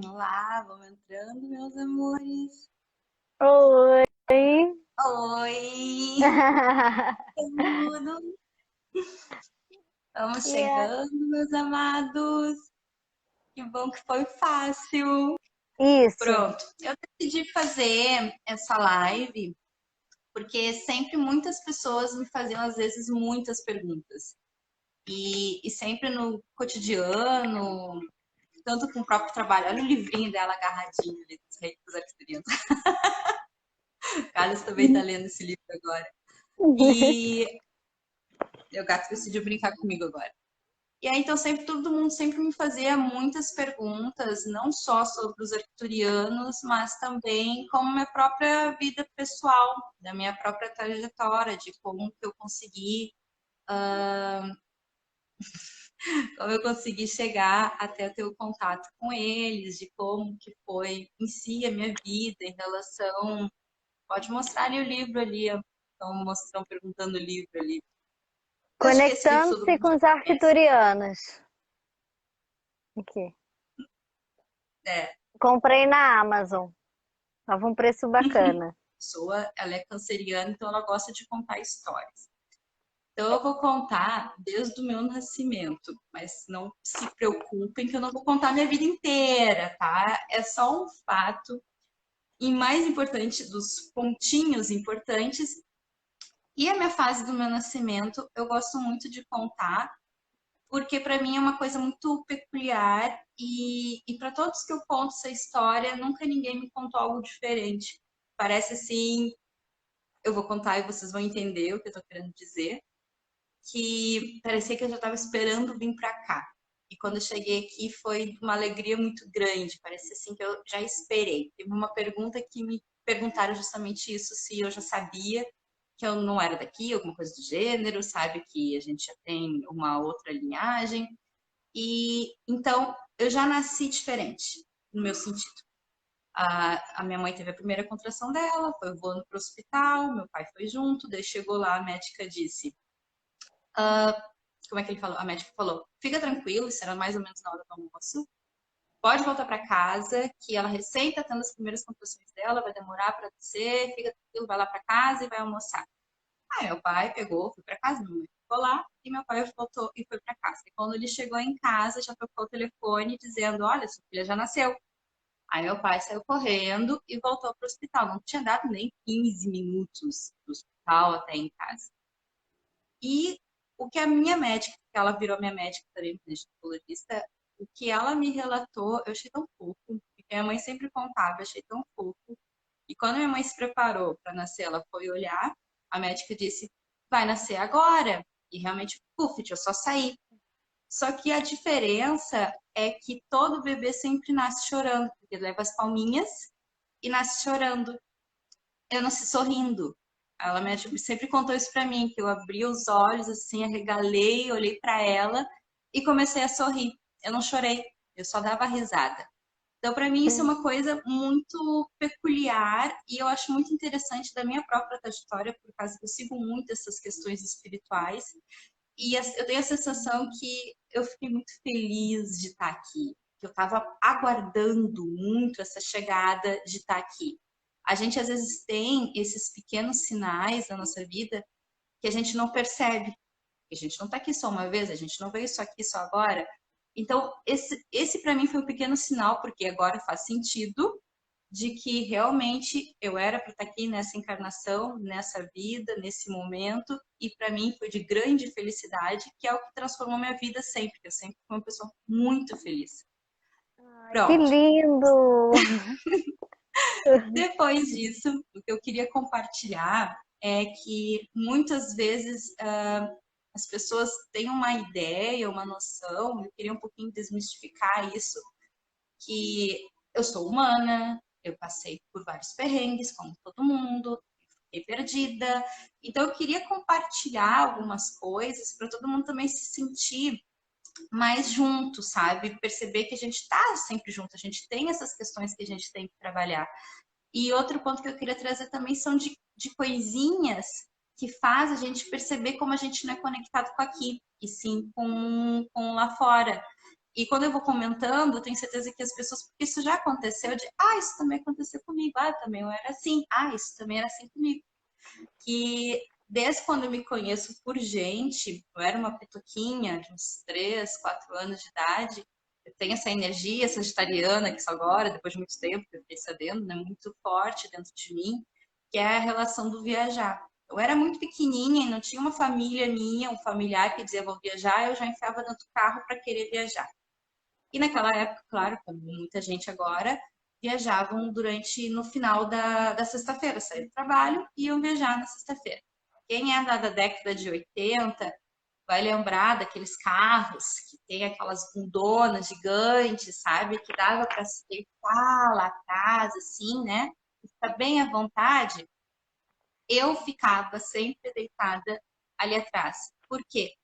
Olá, vamos entrando, meus amores. Oi! Oi, tudo? Estamos Yeah. chegando, meus amados. Que bom que foi fácil. Isso. Pronto, eu decidi fazer essa live porque sempre muitas pessoas me faziam, às vezes, muitas perguntas. E sempre no cotidiano, tanto com o próprio trabalho. Olha o livrinho dela agarradinho ali dos reis dos arcturianos. O Carlos também está lendo esse livro agora. E o gato decidiu brincar comigo agora. E aí, então, sempre todo mundo sempre me fazia muitas perguntas, não só sobre os arcturianos, mas também como minha própria vida pessoal, da minha própria trajetória, de como eu consegui chegar até ter o contato com eles, de como que foi em si a minha vida em relação. Pode mostrar ali o livro ali, ó. Estão perguntando o livro ali. Eu acho que esse livro todo Conectando-se mundo com já os conhece. arcturianos. Aqui. É, Comprei na Amazon. Tava um preço bacana. pessoa, ela é canceriana, então ela gosta de contar histórias. Então eu vou contar desde o meu nascimento, mas não se preocupem que eu não vou contar minha vida inteira, tá? É só um fato e mais importante dos pontinhos importantes. E a minha fase do meu nascimento, eu gosto muito de contar, porque para mim é uma coisa muito peculiar e para todos que eu conto essa história, nunca ninguém me contou algo diferente. Parece assim, eu vou contar e vocês vão entender o que eu tô querendo dizer, que parecia que eu já estava esperando vir para cá. E quando eu cheguei aqui foi uma alegria muito grande, parecia assim que eu já esperei. Teve uma pergunta que me perguntaram justamente isso, se eu já sabia que eu não era daqui, alguma coisa do gênero, sabe que a gente já tem uma outra linhagem. E então eu já nasci diferente, no meu sentido. A minha mãe teve a primeira contração dela, foi voando para o hospital, meu pai foi junto, daí chegou lá, a médica disse, como é que ele falou? A médica falou, fica tranquilo, isso era mais ou menos na hora do almoço, pode voltar para casa, que ela recém tá tendo as primeiras contrações dela, vai demorar para descer, fica tranquilo, vai lá para casa e vai almoçar. Aí meu pai pegou, foi para casa, minha mãe ficou lá e meu pai voltou e foi para casa. E quando ele chegou em casa, já tocou o telefone dizendo, olha, sua filha já nasceu. Aí meu pai saiu correndo e voltou para o hospital. Não tinha dado nem 15 minutos do hospital até em casa. E o que a minha médica, que ela virou minha médica também, ginecologista, o que ela me relatou, eu achei tão fofo. Porque minha mãe sempre contava, eu achei tão fofo. E quando minha mãe se preparou para nascer, ela foi olhar, a médica disse, vai nascer agora. E realmente, puf, eu só saí. Só que a diferença é que todo bebê sempre nasce chorando, porque leva as palminhas e nasce chorando. Eu nasci sorrindo. Ela sempre contou isso pra mim, que eu abri os olhos assim, arregalei, olhei pra ela e comecei a sorrir. Eu não chorei, eu só dava risada. Então, para mim, isso é uma coisa muito peculiar e eu acho muito interessante da minha própria trajetória, por causa que eu sigo muito essas questões espirituais. E eu tenho a sensação que eu fiquei muito feliz de estar aqui, que eu estava aguardando muito essa chegada de estar aqui. A gente às vezes tem esses pequenos sinais na nossa vida que a gente não percebe. A gente não está aqui só uma vez, a gente não veio só aqui só agora. Então, esse para mim foi um pequeno sinal, porque agora faz sentido de que realmente eu era para estar aqui nessa encarnação, nessa vida, nesse momento, e para mim foi de grande felicidade, que é o que transformou minha vida sempre, que eu sempre fui uma pessoa muito feliz. Ai, que Pronto. lindo! Depois disso, o que eu queria compartilhar é que muitas vezes as pessoas têm uma ideia, uma noção, eu queria um pouquinho desmistificar isso, que eu sou humana, eu passei por vários perrengues, como todo mundo, fiquei perdida. Então eu queria compartilhar algumas coisas para todo mundo também se sentir mais junto, sabe? Perceber que a gente está sempre junto, a gente tem essas questões que a gente tem que trabalhar. E outro ponto que eu queria trazer também são de coisinhas que faz a gente perceber como a gente não é conectado com aqui, e sim com lá fora. E quando eu vou comentando, eu tenho certeza que as pessoas, porque isso já aconteceu, de, isso também aconteceu comigo, também eu era assim, isso também era assim comigo. Que desde quando eu me conheço por gente, eu era uma pitoquinha de uns 3, 4 anos de idade, eu tenho essa energia sagitariana, que só agora, depois de muito tempo, que eu fiquei sabendo, né, muito forte dentro de mim, que é a relação do viajar. Eu era muito pequenininha e não tinha uma família minha, um familiar que dizia vou viajar, eu já enfiava dentro do carro para querer viajar. E naquela época, claro, como muita gente agora, viajavam no final da sexta-feira, saíam do trabalho e iam viajar na sexta-feira. Quem é da década de 80 vai lembrar daqueles carros que tem aquelas bundonas gigantes, sabe? Que dava para se deitar lá atrás, assim, né? Ficar bem à vontade. Eu ficava sempre deitada ali atrás. Por quê?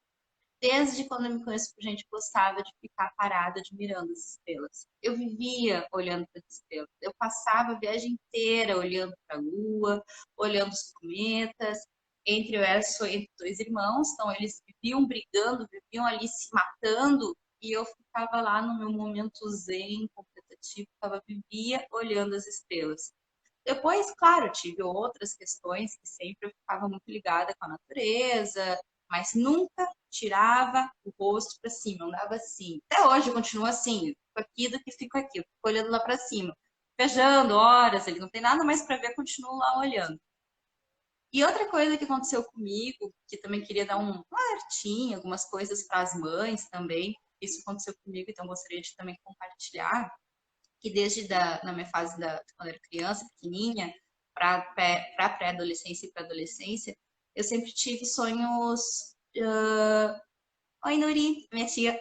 Desde quando eu me conheço por gente, gostava de ficar parada admirando as estrelas. Eu vivia olhando para as estrelas. Eu passava a viagem inteira olhando para a lua, olhando os cometas. Entre dois irmãos, então eles viviam brigando, viviam ali se matando, e eu ficava lá no meu momento zen, contemplativo, vivia olhando as estrelas. Depois, claro, tive outras questões que sempre eu ficava muito ligada com a natureza, mas nunca tirava o rosto para cima, andava assim. Até hoje eu continuo assim, fico aqui do que fico aqui, eu fico olhando lá para cima, viajando horas, ele não tem nada mais para ver, continuo lá olhando. E outra coisa que aconteceu comigo, que também queria dar um alertinho, algumas coisas para as mães também, isso aconteceu comigo, então gostaria de também compartilhar, que na minha fase de quando eu era criança, pequenininha, para pré-adolescência e para adolescência, eu sempre tive sonhos. Oi, Nuri, minha tia,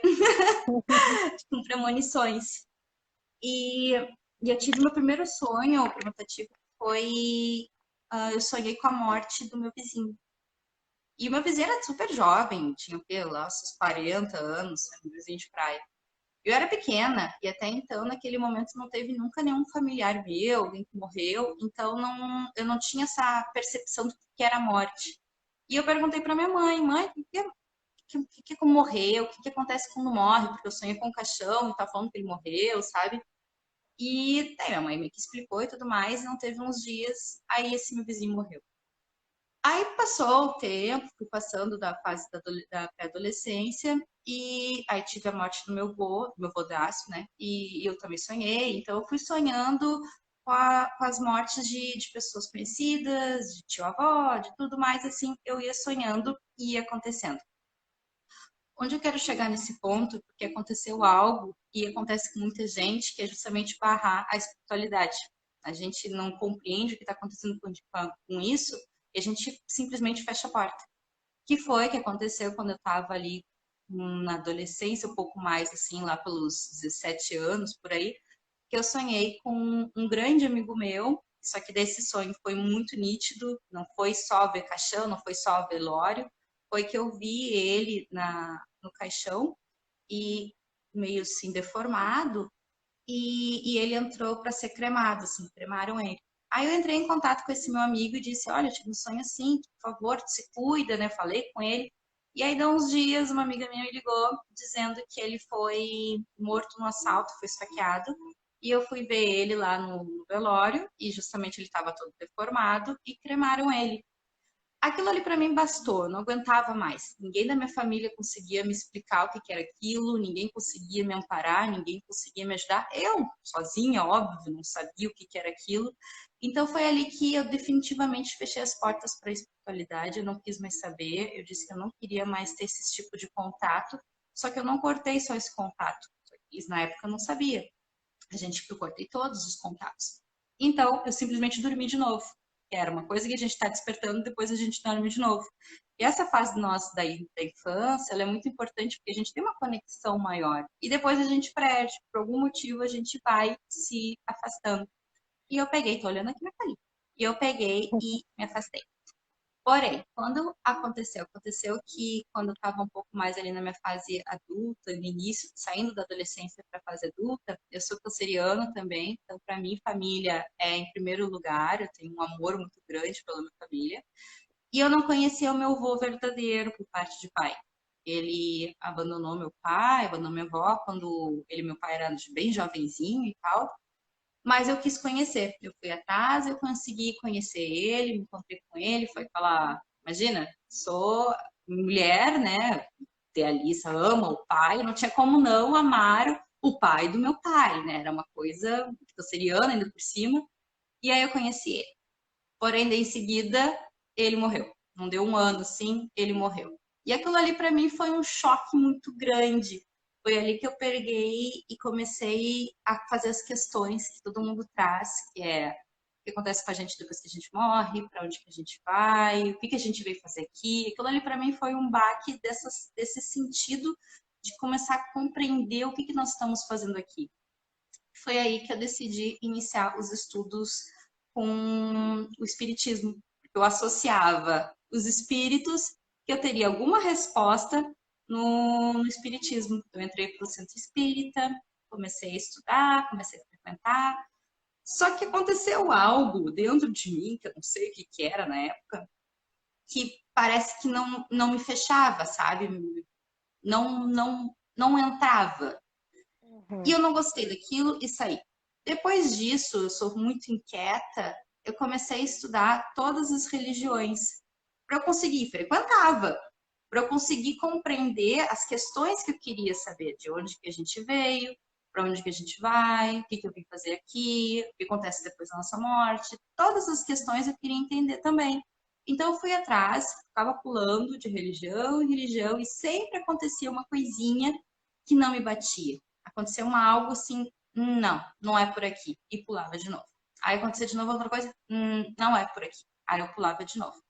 com premonições. E, e eu tive meu primeiro sonho, premonitório, foi. Eu sonhei com a morte do meu vizinho. E o meu vizinho era super jovem, tinha o quê? Lá, seus 40 anos, um vizinho de praia. Eu era pequena e até então, naquele momento, não teve nunca nenhum familiar meu, alguém que morreu, então eu não tinha essa percepção do que era a morte. E eu perguntei para minha mãe, o que morreu? O que acontece quando morre? Porque eu sonhei com um caixão e tá falando que ele morreu, sabe? E daí minha mãe me explicou e tudo mais, não teve uns dias, aí esse meu vizinho morreu. Aí passou o tempo, fui passando da fase da pré-adolescência e aí tive a morte do meu vodaço, né? E eu também sonhei, então eu fui sonhando com as mortes de pessoas conhecidas, de tio-avó, de tudo mais, assim, eu ia sonhando e ia acontecendo. Onde eu quero chegar nesse ponto, porque aconteceu algo e acontece com muita gente, que é justamente barrar a espiritualidade. A gente não compreende o que está acontecendo com isso e a gente simplesmente fecha a porta. Que foi que aconteceu quando eu estava ali na adolescência, um pouco mais assim, lá pelos 17 anos, por aí, que eu sonhei com um grande amigo meu, só que desse sonho foi muito nítido, não foi só ver caixão, não foi só velório, foi que eu vi ele no caixão e meio assim deformado e ele entrou para ser cremado, assim, cremaram ele. Aí eu entrei em contato com esse meu amigo e disse, olha, eu tive um sonho assim, por favor, se cuida, né? Falei com ele. E aí, dá uns dias, uma amiga minha me ligou dizendo que ele foi morto no assalto, foi esfaqueado. E eu fui ver ele lá no velório e justamente ele estava todo deformado e cremaram ele. Aquilo ali para mim bastou, não aguentava mais. Ninguém da minha família conseguia me explicar o que era aquilo, ninguém conseguia me amparar, ninguém conseguia me ajudar. Eu, sozinha, óbvio, não sabia o que era aquilo. Então foi ali que eu definitivamente fechei as portas para a espiritualidade, eu não quis mais saber, eu disse que eu não queria mais ter esse tipo de contato, só que eu não cortei só esse contato. Na época eu não sabia. Eu cortei todos os contatos. Então, eu simplesmente dormi de novo. Era uma coisa que a gente está despertando, depois a gente dorme de novo. E essa fase nossa da infância, ela é muito importante porque a gente tem uma conexão maior. E depois a gente perde, por algum motivo a gente vai se afastando. E eu peguei, tô olhando aqui na carinha. E eu peguei e me afastei. Porém, quando aconteceu que quando eu estava um pouco mais ali na minha fase adulta, no início, saindo da adolescência para a fase adulta, eu sou canceriana também, então para mim família é em primeiro lugar, eu tenho um amor muito grande pela minha família. E eu não conhecia o meu avô verdadeiro por parte de pai. Ele abandonou meu pai, abandonou minha avó quando meu pai era bem jovenzinho e tal. Mas eu quis conhecer. Eu fui atrás, eu consegui conhecer ele, me encontrei com ele, foi falar, imagina, sou mulher, né? Idealista, ama o pai, não tinha como não amar o pai do meu pai, né? Era uma coisa canceriana ainda por cima. E aí eu conheci ele. Porém, daí em seguida, ele morreu. Não deu um ano, assim, ele morreu. E aquilo ali para mim foi um choque muito grande. Foi ali que eu peguei e comecei a fazer as questões que todo mundo traz, que é o que acontece com a gente depois que a gente morre, para onde que a gente vai, o que que a gente veio fazer aqui. Aquilo ali para mim foi um baque desse sentido de começar a compreender o que que nós estamos fazendo aqui. Foi aí que eu decidi iniciar os estudos com o espiritismo. Eu associava os espíritos que eu teria alguma resposta no espiritismo. Eu entrei para o centro espírita, comecei a estudar, comecei a frequentar. Só que aconteceu algo dentro de mim, que eu não sei o que, que era na época, que parece que não me fechava, sabe? Não entrava. E Uhum. eu não gostei daquilo e saí. Depois disso, eu sou muito inquieta, eu comecei a estudar todas as religiões para eu conseguir, frequentava, para eu conseguir compreender as questões que eu queria saber, de onde que a gente veio, para onde que a gente vai, o que que eu vim fazer aqui, o que acontece depois da nossa morte, todas as questões eu queria entender também. Então eu fui atrás, ficava pulando de religião em religião e sempre acontecia uma coisinha que não me batia. Aconteceu algo assim, não é por aqui, e pulava de novo. Aí acontecia de novo outra coisa, não é por aqui. Aí eu pulava de novo.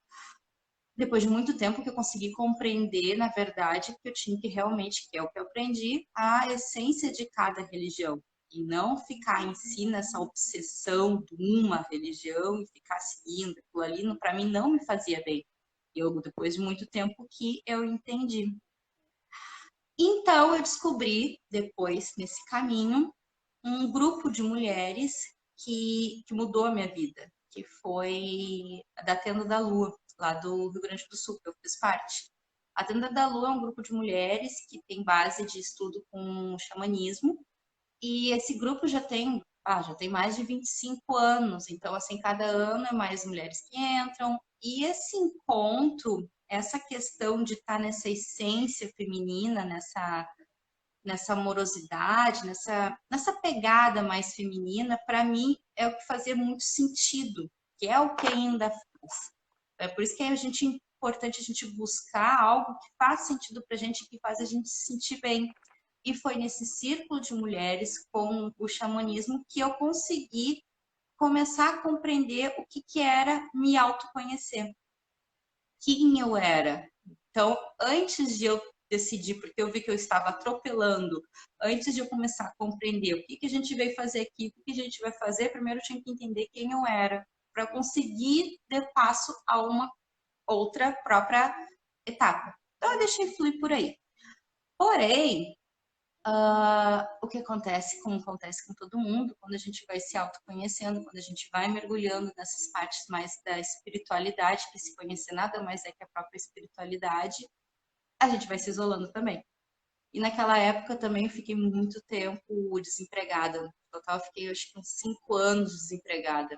Depois de muito tempo que eu consegui compreender, na verdade, que eu tinha que realmente, que é o que eu aprendi, a essência de cada religião. E não ficar em si nessa obsessão de uma religião e ficar seguindo. Aquilo ali, para mim, não me fazia bem. Eu, depois de muito tempo que eu entendi. Então, eu descobri, depois, nesse caminho, um grupo de mulheres que mudou a minha vida, que foi a da Tenda da Lua, lá do Rio Grande do Sul, que eu fiz parte. A Tenda da Lua é um grupo de mulheres que tem base de estudo com xamanismo, e esse grupo já tem mais de 25 anos, então, assim, cada ano é mais mulheres que entram, e esse encontro, essa questão de estar nessa essência feminina, nessa amorosidade, nessa pegada mais feminina, para mim é o que fazia muito sentido, que é o que ainda faz. É por isso que a gente é importante a gente buscar algo que faz sentido para a gente, que faz a gente se sentir bem. E foi nesse círculo de mulheres com o xamanismo que eu consegui começar a compreender o que, que era me autoconhecer, quem eu era. Então, antes de eu decidir, porque eu vi que eu estava atropelando, antes de eu começar a compreender o que, que a gente veio fazer aqui, o que, que a gente vai fazer, primeiro eu tinha que entender quem eu era, para conseguir dar passo a uma outra própria etapa. Então, eu deixei fluir por aí. Porém, o que acontece, como acontece com todo mundo, quando a gente vai se autoconhecendo, quando a gente vai mergulhando nessas partes mais da espiritualidade, que se conhecer nada mais é que a própria espiritualidade, a gente vai se isolando também. E naquela época também eu fiquei muito tempo desempregada. No total, eu fiquei acho que uns 5 anos desempregada.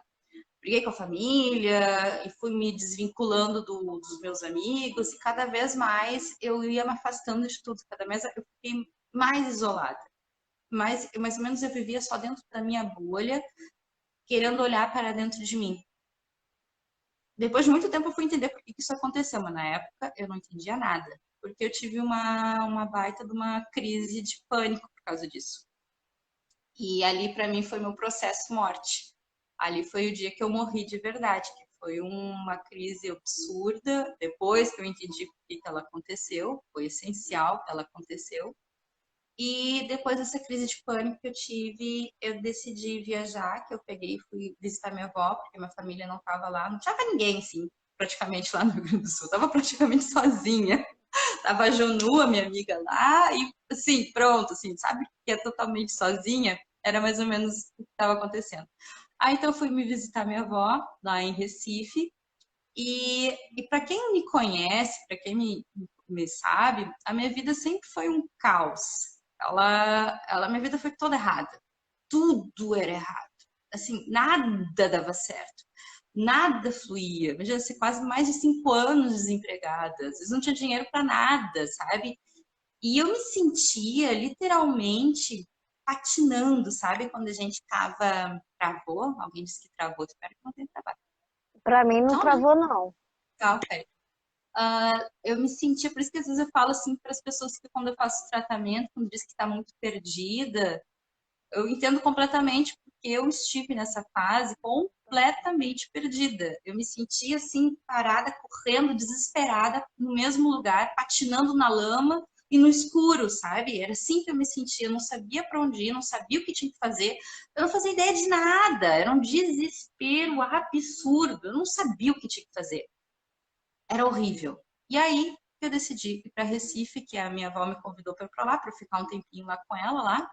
Briguei com a família e fui me desvinculando dos meus amigos e cada vez mais eu ia me afastando de tudo. Cada vez eu fiquei mais isolada. Mais ou menos eu vivia só dentro da minha bolha, querendo olhar para dentro de mim. Depois de muito tempo eu fui entender por que isso aconteceu, mas na época eu não entendia nada. Porque eu tive uma baita de uma crise de pânico por causa disso. E ali para mim foi meu processo morte. Ali foi o dia que eu morri de verdade, que foi uma crise absurda. Depois que eu entendi por que ela aconteceu, foi essencial que ela aconteceu. E depois dessa crise de pânico que eu tive, eu decidi viajar, que eu peguei e fui visitar minha avó, porque minha família não estava lá, não tinha ninguém, assim, praticamente lá no Rio Grande do Sul, tava praticamente sozinha. Tava a Jonu, a minha amiga lá, e assim, pronto, assim, sabe que é totalmente sozinha? Era mais ou menos o que estava acontecendo. Aí então eu fui me visitar minha avó lá em Recife, e para quem me conhece, para quem me comer, sabe? A minha vida sempre foi um caos. Minha vida foi toda errada. Tudo era errado. Assim, nada dava certo. Nada fluía. Imagina, ser quase mais de 5 anos desempregada. Às vezes não tinha dinheiro para nada, sabe? E eu me sentia literalmente patinando, sabe? Quando a gente travou, alguém disse que travou, espero que não tenha travado. Pra mim não Não, né? travou, não. Tá, ok. Eu me sentia, por isso que às vezes eu falo assim para as pessoas que quando eu faço tratamento, quando diz que está muito perdida, eu entendo completamente porque eu estive nessa fase completamente perdida. Eu me sentia assim, parada, correndo, desesperada, no mesmo lugar, patinando na lama e no escuro, sabe? Era assim que eu me sentia. Eu não sabia para onde ir, não sabia o que tinha que fazer. Eu não fazia ideia de nada. Era um desespero absurdo. Eu não sabia o que tinha que fazer. Era horrível. E aí eu decidi ir para Recife, que a minha avó me convidou para ir para lá, para ficar um tempinho lá com ela lá.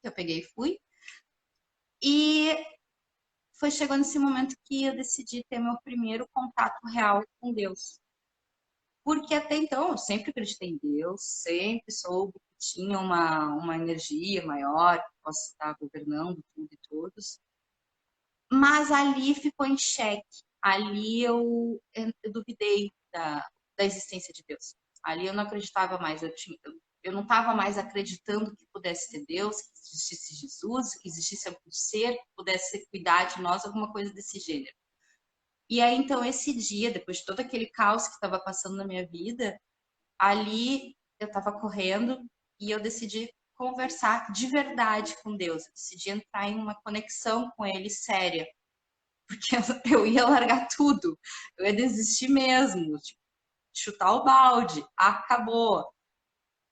Eu peguei e fui. E foi chegando esse momento que eu decidi ter meu primeiro contato real com Deus. Porque até então eu sempre acreditei em Deus, sempre soube que tinha uma energia maior que possa estar governando tudo e todos. Mas ali ficou em xeque. Ali eu duvidei da existência de Deus. Ali eu não acreditava mais. Eu não estava mais acreditando que pudesse ter Deus, que existisse Jesus, que existisse algum ser que pudesse cuidar de nós, alguma coisa desse gênero. E aí, então, esse dia, depois de todo aquele caos que estava passando na minha vida, ali eu estava correndo e eu decidi conversar de verdade com Deus. Eu decidi entrar em uma conexão com Ele séria, porque eu ia largar tudo, eu ia desistir mesmo, tipo, chutar o balde, acabou.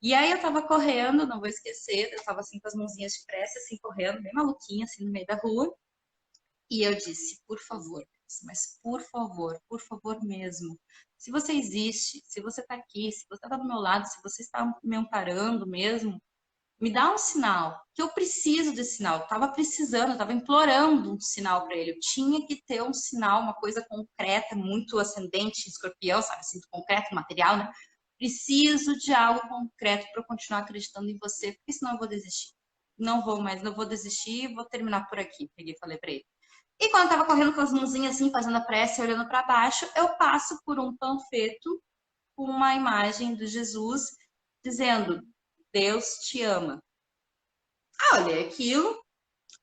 E aí eu tava correndo, não vou esquecer, eu tava assim com as mãozinhas de pressa, assim, correndo, bem maluquinha, assim, no meio da rua. E eu disse, por favor, mas por favor mesmo. Se você existe, se você tá aqui, se você tá do meu lado, se você está me amparando mesmo, me dá um sinal, que eu preciso desse sinal. Eu tava precisando, eu tava implorando um sinal para ele. Eu tinha que ter um sinal, uma coisa concreta, muito ascendente, escorpião, sabe, assim, concreto, material, né? Preciso de algo concreto para eu continuar acreditando em você, porque senão eu vou desistir. Não vou mais, não vou desistir, vou terminar por aqui. Peguei e falei para ele. E quando eu tava correndo com as mãozinhas assim, fazendo a prece, olhando para baixo, eu passo por um panfleto com uma imagem de Jesus dizendo: Deus te ama. Olhei aquilo,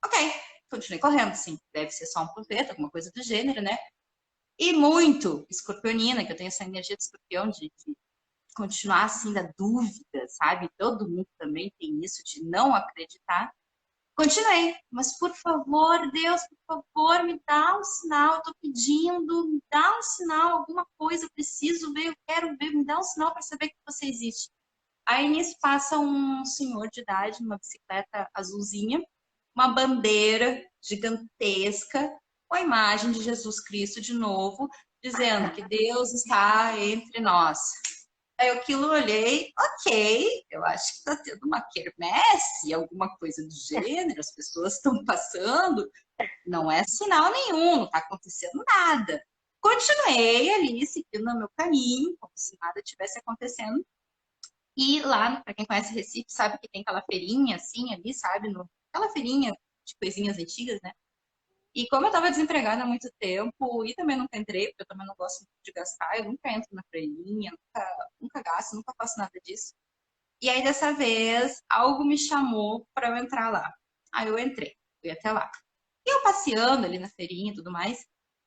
ok, continuei correndo, sim, deve ser só um panfleto, alguma coisa do gênero, né? E muito escorpionina, que eu tenho essa energia de escorpião de continuar assim da dúvida, sabe? Todo mundo também tem isso de não acreditar. Continuei, mas por favor, Deus, por favor, me dá um sinal, eu tô pedindo, me dá um sinal, alguma coisa, eu preciso ver, eu quero ver, me dá um sinal para saber que você existe. Aí nisso passa um senhor de idade, numa bicicleta azulzinha, uma bandeira gigantesca, com a imagem de Jesus Cristo de novo, dizendo que Deus está entre nós. Aí aquilo eu olhei, ok, eu acho que está tendo uma quermesse, alguma coisa do gênero, as pessoas estão passando, não é sinal nenhum, não está acontecendo nada. Continuei ali, seguindo o meu caminho, como se nada tivesse acontecendo. E lá, para quem conhece Recife, sabe que tem aquela feirinha assim ali, sabe? Aquela feirinha de coisinhas antigas, né? E como eu estava desempregada há muito tempo e também nunca entrei, porque eu também não gosto muito de gastar, eu nunca entro na feirinha, nunca gasto, nunca faço nada disso. E aí dessa vez algo me chamou para eu entrar lá. Aí eu entrei, fui até lá. E eu passeando ali na feirinha e tudo mais.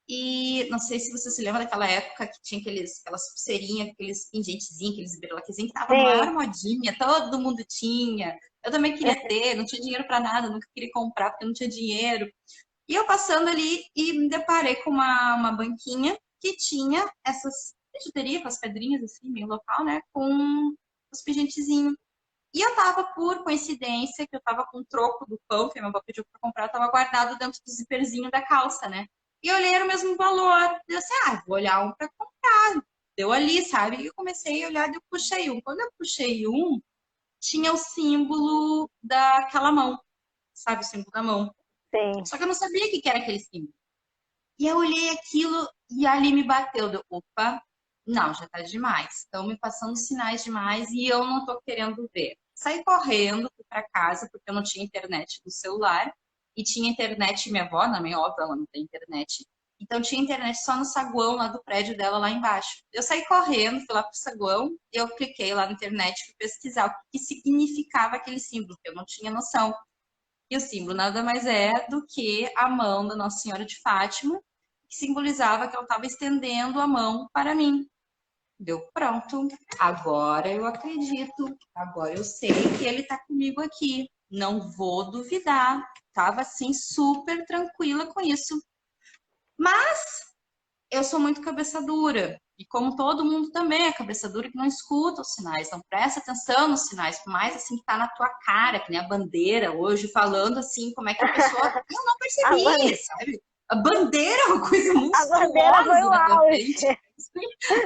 E não sei se você se lembra daquela época que tinha aquelas pulseirinhas, aqueles pingentezinhos, aqueles berlaquezinhos que tava a maior Sim. modinha, todo mundo tinha. Eu também queria ter, não tinha dinheiro para nada, nunca queria comprar porque não tinha dinheiro. E eu passando ali e me deparei com uma banquinha que tinha essas bijuterias, com as pedrinhas assim, meio local, né? Com os pingentezinhos. E eu tava, por coincidência, que eu tava com o troco do pão que a minha avó pediu pra comprar, eu tava guardado dentro do zíperzinho da calça, né? E eu olhei, era o mesmo valor. Eu disse, vou olhar um pra comprar. Deu ali, sabe? E eu comecei a olhar e eu puxei um. Quando eu puxei um, tinha o símbolo daquela mão, sabe? O símbolo da mão. Sim. Só que eu não sabia o que era aquele símbolo. E eu olhei aquilo e ali me bateu. Opa, não, já tá demais. Estão me passando sinais demais e eu não tô querendo ver. Saí correndo, fui para casa, porque eu não tinha internet no celular. E tinha internet, minha avó, na minha óbvio, ela não tem internet. Então tinha internet só no saguão lá do prédio dela, lá embaixo. Eu saí correndo, fui lá pro saguão, e eu cliquei lá na internet para pesquisar o que significava aquele símbolo, que eu não tinha noção. E o símbolo nada mais é do que a mão da Nossa Senhora de Fátima, que simbolizava que ela estava estendendo a mão para mim. Deu pronto. Agora eu acredito. Agora eu sei que ele está comigo aqui. Não vou duvidar. Tava assim super tranquila com isso. Mas eu sou muito cabeça dura. E como todo mundo também é cabeça dura que não escuta os sinais, não presta atenção nos sinais, por mais assim que tá na tua cara, que nem a bandeira hoje, falando assim, como é que a pessoa. Eu não A percebi, bandeira, sabe? A bandeira é uma coisa a bandeira foi monstruosa o na tua frente. auge.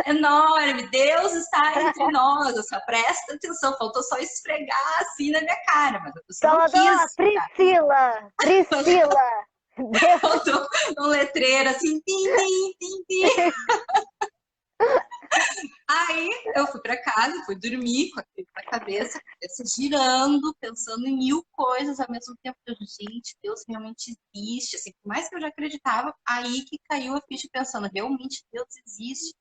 Enorme. Deus está entre nós. Só presta atenção. Faltou só esfregar assim na minha cara, mas a pessoa não Salvador, quis. Priscila, Priscila. Deus. Faltou um letreiro assim, tim, tim, tim, tim. Aí eu fui para casa, fui dormir com aquilo na cabeça, girando, pensando em mil coisas ao mesmo tempo. Eu, gente, Deus realmente existe. Assim, por mais que eu já acreditava, aí que caiu a ficha pensando, realmente Deus existe.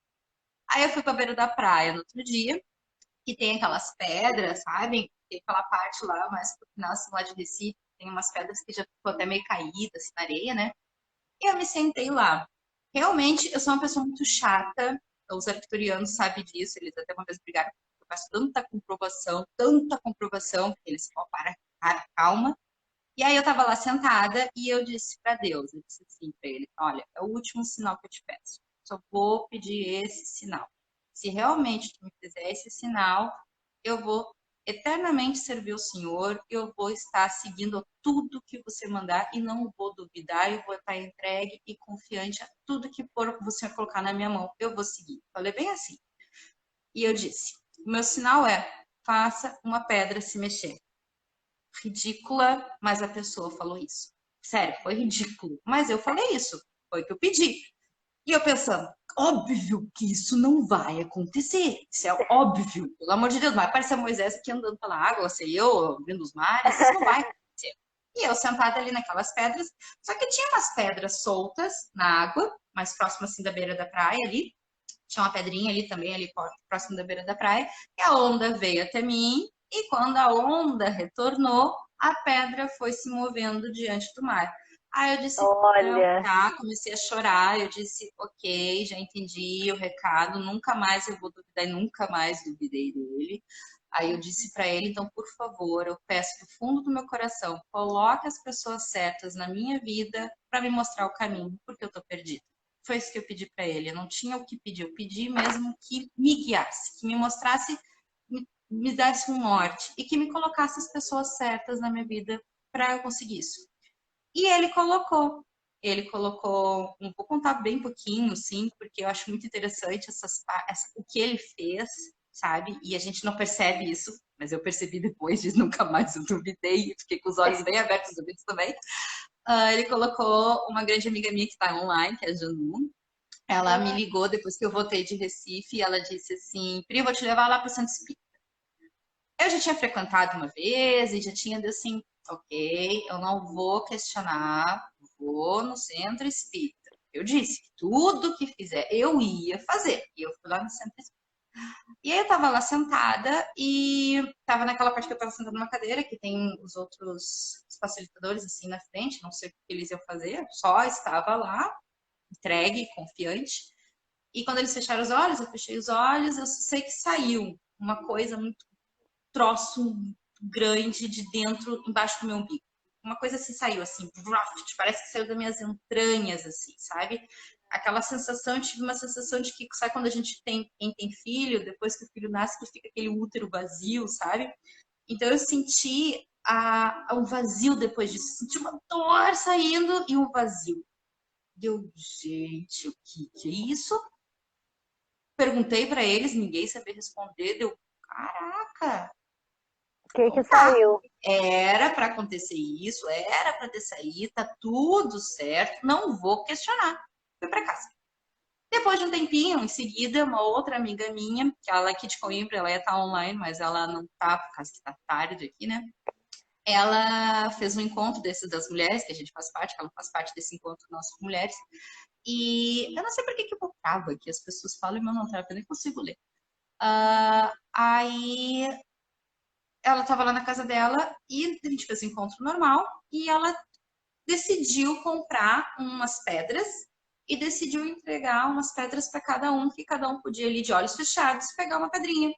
Aí eu fui para a beira da praia no outro dia, que tem aquelas pedras, sabe? Tem aquela parte lá, mais pro final, assim, lá de Recife, tem umas pedras que já ficou até meio caídas assim, na areia, né? E eu me sentei lá. Realmente, eu sou uma pessoa muito chata. Os arcturianos sabem disso. Eles até uma vez brigaram porque eu faço tanta comprovação, que eles falam, para, calma. E aí eu tava lá sentada e eu disse para Deus, eu disse assim para ele, olha, é o último sinal que eu te peço. Só vou pedir esse sinal. Se realmente tu me fizer esse sinal, eu vou eternamente servir o Senhor, eu vou estar seguindo tudo que você mandar e não vou duvidar, eu vou estar entregue e confiante a tudo que for você colocar na minha mão, eu vou seguir. Falei bem assim. E eu disse: o meu sinal é: faça uma pedra se mexer. Ridícula, mas a pessoa falou isso. Sério, foi ridículo. Mas eu falei isso. Foi o que eu pedi. E eu pensando, óbvio que isso não vai acontecer. Isso é óbvio. Pelo amor de Deus, não vai aparecer Moisés aqui andando pela água, sei eu, abrindo os mares. Isso não vai acontecer. E eu sentada ali naquelas pedras. Só que tinha umas pedras soltas na água, mais próximo assim da beira da praia ali. Tinha uma pedrinha ali também, ali próximo da beira da praia. E a onda veio até mim. E quando a onda retornou, a pedra foi se movendo diante do mar. Aí eu disse, Olha, tá, comecei a chorar. Eu disse, ok, já entendi o recado, nunca mais eu vou duvidar e nunca mais duvidei dele. Aí eu disse para ele, então, por favor, eu peço do fundo do meu coração, coloque as pessoas certas na minha vida para me mostrar o caminho, porque eu tô perdida. Foi isso que eu pedi para ele. Eu não tinha o que pedir, eu pedi mesmo que me guiasse, que me mostrasse, me desse um norte e que me colocasse as pessoas certas na minha vida para eu conseguir isso. E ele colocou. Ele colocou, vou contar bem pouquinho, sim, porque eu acho muito interessante o que ele fez, sabe? E a gente não percebe isso, mas eu percebi depois disso, nunca mais eu duvidei, fiquei com os olhos bem abertos, os ouvidos também. Ele colocou uma grande amiga minha que está online, que é a Janu. Ela me ligou depois que eu voltei de Recife e ela disse assim: Pri, eu vou te levar lá para o Santo Espírito. Eu já tinha frequentado uma vez e já tinha dito assim: ok, eu não vou questionar, vou no Centro Espírita. Eu disse que tudo que fizer eu ia fazer. E eu fui lá no Centro Espírita. E aí eu tava lá sentada e tava naquela parte que eu tava sentada numa cadeira, que tem os outros facilitadores assim na frente, não sei o que eles iam fazer, só estava lá, entregue, confiante. E quando eles fecharam os olhos, eu fechei os olhos, eu sei que saiu uma coisa muito troço grande de dentro, embaixo do meu umbigo. Uma coisa assim saiu assim, parece que saiu das minhas entranhas, assim, sabe? Aquela sensação, eu tive uma sensação de que, sabe quando a gente tem, quem tem filho, depois que o filho nasce, que fica aquele útero vazio, sabe? Então eu senti um vazio depois disso, senti uma dor saindo e um vazio. Deu, gente, o que é isso? Perguntei para eles, ninguém sabia responder, deu, caraca, o que que então tá. saiu? Era para acontecer isso, era para ter saído, tá tudo certo, não vou questionar. Fui para casa. Depois de um tempinho, em seguida, uma outra amiga minha, que ela é aqui de Coimbra, ela ia estar online, mas ela não tá, por causa que tá tarde aqui, né? Ela fez um encontro desses das mulheres, que a gente faz parte, que ela faz parte desse encontro nosso com mulheres. E eu não sei por que que eu travo aqui, as pessoas falam e meu não trava, eu nem consigo ler. Aí ela estava lá na casa dela e a gente fez um encontro normal e ela decidiu comprar umas pedras e decidiu entregar umas pedras para cada um, que cada um podia ali de olhos fechados pegar uma pedrinha.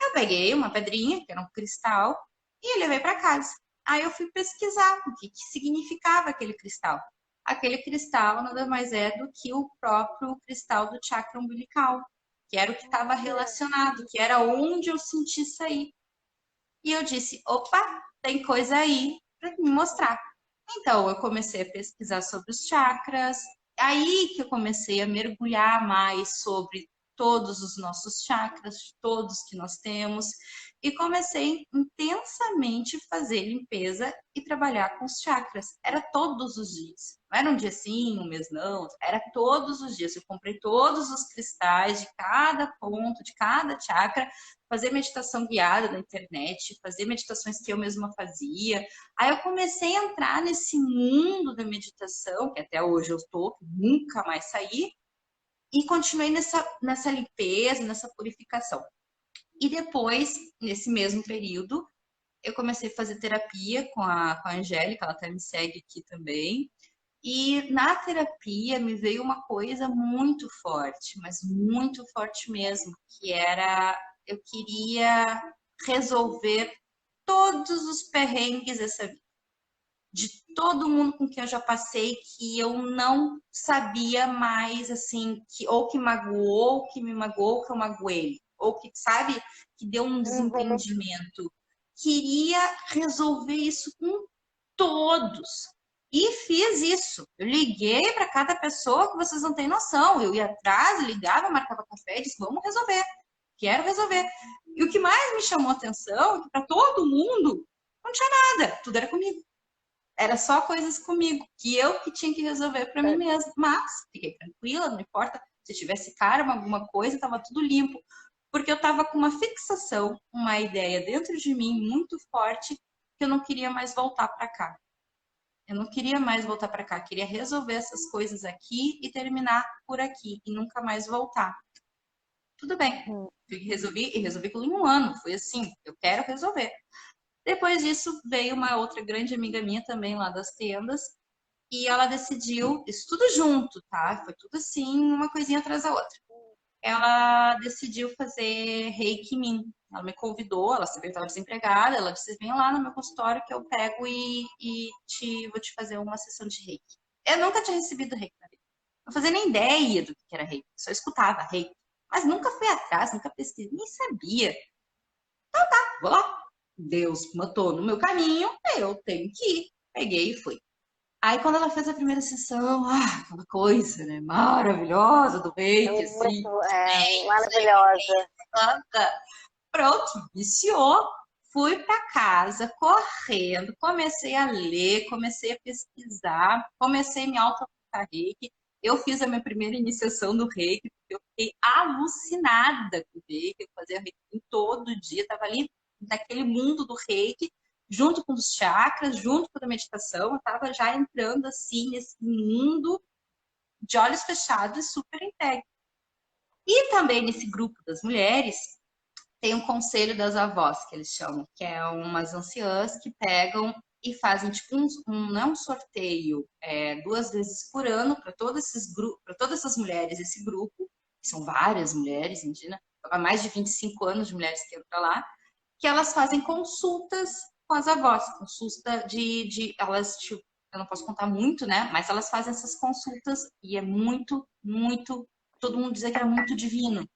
Eu peguei uma pedrinha, que era um cristal, e levei para casa. Aí eu fui pesquisar o que significava aquele cristal. Aquele cristal nada mais é do que o próprio cristal do chakra umbilical, que era o que estava relacionado, que era onde eu senti sair. E eu disse: opa, tem coisa aí para me mostrar. Então eu comecei a pesquisar sobre os chakras, aí que eu comecei a mergulhar mais sobre todos os nossos chakras, todos que nós temos, e comecei intensamente fazer limpeza e trabalhar com os chakras. Era todos os dias. Não era um dia sim, um mês não, era todos os dias. Eu comprei todos os cristais de cada ponto, de cada chakra, fazer meditação guiada na internet, fazer meditações que eu mesma fazia. Aí eu comecei a entrar nesse mundo da meditação, que até hoje eu estou, nunca mais saí, e continuei nessa limpeza, nessa purificação. E depois, nesse mesmo período, eu comecei a fazer terapia com a Angélica, ela até me segue aqui também. E na terapia me veio uma coisa muito forte, mas muito forte mesmo, que era eu queria resolver todos os perrengues dessa vida, de todo mundo com quem eu já passei, que eu não sabia mais, assim, ou que magoou, ou que me magoou, ou que eu magoei, ou que, sabe, que deu um Uhum. desentendimento. Queria resolver isso com todos. E fiz isso. Eu liguei para cada pessoa que vocês não têm noção. Eu ia atrás, ligava, marcava café e disse: vamos resolver. Quero resolver. E o que mais me chamou a atenção é que para todo mundo não tinha nada, tudo era comigo. Era só coisas comigo, que eu que tinha que resolver para mim mesma. Mas fiquei tranquila, não importa se tivesse karma, alguma coisa, estava tudo limpo. Porque eu estava com uma fixação, uma ideia dentro de mim muito forte que eu não queria mais voltar para cá. Eu não queria mais voltar para cá, queria resolver essas coisas aqui e terminar por aqui e nunca mais voltar. Tudo bem, Uhum. resolvi e resolvi por um ano. Foi assim, eu quero resolver. Depois disso veio uma outra grande amiga minha também lá das tendas e ela decidiu, isso tudo junto, tá? Foi tudo assim, uma coisinha atrás da outra. Ela decidiu fazer reiki em mim. Ela me convidou, ela sabia que estava desempregada, ela disse: vem lá no meu consultório que eu pego e vou te fazer uma sessão de reiki. Eu nunca tinha recebido reiki na vida. Não fazia nem ideia do que era reiki, só escutava reiki. Mas nunca fui atrás, nunca pesquisei, nem sabia. Vou lá. Deus matou no meu caminho, eu tenho que ir. Peguei e fui. Aí quando ela fez a primeira sessão, aquela coisa, né, maravilhosa do reiki, assim, Muito, maravilhosa. planta. Pronto, viciou. Fui para casa correndo, comecei a ler, comecei a pesquisar, comecei a me auto-aplicar reiki. Eu fiz a minha primeira iniciação do reiki, porque eu fiquei alucinada com o reiki. Eu fazia reiki todo dia, estava ali naquele mundo do reiki, junto com os chakras, junto com a meditação. Eu estava já entrando assim nesse mundo de olhos fechados, super entregue. E também nesse grupo das mulheres, tem um conselho das avós, que eles chamam, que é umas anciãs que pegam e fazem tipo não é um sorteio, duas vezes por ano para todos esses grupos, para todas essas mulheres, esse grupo, que são várias mulheres, imagina, há mais de 25 anos de mulheres que entram lá, que elas fazem consultas com as avós, consulta elas, tipo, eu não posso contar muito, né? Mas elas fazem essas consultas e é muito, muito, todo mundo dizia que era muito divino.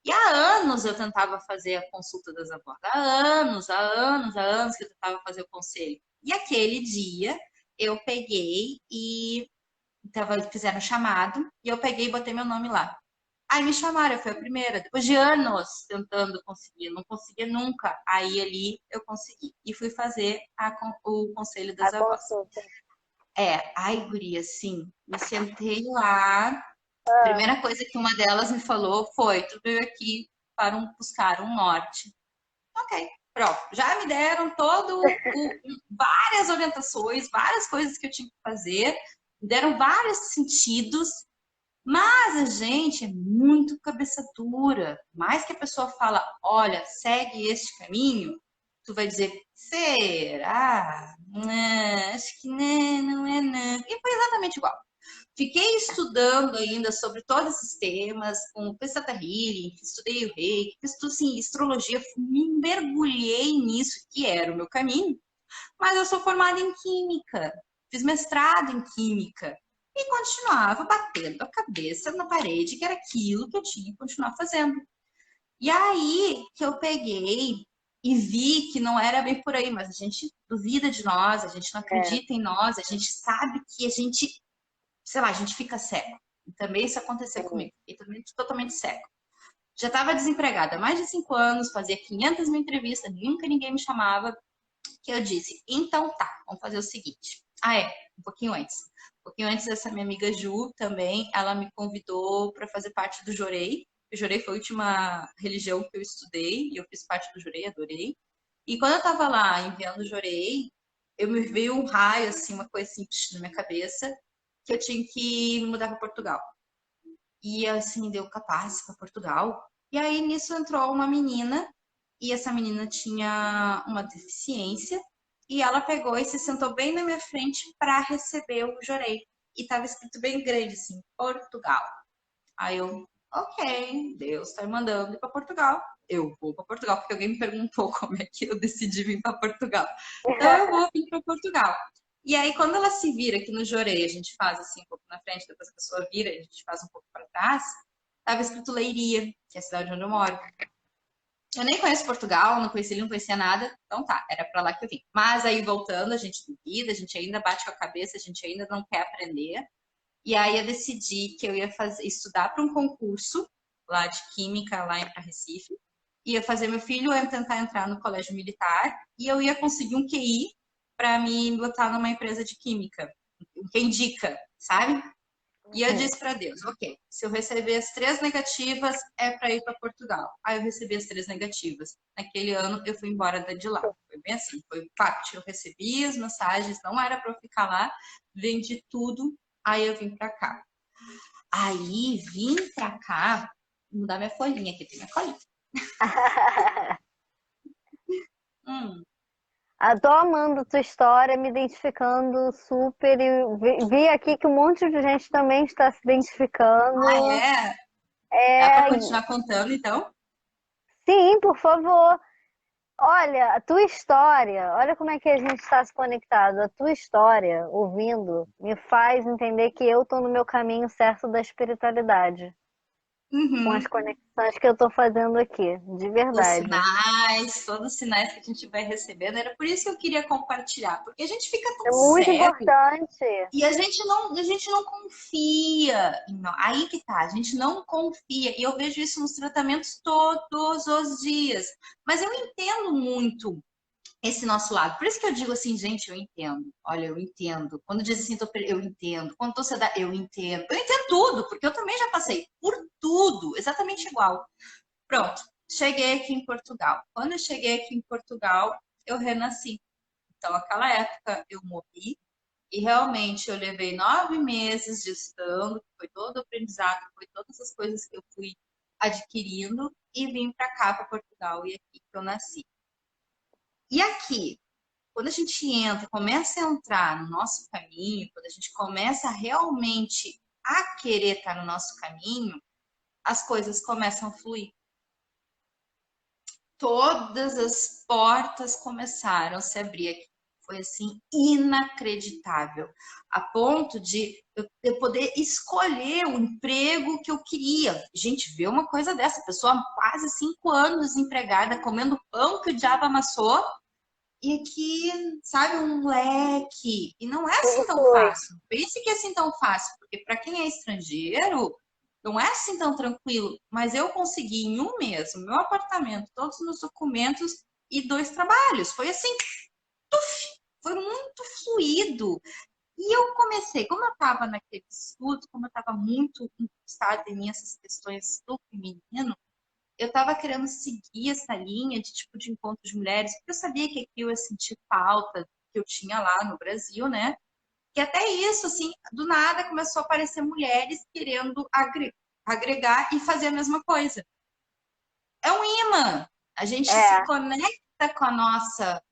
E há anos eu tentava fazer a consulta das avós. Há anos que eu tentava fazer o conselho. E aquele dia eu peguei e fizeram um chamado e eu peguei e botei meu nome lá. Aí me chamaram, eu fui a primeira. Depois de anos tentando conseguir, não conseguia nunca. Aí ali eu consegui. E fui fazer o conselho A das avós. consulta. Ai, guria, sim. Me sentei lá, A primeira coisa que uma delas me falou foi: tu veio aqui para buscar um norte. Ok, pronto. Já me deram várias orientações, várias coisas que eu tinha que fazer, me deram vários sentidos, mas a gente é muito cabeça dura. Mais que a pessoa fala, olha, segue este caminho, tu vai dizer, será? Não, acho que não é não. E foi exatamente igual. Fiquei estudando ainda sobre todos esses temas, com o Theta Healing, estudei o Reiki, fiz tudo assim, astrologia, me mergulhei nisso, que era o meu caminho, mas eu sou formada em Química, fiz mestrado em Química, e continuava batendo a cabeça na parede, que era aquilo que eu tinha que continuar fazendo. E aí que eu peguei e vi que não era bem por aí, mas a gente duvida de nós, a gente não acredita em nós, a gente sabe que a gente, sei lá, a gente fica cego. E também isso aconteceu comigo. Fiquei totalmente cego. Já estava desempregada há mais de 5 anos, fazia 500 mil entrevistas, nunca ninguém me chamava. Que eu disse, então tá, vamos fazer o seguinte. Um pouquinho antes. Um pouquinho antes, essa minha amiga Ju também, ela me convidou para fazer parte do Jorei. O Jorei foi a última religião que eu estudei e eu fiz parte do Jorei, adorei. E quando eu tava lá enviando o Jorei, eu me veio um raio, assim, uma coisa assim, na minha cabeça, que eu tinha que me mudar para Portugal. E assim, deu capaz para Portugal. E aí nisso entrou uma menina, e essa menina tinha uma deficiência, e ela pegou e se sentou bem na minha frente para receber o Jorei. E estava escrito bem grande assim, Portugal. Aí eu, ok, Deus está me mandando ir para Portugal. Eu vou para Portugal, porque alguém me perguntou como é que eu decidi vir para Portugal. Então eu vou vir para Portugal. E aí, quando ela se vira aqui no Jorei, a gente faz assim um pouco na frente, depois a pessoa vira, a gente faz um pouco para trás, estava escrito Leiria, que é a cidade onde eu moro. Eu nem conheço Portugal, não conhecia ele, não conhecia nada. Então tá, era para lá que eu vim. Mas aí voltando, a gente duvida, a gente ainda bate com a cabeça, a gente ainda não quer aprender. E aí eu decidi que eu ia estudar para um concurso lá de química lá em Recife. Ia fazer meu filho tentar entrar no colégio militar e eu ia conseguir um QI para me botar numa empresa de química. Quem indica, sabe? E eu disse para Deus, ok, se eu receber as 3 negativas, é para ir para Portugal. Aí eu recebi as 3 negativas. Naquele ano, eu fui embora de lá. Foi bem assim, foi fato. Eu recebi as mensagens, não era para eu ficar lá, vendi tudo, aí eu vim para cá. Aí, vim para cá, vou mudar minha folhinha aqui, tem minha folhinha. Tô amando tua história, me identificando super. E vi aqui que um monte de gente também está se identificando. Ah, é? Dá para continuar contando, então? Sim, por favor. Olha, a tua história, olha como é que a gente está se conectado. A tua história, ouvindo, me faz entender que eu estou no meu caminho certo da espiritualidade. Com as conexões que eu estou fazendo aqui, de verdade. Todos os sinais que a gente vai recebendo. Era por isso que eu queria compartilhar, porque a gente fica tão É muito cego importante. e a gente não confia. Aí que tá, a gente não confia. E eu vejo isso nos tratamentos todos os dias. Mas eu entendo muito esse nosso lado. Por isso que eu digo assim, gente, eu entendo. Olha, eu entendo. Quando diz assim, eu entendo. Quando tô sedada, eu entendo. Eu entendo tudo, porque eu também já passei por tudo, exatamente igual. Pronto, cheguei aqui em Portugal. Quando eu cheguei aqui em Portugal, eu renasci. Então, naquela época, eu morri. E realmente eu levei 9 meses gestando, foi todo o aprendizado, foi todas as coisas que eu fui adquirindo e vim para cá, para Portugal, e aqui que eu nasci. E aqui, quando a gente entra, começa a entrar no nosso caminho, quando a gente começa realmente a querer estar no nosso caminho, as coisas começam a fluir. Todas as portas começaram a se abrir aqui. Foi assim inacreditável, a ponto de eu poder escolher o emprego que eu queria. Gente, vê uma coisa dessa, pessoa há quase 5 anos desempregada, comendo pão que o diabo amassou, e aqui, sabe, um leque. E não é assim tão fácil. Pense que é assim tão fácil, porque para quem é estrangeiro, não é assim tão tranquilo. Mas eu consegui em um mês o meu apartamento, todos os meus documentos e 2 trabalhos. Foi assim, tuf, foi muito fluido. E eu comecei, como eu estava naquele estudo, como eu estava muito interessada em mim, essas questões do feminino, eu estava querendo seguir essa linha de tipo de encontro de mulheres, porque eu sabia que aqui eu ia sentir falta que eu tinha lá no Brasil, né? Que até isso, assim, do nada começou a aparecer mulheres querendo agregar e fazer a mesma coisa. É um imã. A gente se É, conecta com a nossa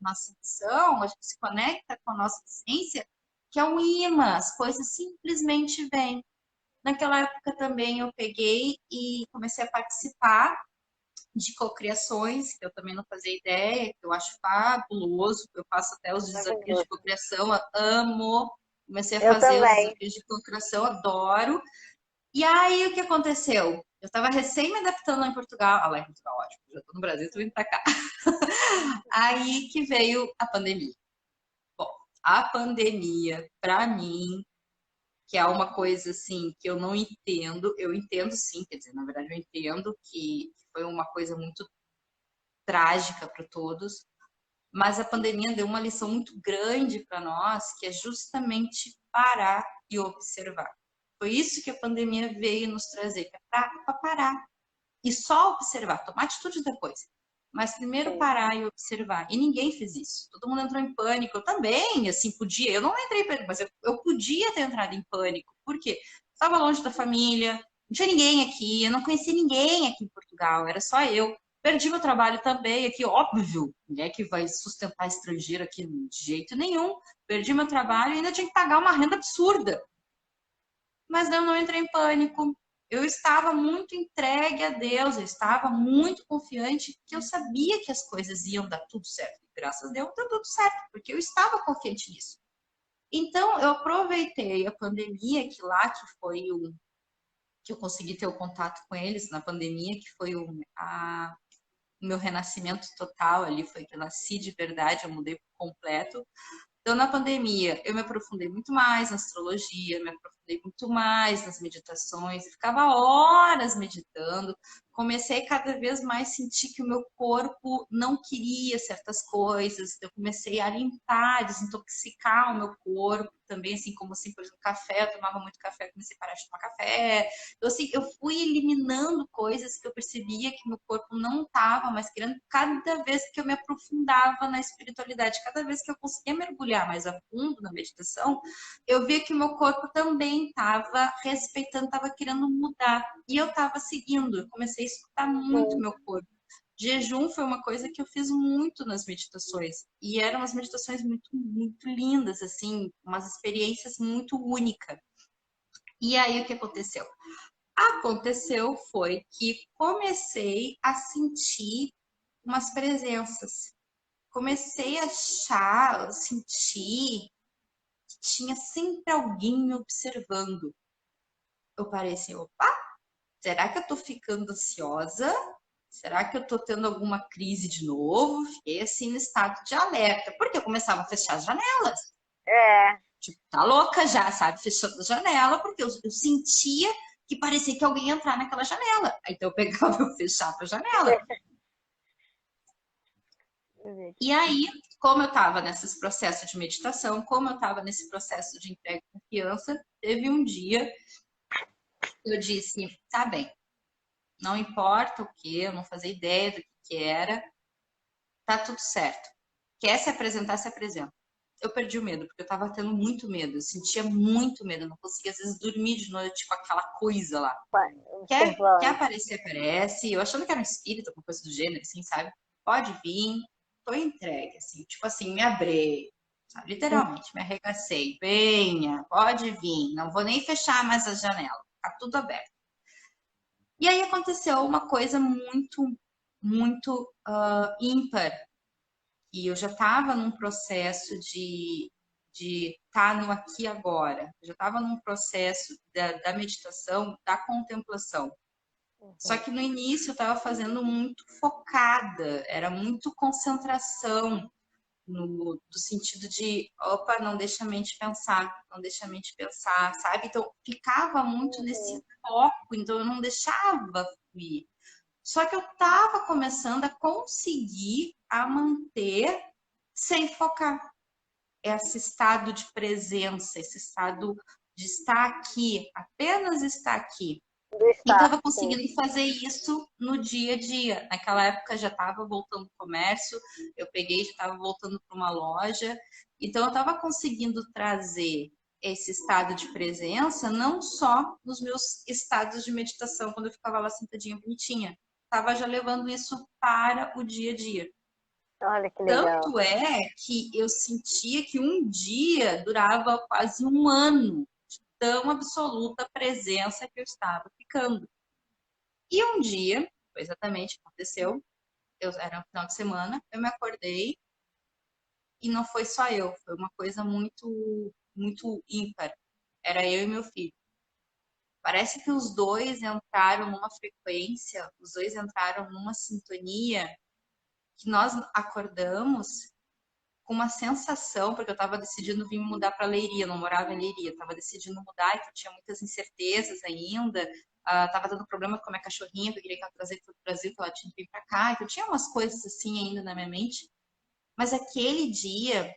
missão, a gente se conecta com a nossa essência, que é um imã. As coisas simplesmente vêm. Naquela época também eu peguei e comecei a participar de cocriações, que eu também não fazia ideia, que eu acho fabuloso. Eu faço até os desafios de maravilhoso. cocriação, eu amo. Comecei a Eu fazer os também. desafios de cocriação, adoro. E aí, o que aconteceu? Eu estava recém me adaptando lá em Portugal. Ah, lá em Portugal, ótimo. Já estou no Brasil, estou vindo para cá. Aí que veio a pandemia. Bom, a pandemia, para mim, que é uma coisa assim que eu não entendo, eu entendo sim, quer dizer, na verdade eu entendo que foi uma coisa muito trágica para todos, mas a pandemia deu uma lição muito grande para nós, que é justamente parar e observar. Foi isso que a pandemia veio nos trazer, que é para parar e só observar, tomar atitude depois. Mas primeiro Sim. parar e observar. E ninguém fez isso. Todo mundo entrou em pânico. Eu também, assim, podia. Eu não entrei em pânico, mas eu podia ter entrado em pânico. Por quê? Estava longe da família, não tinha ninguém aqui, eu não conhecia ninguém aqui em Portugal, era só eu. Perdi meu trabalho também aqui, óbvio, mulher que vai sustentar estrangeiro aqui de jeito nenhum. Perdi meu trabalho e ainda tinha que pagar uma renda absurda. Mas eu não entrei em pânico. Eu estava muito entregue a Deus, eu estava muito confiante que eu sabia que as coisas iam dar tudo certo. E graças a Deus deu tudo certo, porque eu estava confiante nisso. Então, eu aproveitei a pandemia, que lá que foi o que eu consegui ter o contato com eles na pandemia, que foi o meu renascimento total ali, foi que eu nasci de verdade, eu mudei por completo. Então, na pandemia, eu me aprofundei muito mais na astrologia, me aprofundei muito mais nas meditações, eu ficava horas meditando. Comecei cada vez mais a sentir que o meu corpo não queria certas coisas. Eu comecei a limpar, desintoxicar o meu corpo também, assim como assim, por exemplo, café, eu tomava muito café, comecei a parar de tomar café. Então, assim, eu fui eliminando coisas que eu percebia que meu corpo não estava mais querendo, cada vez que eu me aprofundava na espiritualidade, cada vez que eu conseguia mergulhar mais a fundo na meditação, eu via que o meu corpo também estava respeitando, estava querendo mudar. E eu estava seguindo, eu comecei a escutar muito Sim. meu corpo. Jejum foi uma coisa que eu fiz muito nas meditações. E eram umas meditações muito, muito lindas, assim, umas experiências muito únicas. E aí, o que aconteceu? Aconteceu foi que comecei a sentir umas presenças. Comecei a achar, a sentir que tinha sempre alguém me observando. Eu parei assim, opa, será que eu tô ficando ansiosa? Será que eu tô tendo alguma crise de novo? Fiquei assim no estado de alerta, porque eu começava a fechar as janelas. É. Tipo, tá louca já, sabe? Fechando a janela, porque eu sentia que parecia que alguém ia entrar naquela janela. Então eu pegava e fechava a janela. E aí, como eu estava nesses processos de meditação, como eu estava nesse processo de entrega e confiança, teve um dia que eu disse, tá bem, não importa o que, eu não fazia ideia do que era, tá tudo certo. Quer se apresentar, se apresenta. Eu perdi o medo, porque eu estava tendo muito medo, eu sentia muito medo, eu não conseguia às vezes dormir de noite com aquela coisa lá. Quer Semblante. aparecer, aparece. Eu achando que era um espírito, alguma coisa do gênero, assim, sabe? Pode vir, tô entregue, assim, tipo assim, me abrei, sabe? Literalmente, me arregacei. Venha, pode vir, não vou nem fechar mais a janela, tá tudo aberto. E aí aconteceu uma coisa muito, muito ímpar, e eu já estava num processo de estar no aqui e agora, eu já estava num processo da meditação, da contemplação. Só que no início eu estava fazendo muito focada, era muito concentração, do sentido de, opa, não deixa a mente pensar, não deixa a mente pensar, sabe? Então ficava muito nesse Uhum. foco, então eu não deixava fluir. Só que eu estava começando a conseguir a manter sem focar. esse estado de presença, esse estado de estar aqui, apenas estar aqui. Do E estava estar, sim. conseguindo fazer isso no dia a dia. Naquela época já estava voltando ao comércio, eu peguei, já estava voltando para uma loja. Então eu estava conseguindo trazer esse estado de presença não só nos meus estados de meditação, quando eu ficava lá sentadinha bonitinha. Estava já levando isso para o dia a dia. Olha que legal. Tanto é que eu sentia que um dia durava quase um ano, de tão absoluta presença que eu estava ficando. E um dia, foi exatamente o que aconteceu, era um final de semana, eu me acordei e não foi só eu, foi uma coisa muito, muito ímpar. Era eu e meu filho. Parece que os dois entraram numa frequência, os dois entraram numa sintonia que nós acordamos com uma sensação, porque eu estava decidindo vir mudar para Leiria, não morava em Leiria, estava decidindo mudar, então tinha muitas incertezas ainda, estava dando problema com a minha cachorrinha, que eu queria que ela trazesse para o Brasil, que ela tinha que vir para cá, então tinha umas coisas assim ainda na minha mente, mas aquele dia,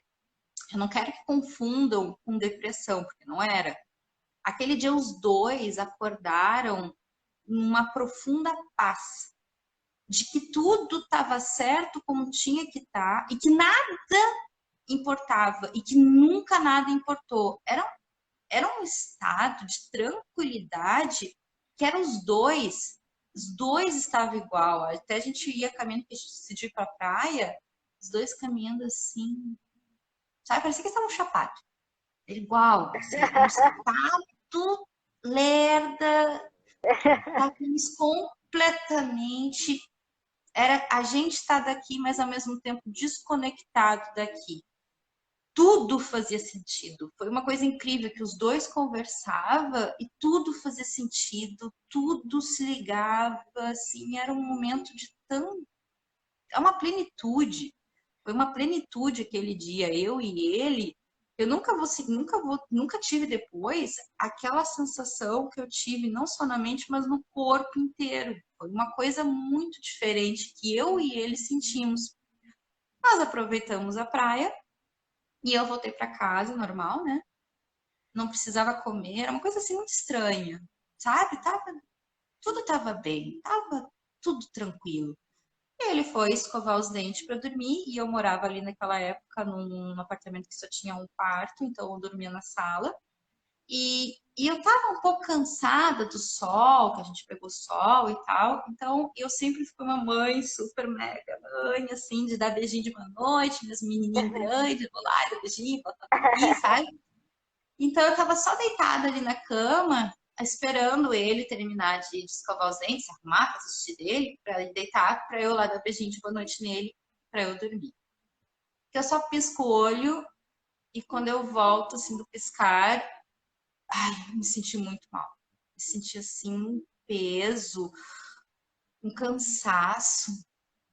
eu não quero que confundam com depressão, porque não era. Aquele dia os dois acordaram numa profunda paz, de que tudo estava certo como tinha que estar, e que nada importava e que nunca nada importou. Era um estado de tranquilidade que eram os dois estavam igual. Até a gente ia caminhando, que a gente decidiu ir pra praia, os dois caminhando assim, sabe? Parecia que estavam chapados. Igual, assim, um estado lerda, estávamos completamente. Era a gente está daqui, mas ao mesmo tempo desconectado daqui. Tudo fazia sentido. Foi uma coisa incrível que os dois conversavam e tudo fazia sentido, tudo se ligava, assim, era um momento de tão... É uma plenitude. Foi uma plenitude aquele dia, eu e ele. Eu nunca tive depois aquela sensação que eu tive não só na mente, mas no corpo inteiro. Foi uma coisa muito diferente que eu e ele sentimos. Nós aproveitamos a praia, e eu voltei para casa, normal, né? Não precisava comer, era uma coisa assim muito estranha, sabe? Tudo tava bem, tava tudo tranquilo. E ele foi escovar os dentes para dormir e eu morava ali naquela época num apartamento que só tinha um quarto, então eu dormia na sala. E eu tava um pouco cansada do sol, que a gente pegou sol e tal. Então eu sempre fui uma mãe super mega mãe, assim, de dar beijinho de boa noite, meus menininhos grandes, vou lá, dar beijinho, botar aqui, sabe? Então eu tava só deitada ali na cama, esperando ele terminar de escovar os dentes, arrumar, fazer xixi dele, pra ele deitar, pra eu lá dar beijinho de boa noite nele, pra eu dormir. Eu só pisco o olho e quando eu volto, assim, do piscar, ai, eu me senti muito mal. Me senti, assim, um peso, um cansaço.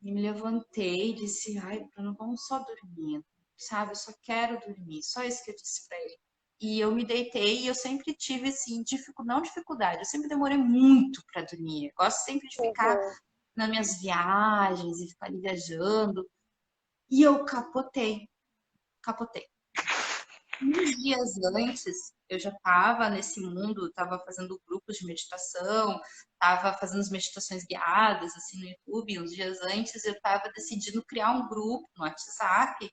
E me levantei e disse, ai, Bruno, vamos só dormir, sabe? Eu só quero dormir. Só isso que eu disse pra ele. E eu me deitei e eu sempre tive, assim, não dificuldade, eu sempre demorei muito para dormir. Eu gosto sempre de ficar Uhum. nas minhas viagens e ficar ali viajando. E eu capotei. Uns dias antes, eu já estava nesse mundo, estava fazendo grupos de meditação, estava fazendo as meditações guiadas, assim, no YouTube. Uns dias antes, eu estava decidindo criar um grupo no WhatsApp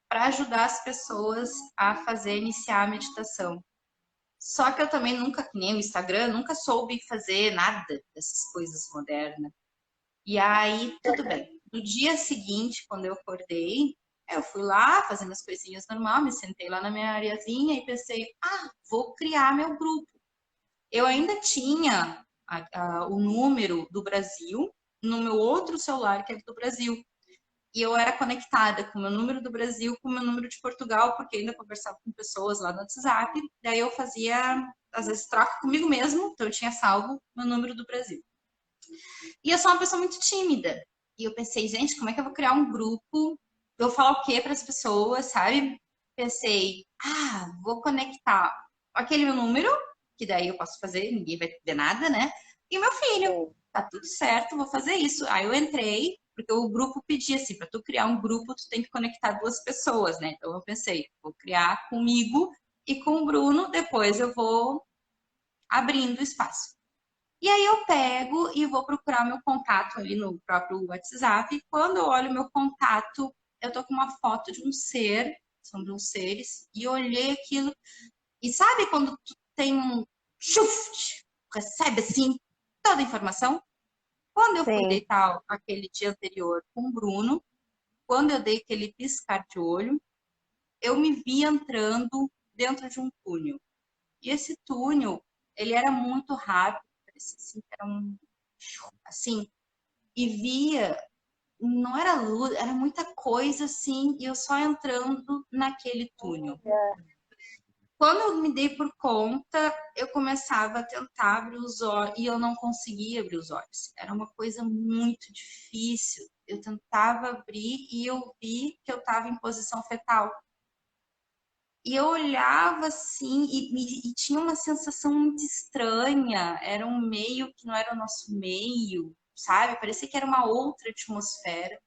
para ajudar as pessoas a iniciar a meditação. Só que eu também nunca, que nem o Instagram, nunca soube fazer nada dessas coisas modernas. E aí, tudo bem. No dia seguinte, quando eu acordei, eu fui lá fazendo as coisinhas normal, me sentei lá na minha areazinha e pensei, vou criar meu grupo. Eu ainda tinha o número do Brasil no meu outro celular, que é do Brasil. E eu era conectada com o meu número do Brasil, com o meu número de Portugal, porque ainda conversava com pessoas lá no WhatsApp. Daí eu fazia, às vezes, troca comigo mesmo, então eu tinha salvo meu número do Brasil. E eu sou uma pessoa muito tímida. E eu pensei, gente, como é que eu vou criar um grupo? Eu vou falar o quê para as pessoas, sabe? Pensei, vou conectar aquele meu número, que daí eu posso fazer, ninguém vai ver nada, né? E o meu filho. Sim. Tá tudo certo, vou fazer isso. Aí eu entrei Porque o grupo pedia assim, para tu criar um grupo, tu tem que conectar duas pessoas, né? Então eu pensei, vou criar comigo e com o Bruno, depois eu vou abrindo espaço. E aí eu pego e vou procurar meu contato ali no próprio WhatsApp. E quando eu olho meu contato, eu tô com uma foto de um ser, são de uns seres, e eu olhei aquilo. E sabe quando tu tem um chuft, recebe assim toda a informação? Quando eu fui Sim. deitar aquele dia anterior com o Bruno, quando eu dei aquele piscar de olho, eu me vi entrando dentro de um túnel. E esse túnel, ele era muito rápido, parecia assim, que era um assim, e via, não era luz, era muita coisa assim, e eu só entrando naquele túnel. Quando eu me dei por conta, eu começava a tentar abrir os olhos e eu não conseguia abrir os olhos. Era uma coisa muito difícil. Eu tentava abrir e eu vi que eu estava em posição fetal. E eu olhava assim e tinha uma sensação muito estranha. Era um meio que não era o nosso meio, sabe? Parecia que era uma outra atmosfera.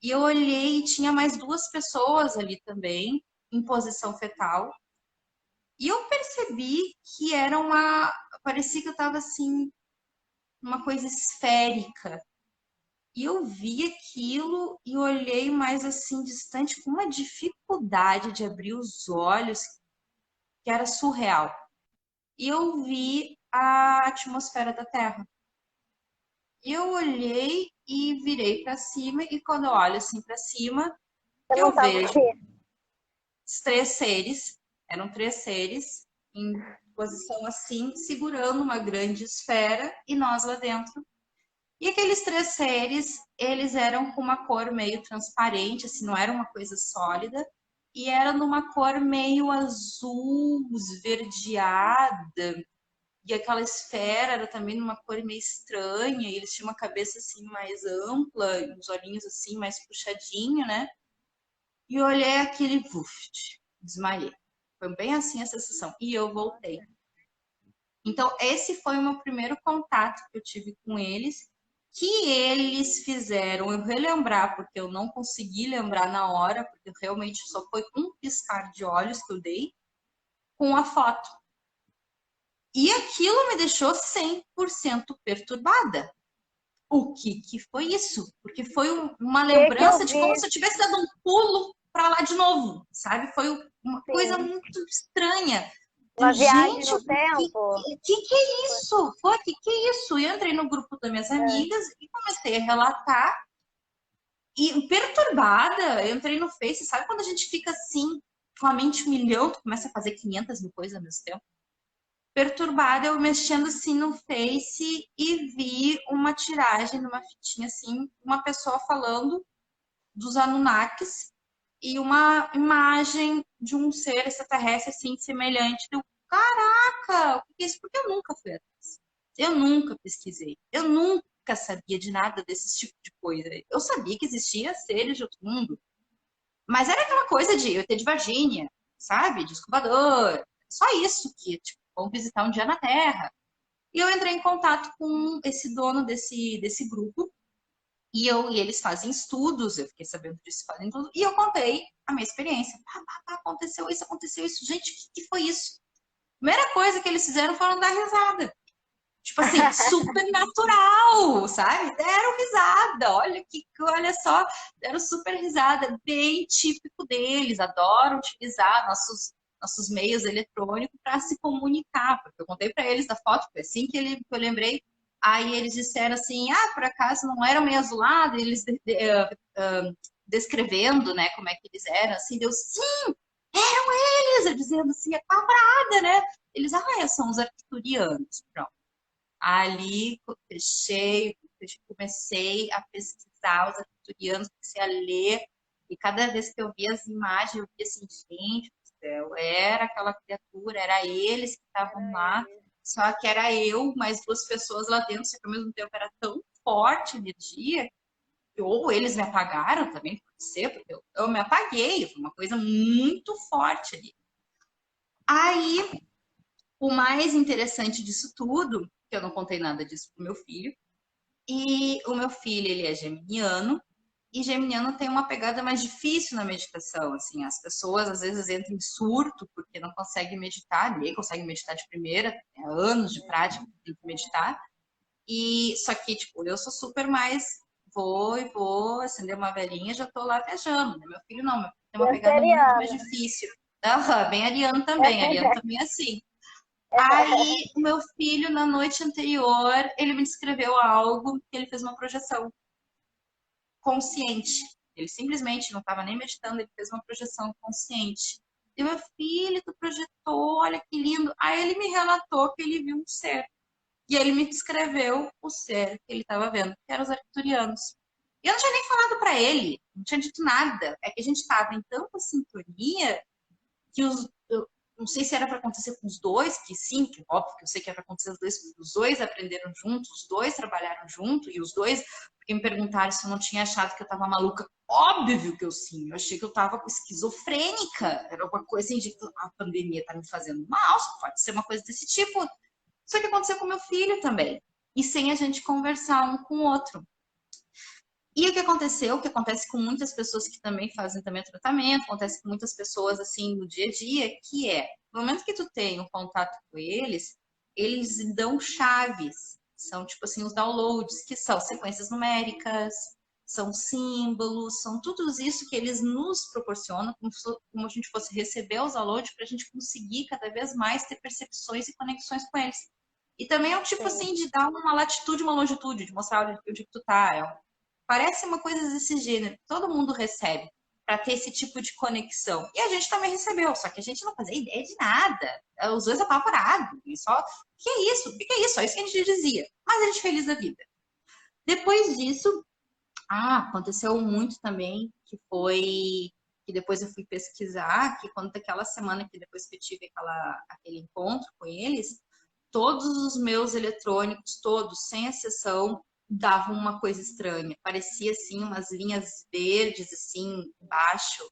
E eu olhei e tinha mais duas pessoas ali também, em posição fetal. E eu percebi que era uma. Parecia que eu estava assim, uma coisa esférica. E eu vi aquilo e olhei mais assim, distante, com uma dificuldade de abrir os olhos, que era surreal. E eu vi a atmosfera da Terra. E eu olhei e virei para cima, e quando eu olho assim para cima, Você não eu tava vejo aqui? os três seres, eram três seres, em posição assim, segurando uma grande esfera, e nós lá dentro. E aqueles três seres, eles eram com uma cor meio transparente, assim, não era uma coisa sólida, e era numa cor meio azul, esverdeada, e aquela esfera era também numa cor meio estranha, e eles tinham uma cabeça assim mais ampla, uns olhinhos assim mais puxadinho, né? E eu olhei aquele, vuft, desmaiei. Foi bem assim a sensação. E eu voltei. Então, esse foi o meu primeiro contato que eu tive com eles, que eles fizeram eu relembrar, porque eu não consegui lembrar na hora, porque realmente só foi um piscar de olhos que eu dei, com a foto. E aquilo me deixou 100% perturbada. O que foi isso? Porque foi uma Que eu lembrança de como vi? se eu tivesse dado um pulo para lá de novo, sabe? Foi uma coisa Sim. muito estranha. Eu, Uma viagem gente, no o tempo? que é isso? Foi, que é isso? E eu entrei no grupo das minhas É. amigas e comecei a relatar. E perturbada, eu entrei no Face, sabe quando a gente fica assim, com a mente um milhão, tu começa a fazer 500 mil coisas ao mesmo tempo? Perturbada, eu mexendo assim no Face e vi uma tiragem numa fitinha assim, uma pessoa falando dos Anunnakis e uma imagem de um ser extraterrestre assim semelhante. Eu, caraca, o que é isso? Porque eu nunca fui atrás. Eu nunca pesquisei. Eu nunca sabia de nada desse tipo de coisa. Eu sabia que existia seres de outro mundo, mas era aquela coisa de eu ter de Varginha, sabe? De escovador. Só isso que, tipo, vão visitar um dia na Terra. E eu entrei em contato com esse dono desse grupo, e eles fazem estudos, eu fiquei sabendo disso, fazem tudo, e eu contei a minha experiência. Aconteceu isso. Gente, o que foi isso? A primeira coisa que eles fizeram foram dar risada. Tipo assim, super natural, sabe? Deram risada, olha só, deram super risada, bem típico deles, adoram utilizar nossos meios eletrônicos para se comunicar, porque eu contei para eles da foto, foi assim que eu lembrei. Aí eles disseram assim, por acaso não era meio azulado? E eles descrevendo, né, como é que eles eram, assim, deu sim, eram eles, eu dizendo assim, a palavra, né? Eles, são os arcturianos, pronto. Ali comecei a pesquisar os arcturianos, comecei a ler, e cada vez que eu via as imagens, eu via assim, gente do céu, era aquela criatura, era eles que estavam lá, só que era eu, mais duas pessoas lá dentro, só que ao mesmo tempo era tão forte a energia, que ou eles me apagaram também, pode ser, porque eu me apaguei, foi uma coisa muito forte ali. Aí, o mais interessante disso tudo, que eu não contei nada disso pro meu filho, E o meu filho, ele é geminiano, e geminiano tem uma pegada mais difícil na meditação, assim, as pessoas às vezes entram em surto porque não conseguem meditar, ninguém consegue meditar de primeira, é anos de prática que tem que meditar, e só que, tipo, eu sou super mais, vou acender uma velhinha, já tô lá viajando, né? Meu filho não, meu filho tem uma pegada muito mais Canceriana. difícil. Aham, bem ariano também é assim. Aí, o meu filho, na noite anterior, ele me descreveu algo que ele fez uma projeção consciente. Ele simplesmente não estava nem meditando, ele fez uma projeção consciente. E meu filho, tu projetou, olha que lindo. Aí ele me relatou que ele viu um ser. E ele me descreveu o ser que ele estava vendo, que eram os arcturianos. E eu não tinha nem falado para ele, não tinha dito nada. É que a gente estava em tanta sintonia que eu não sei se era para acontecer com os dois, que sim, que óbvio que eu sei que era para acontecer com os dois aprenderam juntos, os dois trabalharam junto, e os dois, porque me perguntaram se eu não tinha achado que eu estava maluca. Óbvio que eu sim, eu achei que eu estava esquizofrênica, era uma coisa assim de a pandemia tá me fazendo mal, pode ser uma coisa desse tipo. Só que aconteceu com meu filho também, e sem a gente conversar um com o outro. E o que aconteceu, o que acontece com muitas pessoas que também fazem também tratamento, acontece com muitas pessoas assim no dia a dia, que é, no momento que tu tem um contato com eles, eles dão chaves, são tipo assim os downloads, que são sequências numéricas, são símbolos, são tudo isso que eles nos proporcionam, como a gente fosse receber os downloads para a gente conseguir cada vez mais ter percepções e conexões com eles. E também é um tipo Sim. assim de dar uma latitude, uma longitude, de mostrar onde tu tá, parece uma coisa desse gênero, todo mundo recebe para ter esse tipo de conexão. E a gente também recebeu, só que a gente não fazia ideia de nada. Os dois apavorados. E só, que é isso? O que é isso? Só isso que a gente dizia. Mas a gente feliz da vida. Depois disso, aconteceu muito também, que foi que depois eu fui pesquisar, que quando daquela semana que depois que eu tive aquele encontro com eles, todos os meus eletrônicos, todos, sem exceção, davam uma coisa estranha. Parecia assim umas linhas verdes assim embaixo.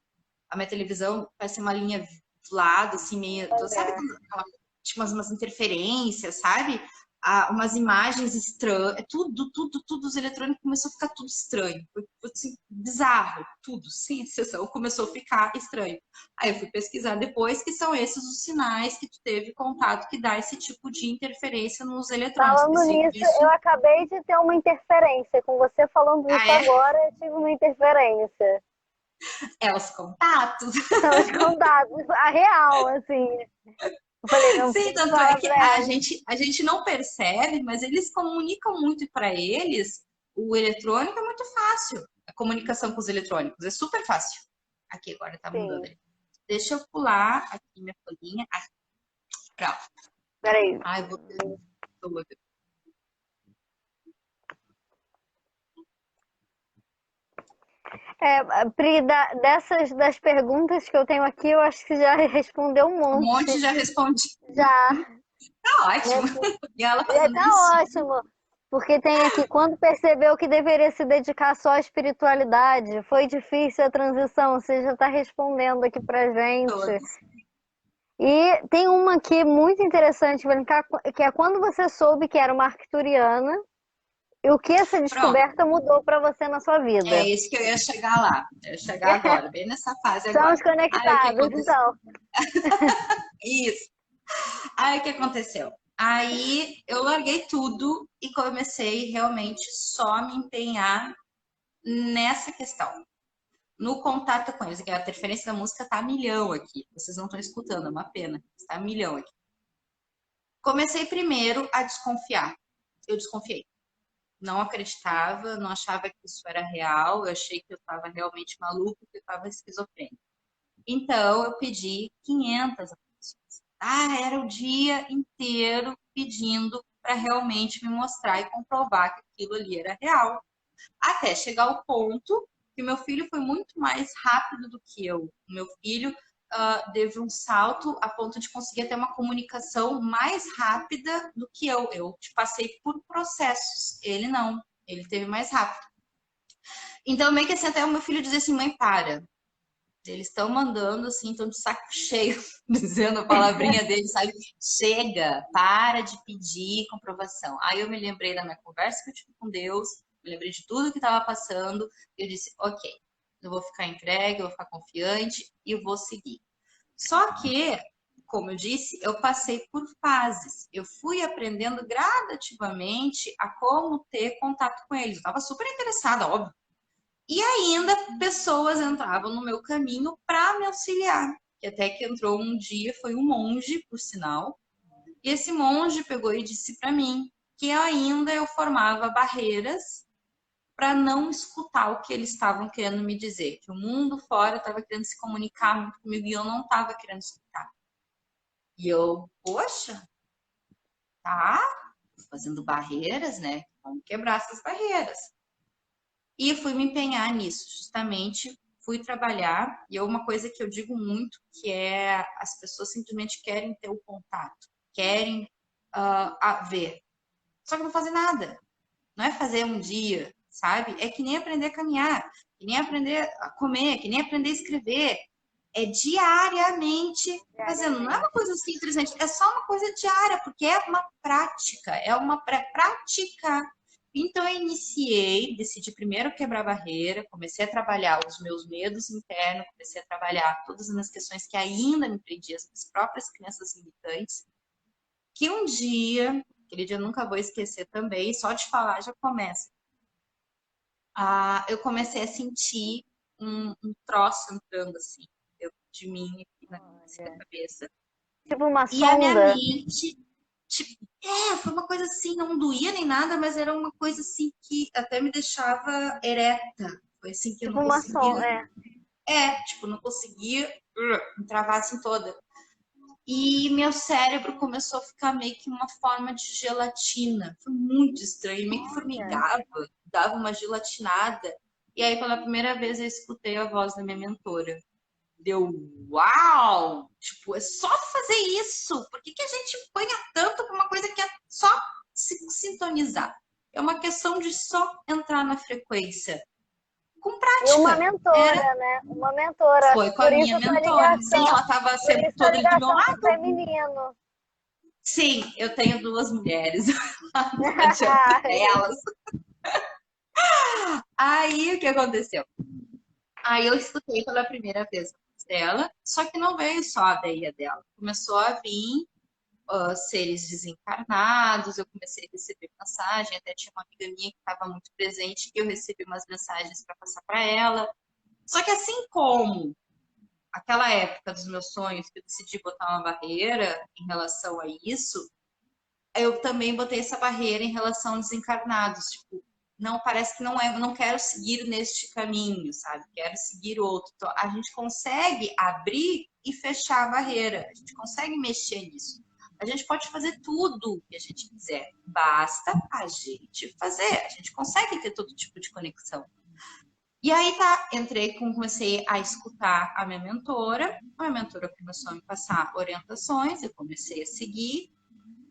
A minha televisão parece uma linha do lado, assim, meio. Sabe Olha, quando tinha umas interferências, sabe? Umas imagens estranhas. Tudo, os eletrônicos começou a ficar tudo estranho. Foi assim, bizarro, tudo, sem exceção, começou a ficar estranho. Aí eu fui pesquisar depois que são esses os sinais que tu teve contato que dá esse tipo de interferência nos eletrônicos. falando Esse, nisso, eu isso acabei de ter uma interferência. Com você falando isso é, agora, eu tive uma interferência. é os contatos. São os contatos, a real, assim. Eu falei, não Sim, preciso tanto é falar que pra ela. a gente não percebe, mas eles comunicam muito e para eles o eletrônico é muito fácil. A comunicação com os eletrônicos é super fácil. Aqui agora tá mudando Sim, ali. Deixa eu pular aqui minha folhinha. Aqui, pronto. peraí. Ai, vou ter. Pri, das perguntas que eu tenho aqui, eu acho que já respondeu um Um monte. monte já respondi. Já, Tá né? ótimo. E ela Já fazendo isso. tá ótimo. Porque tem aqui, quando percebeu que deveria se dedicar só à espiritualidade, foi difícil a transição, você já está respondendo aqui pra gente. Todos. E tem uma aqui muito interessante, Branca, que é quando você soube que era uma arcturiana e o que essa Pronto. descoberta mudou para você na sua É vida. isso que eu ia chegar lá. Eu ia chegar agora, bem nessa fase agora. Estamos Aí o que conectados, aconteceu? então. Isso. Aí o que aconteceu? Aí eu larguei tudo e comecei realmente só a me empenhar nessa questão. No contato com eles, que a interferência da música tá a milhão aqui. Vocês não estão escutando, é uma pena. Está a milhão aqui. Comecei primeiro a desconfiar. Eu desconfiei. Não acreditava, não achava que isso era real. Eu achei que eu estava realmente maluco, que eu estava esquizofrênico. Então eu pedi 500 atenções. Era o dia inteiro pedindo para realmente me mostrar e comprovar que aquilo ali era real. Até chegar ao ponto que meu filho foi muito mais rápido do que eu. O meu filho teve um salto a ponto de conseguir ter uma comunicação mais rápida do que eu. Eu passei por processos, ele não. Ele teve mais rápido. Então, meio que assim, até o meu filho dizia assim, mãe, para. Eles estão mandando, assim, estão de saco cheio, dizendo a palavrinha deles, sabe? Chega, para de pedir comprovação. Aí eu me lembrei da minha conversa que eu tive com Deus, me lembrei de tudo que estava passando, e eu disse, ok, eu vou ficar entregue, eu vou ficar confiante e eu vou seguir. Só que, como eu disse, eu passei por fases. Eu fui aprendendo gradativamente a como ter contato com eles. Eu estava super interessada, óbvio. E ainda pessoas entravam no meu caminho para me auxiliar. E até que entrou um dia, foi um monge, por sinal, e esse monge pegou e disse para mim que ainda eu formava barreiras para não escutar o que eles estavam querendo me dizer, que o mundo fora estava querendo se comunicar muito comigo e eu não estava querendo escutar. E eu, poxa, tá fazendo barreiras, né? Vamos quebrar essas barreiras. E fui me empenhar nisso, justamente fui trabalhar, e é uma coisa que eu digo muito, que é as pessoas simplesmente querem ter o contato, querem ver, só que não fazer nada. Não é fazer um dia, sabe? É que nem aprender a caminhar, que nem aprender a comer, que nem aprender a escrever. É diariamente fazendo. Não é uma coisa assim interessante, é só uma coisa diária, porque é uma prática, é uma prática. Então, eu iniciei, decidi primeiro quebrar a barreira, comecei a trabalhar os meus medos internos, comecei a trabalhar todas as minhas questões que ainda me prendiam, as minhas próprias crenças limitantes, que um dia, aquele dia eu nunca vou esquecer também, só de falar já começa. Eu comecei a sentir um troço entrando assim, de mim aqui na cabeça. Tipo uma E a minha sonda. mente, tipo, foi uma coisa assim, não doía nem nada, mas era uma coisa assim que até me deixava ereta. Foi assim que eu Tipo não uma conseguia. sonda, é. Tipo, não conseguia me travar assim toda. E meu cérebro começou a ficar meio que uma forma de gelatina. Foi muito estranho, meio que Olha. formigava, dava uma gelatinada. E aí, pela primeira vez, eu escutei a voz da minha mentora. Deu, uau! Tipo, é só fazer isso. Por que, que a gente apanha tanto pra uma coisa que é só se sintonizar? É uma questão de só entrar na frequência. Com E uma prática. mentora, né? Uma mentora. Acho Foi que com a por minha isso essa mentora. Sim, ligação. ela estava Por sempre isso a toda ali do meu ligação com o lado. feminino. Sim, eu tenho duas mulheres. Não adianta elas. Aí, o que aconteceu? Aí eu escutei pela primeira vez a voz dela, só que não veio só a ideia dela. Começou a vir seres desencarnados, eu comecei a receber mensagem, até tinha uma amiga minha que estava muito presente, que eu recebi umas mensagens para passar para ela. Só que assim como aquela época dos meus sonhos, que eu decidi botar uma barreira em relação a isso, eu também botei essa barreira em relação aos desencarnados. Tipo, não, parece que não é, eu não quero seguir neste caminho, sabe? Quero seguir outro. Então, a gente consegue abrir e fechar a barreira, a gente consegue mexer nisso. A gente pode fazer tudo que a gente quiser, basta a gente fazer. A gente consegue ter todo tipo de conexão. E aí tá, comecei a escutar a minha mentora começou a me passar orientações, eu comecei a seguir.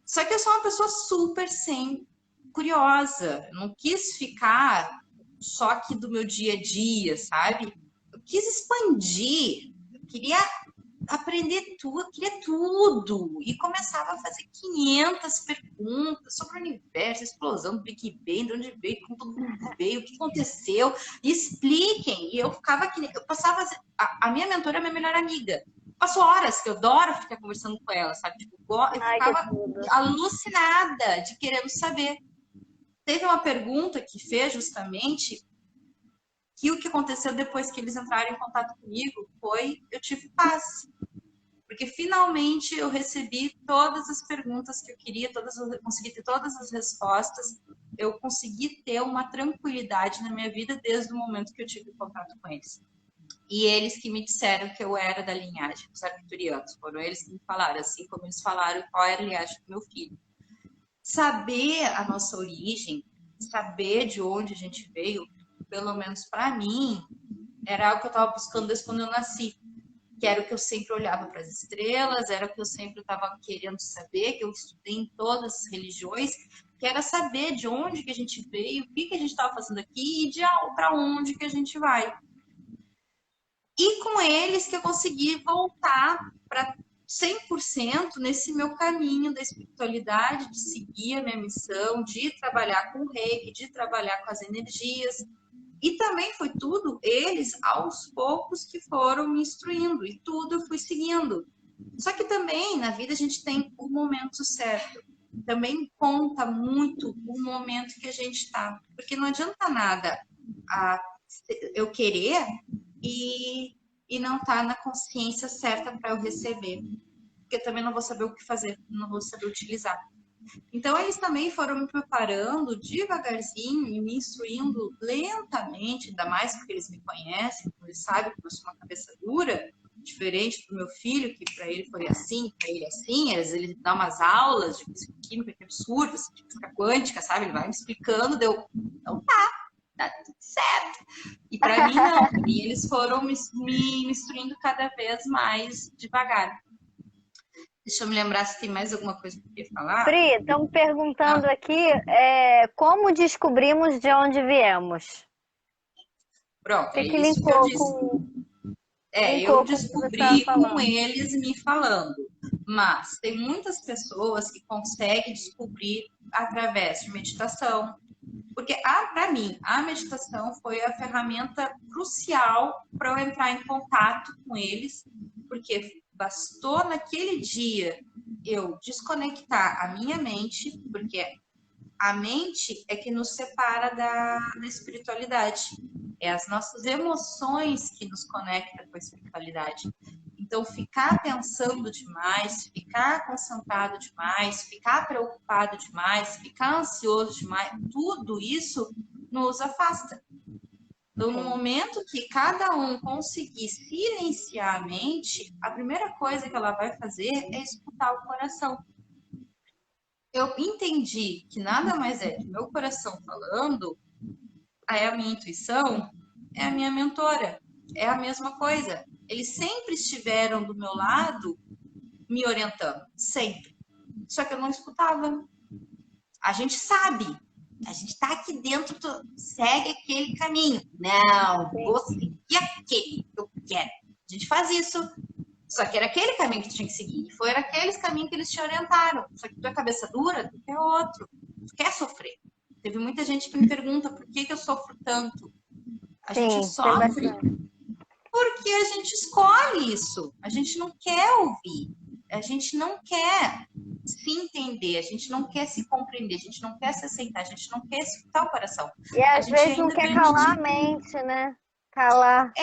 Só que eu sou uma pessoa super sem curiosa, eu não quis ficar só aqui do meu dia a dia, sabe? Eu quis expandir, eu queria aprender tudo, eu queria tudo. E começava a fazer 500 perguntas sobre o universo, a explosão do Big Bang, de onde veio, como todo mundo veio, o que aconteceu, e expliquem. E eu ficava aqui, eu passava, a minha mentora é minha melhor amiga. Passo horas, que eu adoro ficar conversando com ela, sabe? Tipo, eu Ai, que ficava tudo. alucinada de querendo saber. Teve uma pergunta que fez justamente que o que aconteceu depois que eles entraram em contato comigo foi eu tive paz. Porque finalmente eu recebi todas as perguntas que eu queria, consegui ter todas as respostas, eu consegui ter uma tranquilidade na minha vida desde o momento que eu tive contato com eles. E eles que me disseram que eu era da linhagem dos arcturianos, foram eles que me falaram, assim como eles falaram qual era a linhagem do meu filho. Saber a nossa origem, saber de onde a gente veio, pelo menos para mim, era algo que eu estava buscando desde quando eu nasci, que era o que eu sempre olhava para as estrelas, era o que eu sempre estava querendo saber, que eu estudei em todas as religiões, que era saber de onde que a gente veio, o que que a gente estava fazendo aqui e para onde que a gente vai. E com eles que eu consegui voltar para 100% nesse meu caminho da espiritualidade, de seguir a minha missão, de trabalhar com o reiki, de trabalhar com as energias. E também foi tudo eles, aos poucos, que foram me instruindo. E tudo eu fui seguindo. Só que também, na vida, a gente tem o momento certo. Também conta muito o momento que a gente está. Porque não adianta nada eu querer e não estar na consciência certa para eu receber. Porque também não vou saber o que fazer, não vou saber utilizar. Então, eles também foram me preparando devagarzinho e me instruindo lentamente, ainda mais porque eles me conhecem, eles sabem que eu sou uma cabeça dura, diferente do meu filho, que para ele foi assim, para ele é assim. Ele dá umas aulas de física-química que é absurdo, assim, de física quântica, sabe? Ele vai me explicando, então tá tudo certo. E para mim, não. Para mim, eles foram me instruindo cada vez mais devagar. Deixa eu me lembrar se tem mais alguma coisa que eu queria falar. Pri, estão perguntando aqui como descobrimos de onde viemos. Pronto, Que é que isso que eu disse. Eu descobri com eles me falando. Mas tem muitas pessoas que conseguem descobrir através de meditação. Porque, para mim, a meditação foi a ferramenta crucial para eu entrar em contato com eles, porque bastou naquele dia eu desconectar a minha mente, porque a mente é que nos separa da espiritualidade. É as nossas emoções que nos conectam com a espiritualidade. Então, ficar pensando demais, ficar concentrado demais, ficar preocupado demais, ficar ansioso demais, tudo isso nos afasta. Então, no momento que cada um conseguir silenciar a mente, a primeira coisa que ela vai fazer é escutar o coração. Eu entendi que nada mais é que meu coração falando, é a minha intuição, é a minha mentora, é a mesma coisa. Eles sempre estiveram do meu lado, me orientando, sempre. Só que eu não escutava. A gente sabe, a gente está aqui dentro, segue aquele caminho. Não, vou seguir aquele que eu quero. A gente faz isso. Só que era aquele caminho que tu tinha que seguir. E foi aqueles caminhos que eles te orientaram. Só que tu é cabeça dura, tu quer outro. Tu quer sofrer. Teve muita gente que me pergunta por que eu sofro tanto. A gente sofre porque a gente escolhe isso. A gente não quer ouvir. A gente não quer se entender. A gente não quer se compreender. A gente não quer se aceitar. A gente não quer escutar o coração. E às vezes não quer calar a mente, né? Calar.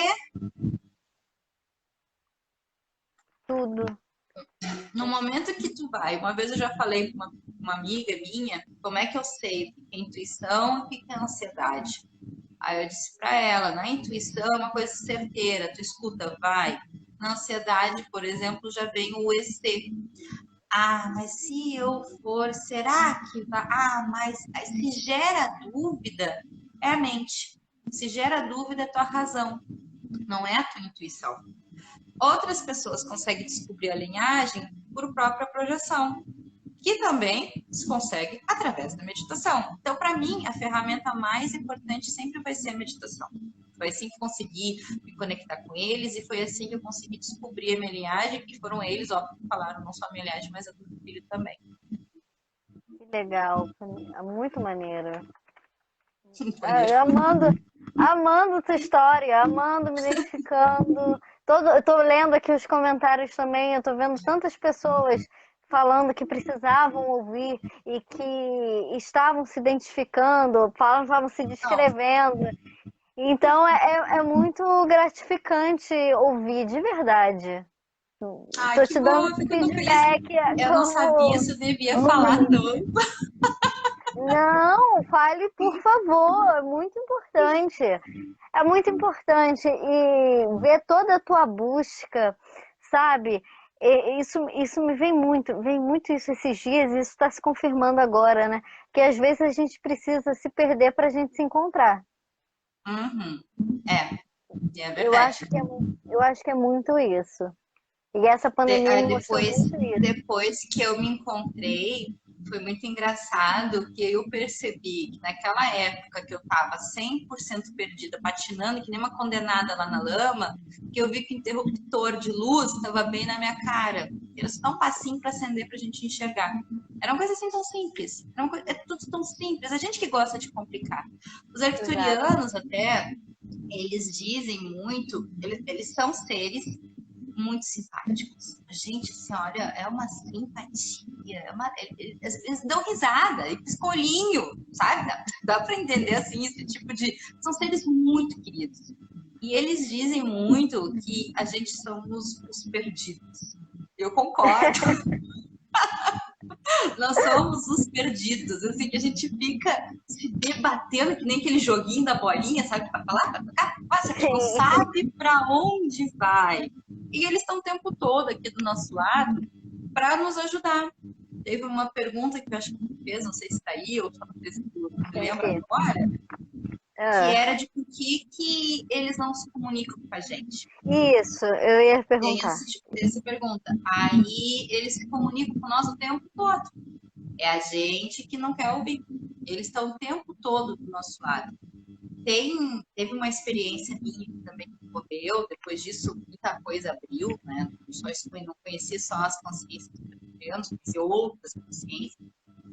Tudo. No momento que tu vai, uma vez eu já falei com uma amiga minha, como é que eu sei o que é intuição e o que é ansiedade? Aí eu disse para ela, na intuição é uma coisa certeira, tu escuta, vai. Na ansiedade, por exemplo, já vem o EC. Mas se eu for, será que vai? Mas aí se gera dúvida, é a mente. Se gera dúvida, é a tua razão, não é a tua intuição. Outras pessoas conseguem descobrir a linhagem por própria projeção, que também se consegue através da meditação. Então, para mim, a ferramenta mais importante sempre vai ser a meditação. Foi assim que consegui me conectar com eles e foi assim que eu consegui descobrir a minha linhagem, e foram eles, óbvio, que falaram não só a minha linhagem, mas a do meu filho também. Que legal, muito maneiro. Amando tua história, amando, me identificando. Eu tô lendo aqui os comentários também, eu tô vendo tantas pessoas falando que precisavam ouvir e que estavam se identificando, estavam se descrevendo. Então é muito gratificante ouvir, de verdade. Tô te dando feedback. Eu não sabia se eu devia falar tanto. Não, fale, por favor, é muito importante. É muito importante e ver toda a tua busca, sabe? Isso me vem muito isso esses dias, e isso está se confirmando agora, né? Que às vezes a gente precisa se perder para a gente se encontrar. Uhum. É verdade. Eu acho que é muito isso. E essa pandemia me mostrou muito isso. Depois que eu me encontrei, foi muito engraçado que eu percebi que naquela época que eu estava 100% perdida, patinando, que nem uma condenada lá na lama, que eu vi que o interruptor de luz estava bem na minha cara. Era só um passinho para acender para a gente enxergar. Era uma coisa assim tão simples. É tudo tão simples. A gente que gosta de complicar. Os arcturianos até, eles dizem muito, eles são seres muito simpáticos. Gente, assim, olha, é uma simpatia. Eles dão risada, e piscolinho, sabe? Dá para entender, assim, esse tipo de... São seres muito queridos. E eles dizem muito que a gente somos os perdidos. Eu concordo. Nós somos os perdidos, assim, que a gente fica se debatendo, que nem aquele joguinho da bolinha, sabe? Para falar, para tocar, mas a gente não sabe para onde vai. E eles estão o tempo todo aqui do nosso lado para nos ajudar. Teve uma pergunta que eu acho que tu fez, não sei se está aí, ou só não sei se tu lembra agora, que era de por que eles não se comunicam com a gente. Isso, eu ia perguntar. Essa pergunta. Aí eles se comunicam com nós o tempo todo. É a gente que não quer ouvir. Eles estão o tempo todo do nosso lado. Teve uma experiência minha também que ocorreu, depois disso muita coisa abriu, né? Não conheci só as consciências dos conheci outras consciências.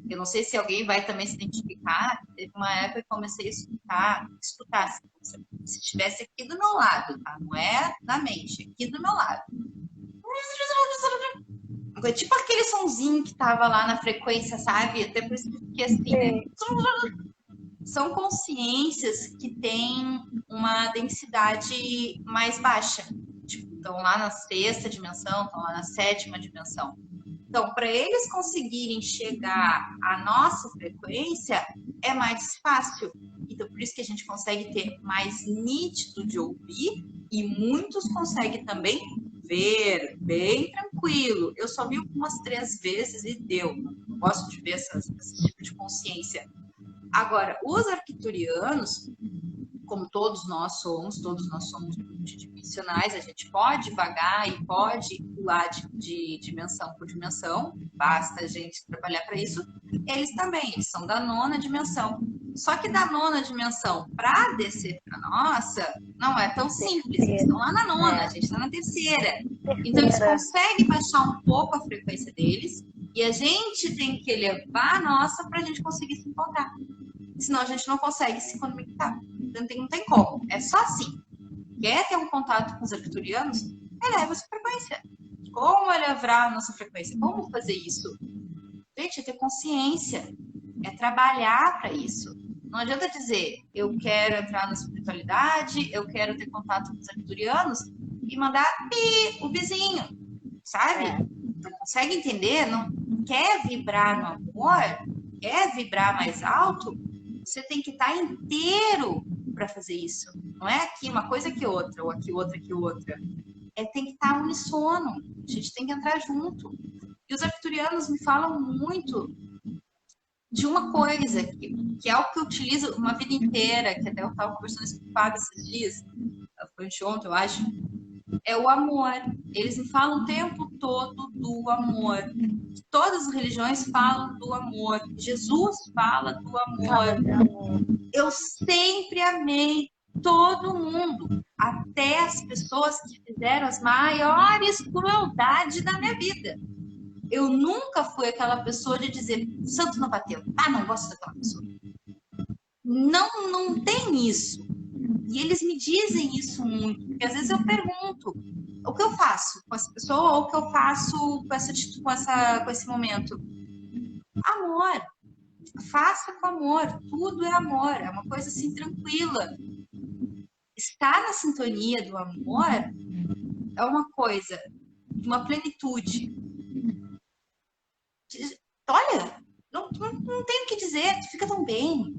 Eu não sei se alguém vai também se identificar. Teve uma época que comecei a escutar assim, se estivesse aqui do meu lado, tá? Não é na mente, aqui do meu lado. Tipo aquele sonzinho que tava lá na frequência, sabe? Até por isso que eu fiquei assim, né? São consciências que têm uma densidade mais baixa. Tipo, estão lá na sexta dimensão, estão lá na sétima dimensão. Então, para eles conseguirem chegar à nossa frequência, é mais fácil. Então, por isso que a gente consegue ter mais nítido de ouvir e muitos conseguem também ver bem tranquilo. Eu só vi umas 3 vezes e deu. Não gosto de ver esse tipo de consciência. Agora, os arcturianos, como todos nós somos multidimensionais, a gente pode vagar e pode pular de dimensão por dimensão, basta a gente trabalhar para isso. Eles também, eles são da 9ª dimensão. Só que da 9ª dimensão para descer para a nossa, não é tão simples. Eles estão lá na 9ª, a gente está na 3ª. Então, eles conseguem baixar um pouco a frequência deles e a gente tem que elevar a nossa para a gente conseguir se encontrar. Senão a gente não consegue se conectar. Não tem como. É só assim. Quer ter um contato com os arcturianos? Eleva a sua frequência. Como elevar a nossa frequência? Como fazer isso? Gente, é ter consciência. É trabalhar para isso. Não adianta dizer, eu quero entrar na espiritualidade, eu quero ter contato com os arcturianos e mandar o vizinho, sabe? Não consegue entender? Não quer vibrar no amor? Quer vibrar mais alto? Você tem que estar inteiro para fazer isso. Não é aqui uma coisa que outra, ou aqui outra que outra. Tem que estar unissono. A gente tem que entrar junto. E os arcturianos me falam muito de uma coisa, que é algo que eu utilizo uma vida inteira, que até eu estava conversando isso com o Fábio esses dias, foi ontem, eu acho, é o amor. Eles me falam o tempo todo do amor. Todas as religiões falam do amor. Jesus fala do amor. Eu sempre amei todo mundo, até as pessoas que fizeram as maiores crueldades da minha vida. Eu nunca fui aquela pessoa de dizer, santo não bateu, não gosto daquela pessoa. Não tem isso. E eles me dizem isso muito, porque às vezes eu pergunto, o que eu faço com essa pessoa ou o que eu faço com esse momento? Amor. Faça com amor. Tudo é amor. É uma coisa assim tranquila. Estar na sintonia do amor é uma coisa de uma plenitude. Olha, não tem o que dizer. Tu fica tão bem.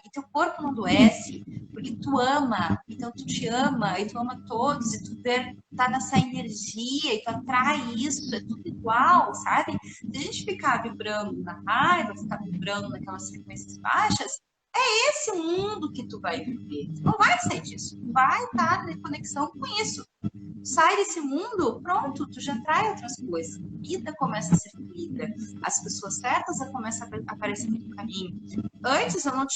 E teu corpo não adoece, porque tu ama, então tu te ama, e tu ama todos, e tu tá nessa energia, e tu atrai isso, é tudo igual, sabe? Se a gente ficar vibrando na raiva, ficar vibrando naquelas frequências baixas, é esse mundo que tu vai viver. Tu não vai sair disso, tu vai estar em conexão com isso. sai desse mundo, pronto, tu já trai outras coisas. A vida começa a ser fluida. As pessoas certas começam a aparecer no teu caminho. Antes eu não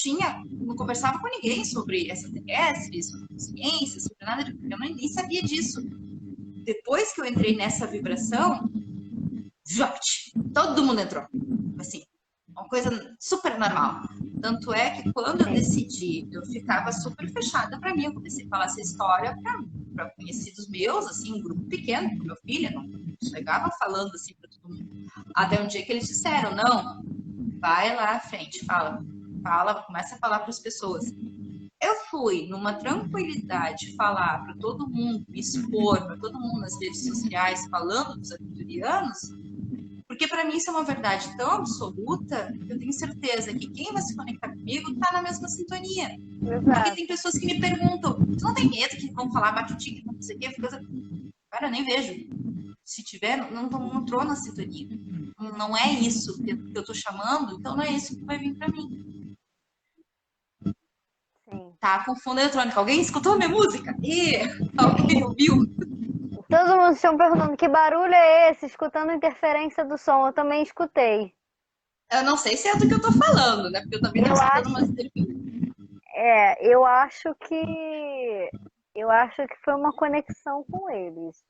conversava com ninguém sobre extraterrestres, sobre ciência, sobre nada, eu nem sabia disso. Depois que eu entrei nessa vibração, todo mundo entrou. Assim, uma coisa super normal. Tanto é que quando eu decidi, eu ficava super fechada para mim. Eu comecei a falar essa história para conhecidos meus, assim, um grupo pequeno, com meu filho, não chegava falando assim para todo mundo. Até um dia que eles disseram, não, vai lá à frente, fala, começa a falar para as pessoas. Eu fui numa tranquilidade falar para todo mundo, me expor para todo mundo nas redes sociais, falando dos arcturianos, porque para mim isso é uma verdade tão absoluta que eu tenho certeza que quem vai se conectar comigo está na mesma sintonia. Porque tem pessoas que me perguntam, tu não tem medo que vão falar batutinho, não sei o quê? Cara, eu nem vejo. Se tiver, não entrou na sintonia. Não é isso que eu tô chamando, então não é isso que vai vir para mim. Sim. Tá com fundo eletrônico. Alguém escutou a minha música? Alguém ouviu? Todo mundo estão perguntando que barulho é esse, escutando a interferência do som. Eu também escutei. Eu não sei se é do que eu tô falando, né? Porque eu também tô escutando umas interferências. Eu acho que foi uma conexão com eles.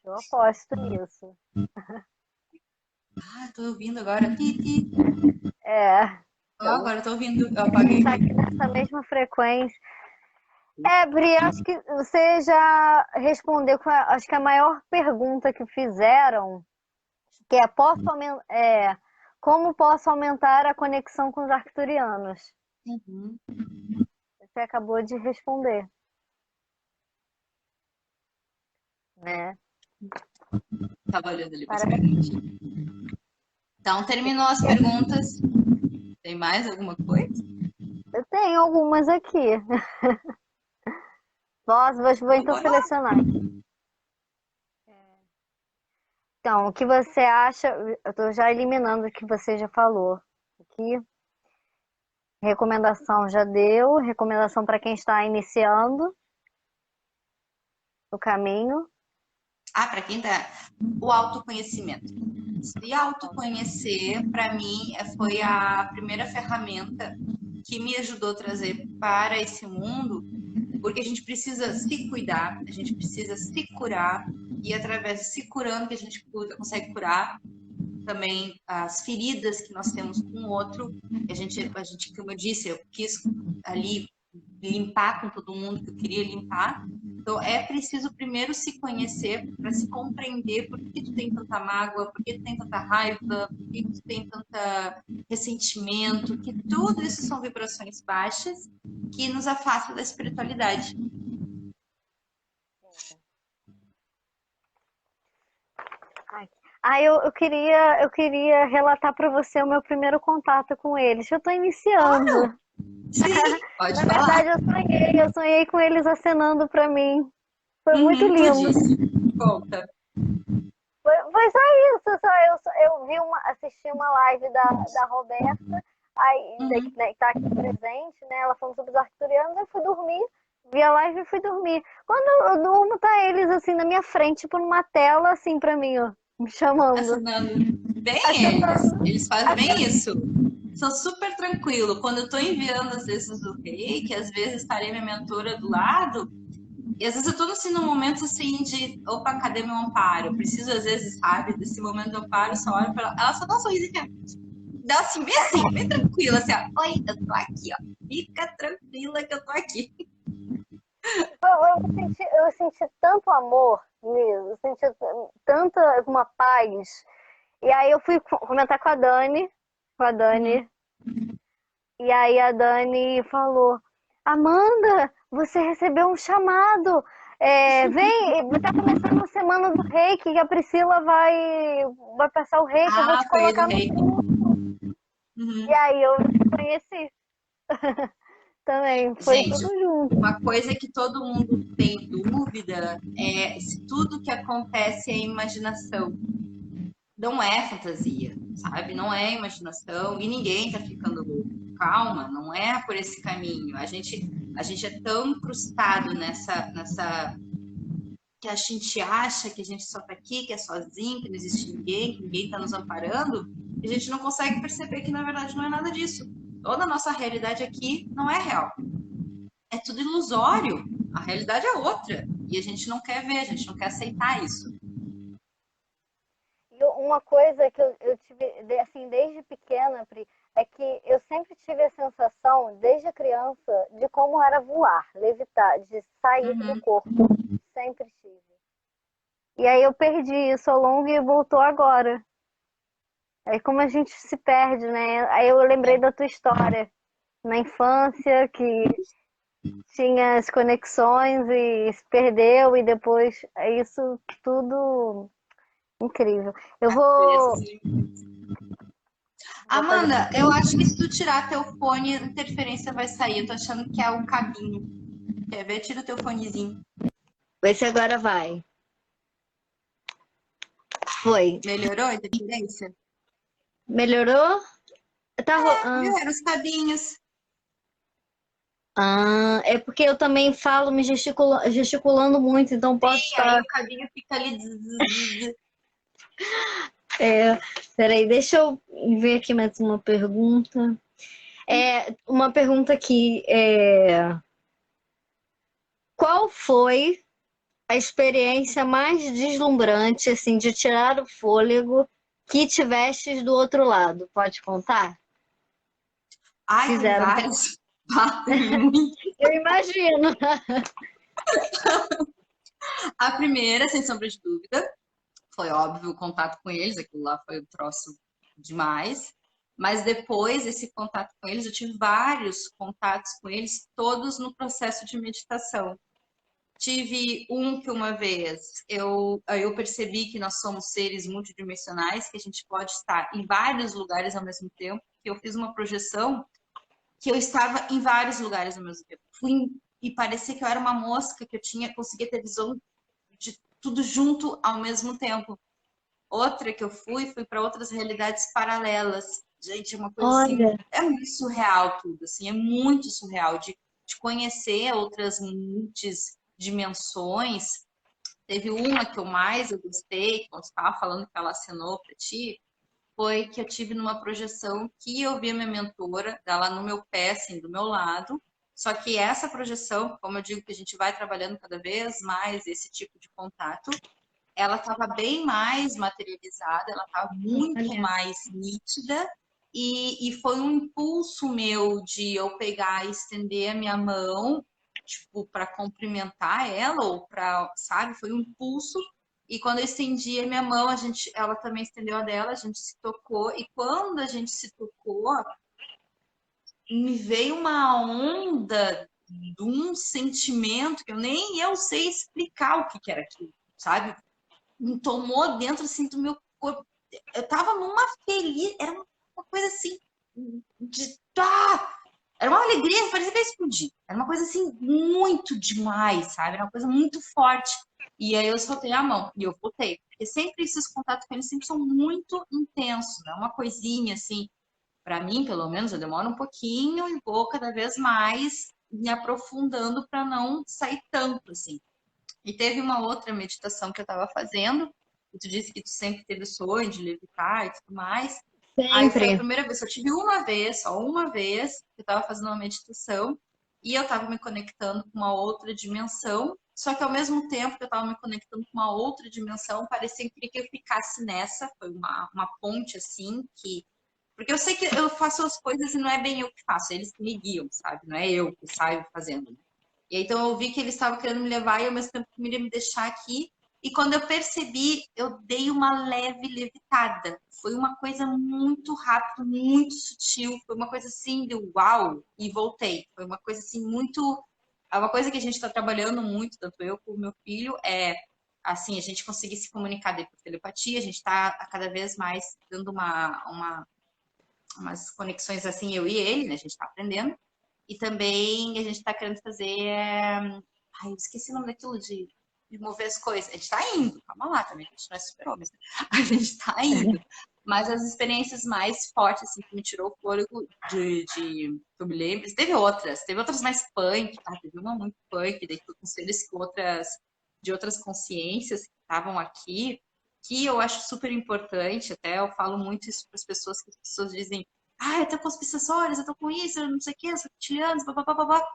Eu aposto nisso. Tô ouvindo agora. Agora eu tô ouvindo. Eu apaguei. Tá aqui nessa mesma frequência. Bri, acho que você já respondeu com acho que a maior pergunta que fizeram, que é como posso aumentar a conexão com os arcturianos? Uhum. Você acabou de responder. Né? Tava olhando ali para Então, terminou as perguntas. Tem mais alguma coisa? Eu tenho algumas aqui. Nossa, vou então selecionar aqui. Então, o que você acha? Eu estou já eliminando o que você já falou aqui. Recomendação já deu. Recomendação para quem está iniciando o caminho. Para quem tá. O autoconhecimento. Se autoconhecer, para mim, foi a primeira ferramenta que me ajudou a trazer para esse mundo, porque a gente precisa se cuidar, a gente precisa se curar, e através de se curando que a gente consegue curar também as feridas que nós temos com o outro. A gente, como eu disse, eu quis ali limpar com todo mundo que eu queria limpar. Então, é preciso primeiro se conhecer para se compreender por que tu tem tanta mágoa, por que tu tem tanta raiva, por que tu tem tanta ressentimento, que tudo isso são vibrações baixas que nos afastam da espiritualidade. Eu queria relatar para você o meu primeiro contato com eles. Eu estou iniciando. Claro. Sim, pode Na falar. verdade, eu sonhei com eles acenando para mim. Foi muito lindo. Conta. Foi só isso. Eu assisti uma live da Roberta, aí que tá aqui presente, né? Ela falando sobre os arcturianos, eu fui dormir, vi a live e fui dormir. Quando eu durmo, tá eles assim na minha frente, tipo numa tela assim pra mim, ó, me chamando. Assinando. Bem eles fazem bem isso. Sou super tranquilo. Quando eu tô enviando às vezes o reiki, às vezes estarei minha mentora do lado, e às vezes eu tô assim, num momento assim de, opa, cadê meu amparo? Eu preciso, às vezes, sabe, desse momento de amparo, só olho pra ela só dá um sorrisinho, dá assim, bem tranquila, assim, ó, oi, eu tô aqui, ó, fica tranquila que eu tô aqui. Eu senti tanto amor mesmo, eu senti tanta uma paz. E aí eu fui comentar com a Dani, e aí a Dani falou, Amanda, você recebeu um chamado, vem, tá começando a semana do reiki, que a Priscila vai passar o reiki, eu vou te colocar no grupo. E aí eu conheci. Também, foi Gente, tudo junto. Uma coisa que todo mundo tem dúvida é se tudo que acontece é imaginação. Não é fantasia, sabe? Não é imaginação e ninguém tá ficando louco. Calma, não é por esse caminho. A gente é tão incrustado nessa que a gente acha que a gente só tá aqui, que é sozinho, que não existe ninguém, que ninguém tá nos amparando, e a gente não consegue perceber que na verdade não é nada disso. Toda a nossa realidade aqui não é real. É tudo ilusório. A realidade é outra. E a gente não quer ver, a gente não quer aceitar isso. E uma coisa que eu tive, assim, desde pequena, Pri, é que eu sempre tive a sensação, desde criança, de como era voar, levitar, de sair do Uhum. corpo. Sempre tive. E aí eu perdi isso ao longo e voltou agora. Aí como a gente se perde, né? Aí eu lembrei É. da tua história na infância, que tinha as conexões e se perdeu, e depois é isso tudo incrível. Eu As crenças vou, limitantes. vou fazer. Amanda, eu acho que se tu tirar teu fone, a interferência vai sair. Eu tô achando que é o cabinho. Quer ver? Tira o teu fonezinho. Vê se agora vai. Foi. Melhorou a interferência? Melhorou? Tá Viu? Eram os cabinhos. É porque eu também falo me gesticulando muito, então posso E aí estar. o cabinho fica ali. Peraí, deixa eu ver aqui mais uma pergunta. Uma pergunta aqui. Qual foi a experiência mais deslumbrante, assim, de tirar o fôlego que tivestes do outro lado? Pode contar? Ai, teve Fizeram. vários. Ah, teve muito. Eu imagino. A primeira, sem sombra de dúvida, foi óbvio o contato com eles. Aquilo lá foi um troço demais. Mas depois desse contato com eles, eu tive vários contatos com eles, todos no processo de meditação. Tive um que uma vez eu percebi que nós somos seres multidimensionais, que a gente pode estar em vários lugares ao mesmo tempo, que eu fiz uma projeção que eu estava em vários lugares ao mesmo tempo. E parecia que eu era uma mosca, que eu conseguia ter visão de tudo junto ao mesmo tempo. Outra que eu fui para outras realidades paralelas. Gente, é uma coisa assim, Olha, é muito surreal tudo, assim, é muito surreal de conhecer outras multidimensões. Teve uma que eu mais eu gostei, quando você estava falando que ela assinou para ti, foi que eu tive numa projeção que eu vi a minha mentora, ela no meu pé, assim, do meu lado. Só que essa projeção, como eu digo que a gente vai trabalhando cada vez mais esse tipo de contato, ela estava bem mais materializada, ela estava muito olha. mais nítida. E foi um impulso meu de eu pegar e estender a minha mão, tipo, para cumprimentar ela, ou para, sabe? Foi um impulso. E quando eu estendi a minha mão, ela também estendeu a dela, a gente se tocou. E quando a gente se tocou, me veio uma onda de um sentimento que eu nem eu sei explicar o que que era aquilo, sabe? Me tomou dentro assim do meu corpo. Eu tava numa feliz, era uma coisa assim de era uma alegria, parecia que ia explodir. Era uma coisa assim muito demais, sabe? Era uma coisa muito forte. E aí eu soltei a mão e eu voltei. Porque sempre esses contatos com eles sempre são muito intensos, né? Uma coisinha assim, para mim, pelo menos, eu demoro um pouquinho e vou cada vez mais me aprofundando para não sair tanto assim. E teve uma outra meditação que eu estava fazendo, e tu disse que tu sempre teve o sonho de levitar e tudo mais. Aí foi a Sempre. primeira vez, eu tive uma vez, só uma vez, que eu estava fazendo uma meditação e eu estava me conectando com uma outra dimensão. Só que ao mesmo tempo que eu estava me conectando com uma outra dimensão, parecia que eu ficasse nessa. Foi uma ponte assim que. Porque eu sei que eu faço as coisas e não é bem eu que faço, eles que me guiam, sabe? Não é eu que saio fazendo. E aí, então eu vi que ele estava querendo me levar e ao mesmo tempo queria me deixar aqui. E quando eu percebi, eu dei uma leve levitada. Foi uma coisa muito rápida, muito sutil. Foi uma coisa assim de uau! E voltei. Foi uma coisa assim muito. É uma coisa que a gente está trabalhando muito, tanto eu como meu filho, é assim, a gente conseguir se comunicar por telepatia. A gente está cada vez mais dando umas conexões assim, eu e ele, né? A gente está aprendendo. E também a gente está querendo fazer. Ai, eu esqueci o nome daquilo de mover as coisas. A gente está indo, calma lá também, a gente não é super-homem. Né? A gente está indo. Mas as experiências mais fortes, assim, que me tirou o fôlego que eu me lembro. Teve outras mais punk, tá? Teve uma muito punk, daí foi com seres com outras de outras consciências que estavam aqui, que eu acho super importante, até eu falo muito isso para as pessoas, que as pessoas dizem, ah, eu tô com as obsessórias, eu tô com isso, eu não sei o quê, eu sou reptilianos, blá.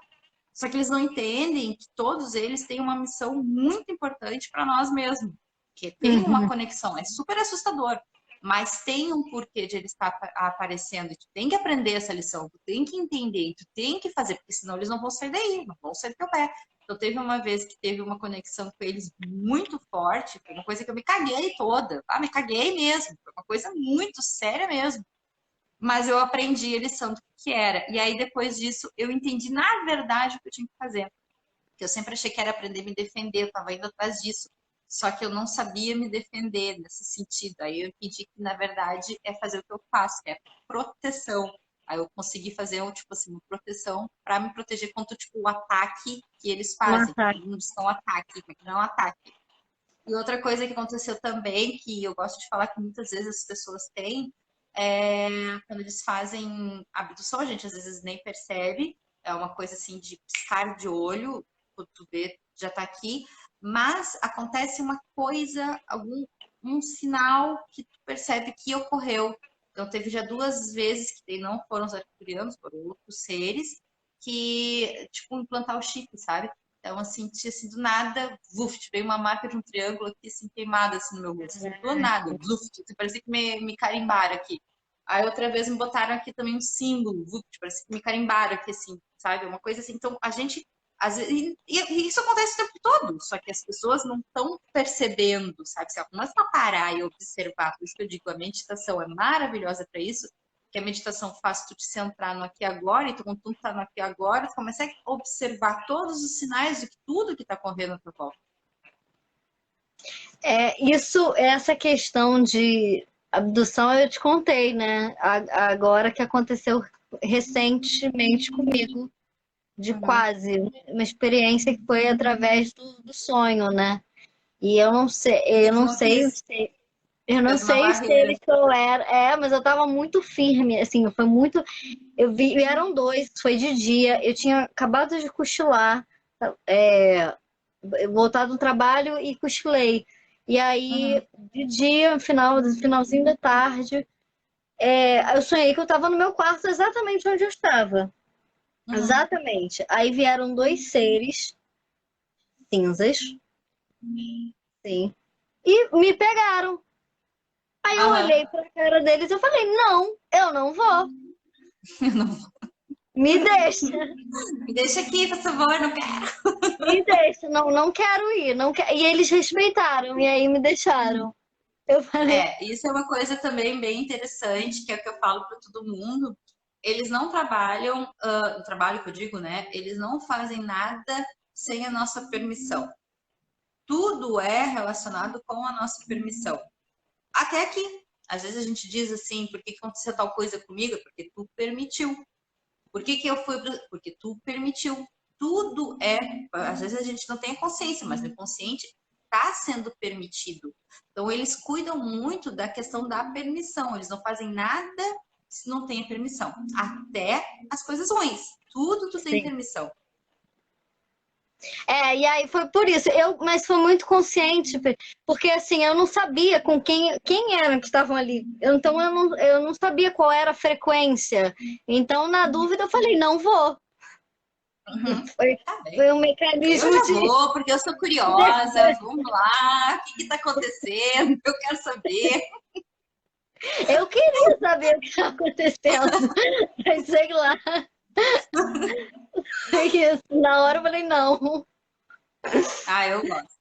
Só que eles não entendem que todos eles têm uma missão muito importante para nós mesmos, que tem uma Uhum. conexão, é super assustador, mas tem um porquê de ele estar aparecendo, e tu tem que aprender essa lição, tu tem que entender, tu tem que fazer, porque senão eles não vão sair daí, não vão sair do teu pé. Então teve uma vez que teve uma conexão com eles muito forte, foi uma coisa que eu me caguei toda, me caguei mesmo, foi uma coisa muito séria mesmo. Mas eu aprendi a lição do que era. E aí, depois disso, eu entendi, na verdade, o que eu tinha que fazer. Porque eu sempre achei que era aprender a me defender, eu estava indo atrás disso. Só que eu não sabia me defender nesse sentido. Aí eu entendi que, na verdade, é fazer o que eu faço, que é proteção. Aí eu consegui fazer, tipo assim, uma proteção para me proteger contra, tipo, o ataque que eles fazem. Matar. Não são ataque, não é um ataque. E outra coisa que aconteceu também, que eu gosto de falar que muitas vezes as pessoas têm, é quando eles fazem abdução, a gente às vezes nem percebe, é uma coisa assim de piscar de olho, quando tu vê, já tá aqui, mas acontece uma coisa, um sinal que tu percebe que ocorreu. Então teve já 2 vezes que não foram os arcturianos, foram outros seres, que, tipo, implantar o chip, sabe? Então, assim, tinha sido nada, vuf, veio uma marca de um triângulo aqui, assim, queimada, assim, no meu rosto. Assim, do nada, vuf, parecia que me carimbaram aqui. Aí, outra vez, me botaram aqui também um símbolo, vuf, parecia que me carimbaram aqui, assim, sabe? Uma coisa assim. Então, a gente, às vezes, e isso acontece o tempo todo, só que as pessoas não estão percebendo, sabe? Se ela começa a parar e observar, por isso que eu digo, a meditação é maravilhosa para isso, que a meditação faz tu te centrar no aqui e agora, e tu, quando tu tá no aqui e agora, tu começa a observar todos os sinais de tudo que tá correndo à tua volta. Essa questão de abdução eu te contei, né? Agora que aconteceu recentemente comigo, de Uhum. quase, uma experiência que foi através do sonho, né? E E eu tu não não sei, quis, eu não fez uma sei os barreira. seres que eu era, mas eu tava muito firme, assim, foi muito, eu vi, vieram dois, foi de dia, eu tinha acabado de cochilar, é, voltado do trabalho e cochilei. E aí, Uhum. de dia, finalzinho da tarde, eu sonhei que eu estava no meu quarto exatamente onde eu estava. Uhum. Exatamente. Aí vieram dois seres cinzas, sim, e me pegaram. Aí eu Aham. olhei pra cara deles e eu falei, não, eu não vou. Me deixa, Me deixa aqui, por favor, não quero. me deixa, não, não quero ir, não quero. E eles respeitaram, e aí me deixaram. Eu falei, Isso é uma coisa também bem interessante, que é o que eu falo para todo mundo. Eles não trabalham, o trabalho que eu digo, né? Eles não fazem nada sem a nossa permissão. Tudo é relacionado com a nossa permissão. Até aqui. Às vezes a gente diz assim, por que aconteceu tal coisa comigo? Porque tu permitiu. Por que eu fui? Porque tu permitiu. Tudo é. Às vezes a gente não tem consciência, mas o inconsciente está sendo permitido. Então eles cuidam muito da questão da permissão. Eles não fazem nada se não tem permissão. Até as coisas ruins. Tudo tu tem sim. permissão. E aí foi por isso. Mas foi muito consciente, porque assim, eu não sabia com quem eram que estavam ali. Então eu não sabia qual era a frequência. Então, na dúvida, eu falei, não vou. Uhum. Foi, Tá bem. foi um Eu mecanismo já de. vou, porque eu sou curiosa. Vamos lá, o que está acontecendo? Eu quero saber. Eu queria saber o que estava acontecendo, mas sei lá. Foi isso. Na hora eu falei, não. Eu gosto.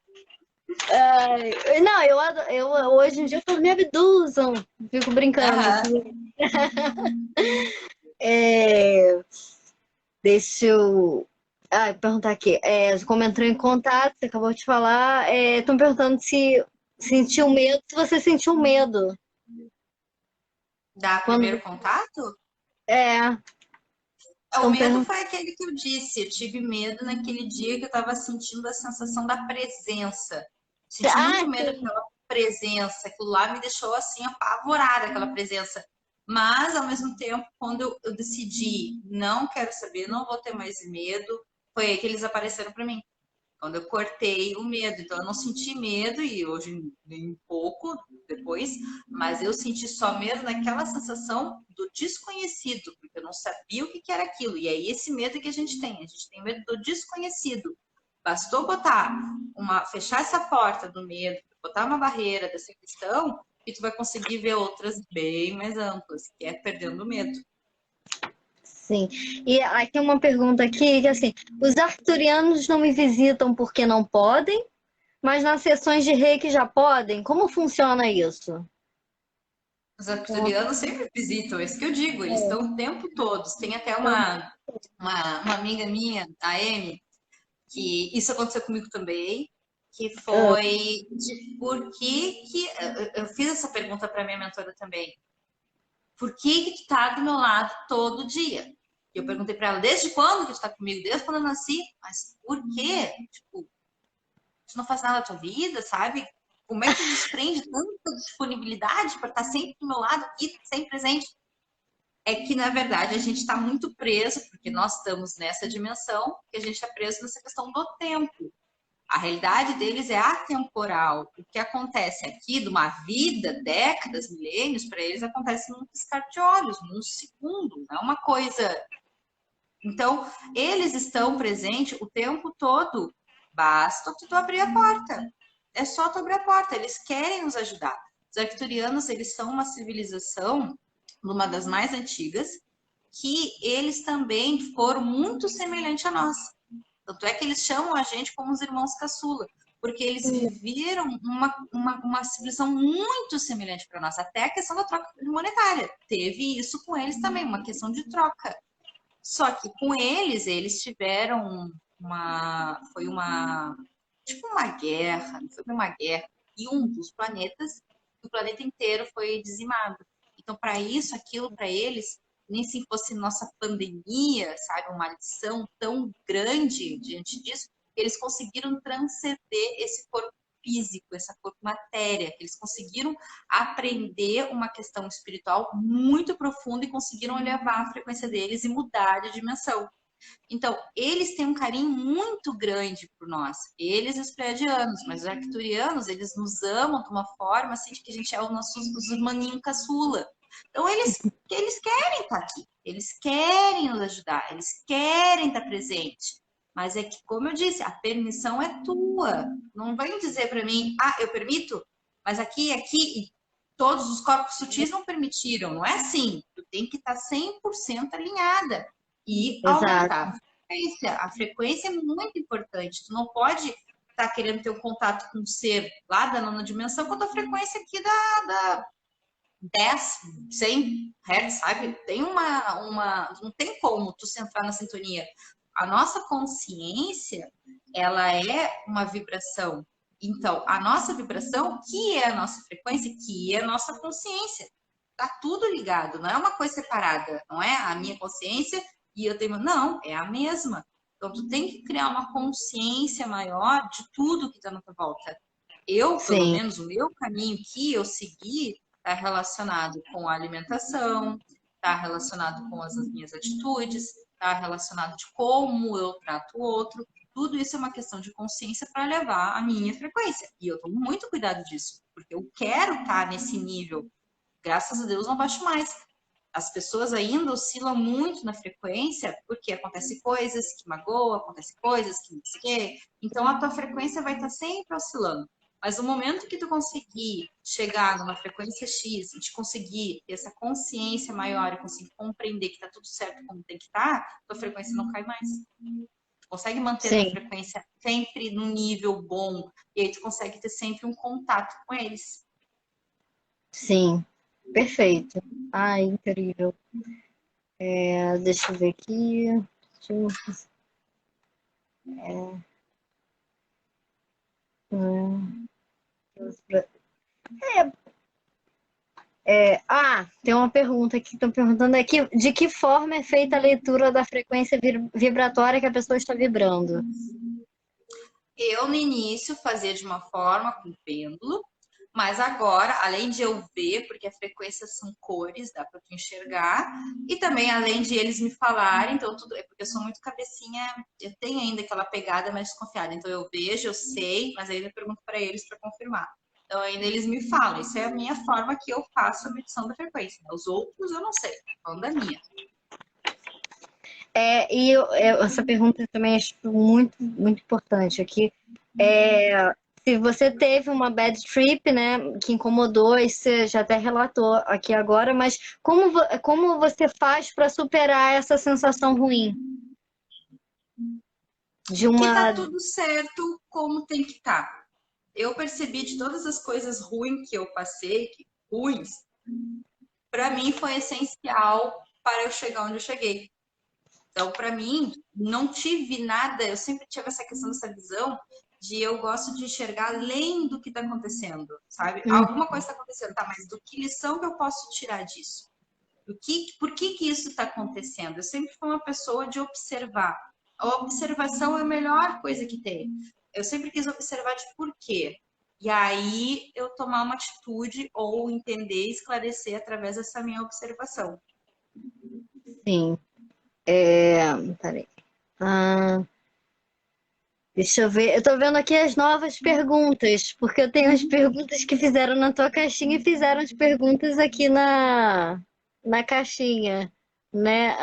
Não, hoje em dia eu falo, me abduzam. Fico brincando Aham. assim. É, deixa eu. Perguntar aqui. Como entrou em contato, você acabou de falar. Estão perguntando se sentiu medo, se você sentiu medo. Dá Quando. primeiro contato? É, O estão medo perguntando. foi aquele que eu disse. Eu tive medo naquele dia que eu estava sentindo a sensação da presença. Senti Ah, muito medo sim. daquela presença. Aquilo lá me deixou assim apavorada, aquela presença. Mas, ao mesmo tempo, quando eu decidi, não quero saber, não vou ter mais medo, foi aí que eles apareceram para mim. quando eu cortei o medo. Então, eu não senti medo, e hoje nem um pouco depois, mas eu senti só medo naquela sensação do desconhecido, porque eu não sabia o que que era aquilo. E é esse medo que a gente tem medo do desconhecido. Bastou fechar essa porta do medo, botar uma barreira dessa questão, e tu vai conseguir ver outras bem mais amplas, que é perdendo o medo. Sim. E aí tem uma pergunta aqui que assim, os arcturianos não me visitam porque não podem, mas nas sessões de reiki já podem? Como funciona isso? Os arcturianos sempre visitam, é isso que eu digo, eles estão o tempo todo. Tem até uma amiga minha, a Amy, que isso aconteceu comigo também, que foi de por que eu fiz essa pergunta para minha mentora também. Por que tu tá do meu lado todo dia? E eu perguntei para ela, desde quando que tu tá comigo? Desde quando eu nasci. Mas por quê? Tipo, tu não faz nada da tua vida, sabe? Como é que tu desprende tanta disponibilidade para estar sempre do meu lado aqui, sempre presente? É que, na verdade, a gente está muito preso, porque nós estamos nessa dimensão, que a gente está preso nessa questão do tempo. A realidade deles é atemporal. O que acontece aqui, de uma vida, décadas, milênios, para eles acontece num piscar de olhos, num segundo. Não é uma coisa. Então, eles estão presentes o tempo todo. Basta tu abrir a porta. É só tu abrir a porta. Eles querem nos ajudar. Os arcturianos, eles são uma civilização, uma das mais antigas, que eles também foram muito semelhantes a nós. Tanto é que eles chamam a gente como os irmãos caçula, porque eles viveram uma civilização muito semelhante para nós. Até a questão da troca monetária. Teve isso com eles também, uma questão de troca. Só que com eles tiveram foi uma, tipo uma guerra, foi uma guerra, e um dos planetas, o planeta inteiro foi dizimado. Então, para isso, aquilo para eles, nem se fosse nossa pandemia, sabe, uma lição tão grande diante disso, eles conseguiram transcender esse corpo físico, essa corpo matéria, eles conseguiram aprender uma questão espiritual muito profunda e conseguiram elevar a frequência deles e mudar de dimensão. Então, eles têm um carinho muito grande por nós, eles os pleiadianos, mas os arcturianos, eles nos amam de uma forma assim, de que a gente é os humaninho caçula. Então, eles querem estar aqui, eles querem nos ajudar, eles querem estar presente. Mas é que, como eu disse, a permissão é tua. Não vem dizer para mim, eu permito, mas aqui, e todos os corpos sutis não permitiram. Não é assim. Tu tem que estar 100% alinhada e aumentar a frequência. A frequência é muito importante. Tu não pode estar querendo ter um contato com um ser lá da nona dimensão quando a frequência aqui da 10, 100 Hz, sabe? Tem não tem como tu centrar na sintonia. A nossa consciência, ela é uma vibração. Então, a nossa vibração, que é a nossa frequência, que é a nossa consciência. Tá tudo ligado, não é uma coisa separada, não é a minha consciência e eu tenho. Não, é a mesma. Então, tu tem que criar uma consciência maior de tudo que está na tua volta. Pelo menos, o meu caminho que eu segui está relacionado com a alimentação, está relacionado com as minhas atitudes, está relacionado de como eu trato o outro. Tudo isso é uma questão de consciência para levar a minha frequência. E eu tomo muito cuidado disso, porque eu quero estar nesse nível. Graças a Deus não baixo mais. As pessoas ainda oscilam muito na frequência, porque acontecem coisas que magoam, acontecem coisas que não sei o quê. Então a tua frequência vai estar sempre oscilando. Mas no momento que tu conseguir chegar numa frequência X e te conseguir ter essa consciência maior e conseguir compreender que tá tudo certo como tem que estar, tua frequência não cai mais. Tu consegue manter a tua frequência sempre num nível bom e aí tu consegue ter sempre um contato com eles. Sim, perfeito. Ai, incrível. Deixa eu ver aqui. Tem uma pergunta aqui que estão perguntando aqui, de que forma é feita a leitura da frequência vibratória que a pessoa está vibrando? Eu, no início, fazia de uma forma com pêndulo, Mas agora, além de eu ver, porque as frequências são cores, dá para tu enxergar, e também além de eles me falarem, então tudo é porque eu sou muito cabecinha, eu tenho ainda aquela pegada mais desconfiada, então eu vejo, eu sei, mas aí eu pergunto para eles para confirmar. Então ainda eles me falam, isso é a minha forma que eu faço a medição da frequência. Os outros eu não sei, falando da minha. Essa pergunta também acho muito, muito importante aqui. Se você teve uma bad trip, né, que incomodou, e você já até relatou aqui agora, mas como você faz para superar essa sensação ruim? De Que tá uma. tudo certo como tem que estar. Tá. Eu percebi de todas as coisas ruins que eu passei, ruins, para mim foi essencial para eu chegar onde eu cheguei. Então, para mim, não tive nada, eu sempre tive essa questão, essa visão de eu gosto de enxergar além do que está acontecendo, sabe? Alguma coisa está acontecendo, tá, mas do que lição que eu posso tirar disso? Por que isso está acontecendo? Eu sempre fui uma pessoa de observar. A observação é a melhor coisa que tem. Eu sempre quis observar de porquê. E aí eu tomar uma atitude ou entender, esclarecer através dessa minha observação. Sim. Peraí. Ah, deixa eu ver. Eu tô vendo aqui as novas perguntas, porque eu tenho as perguntas que fizeram na tua caixinha e fizeram as perguntas aqui na caixinha, né?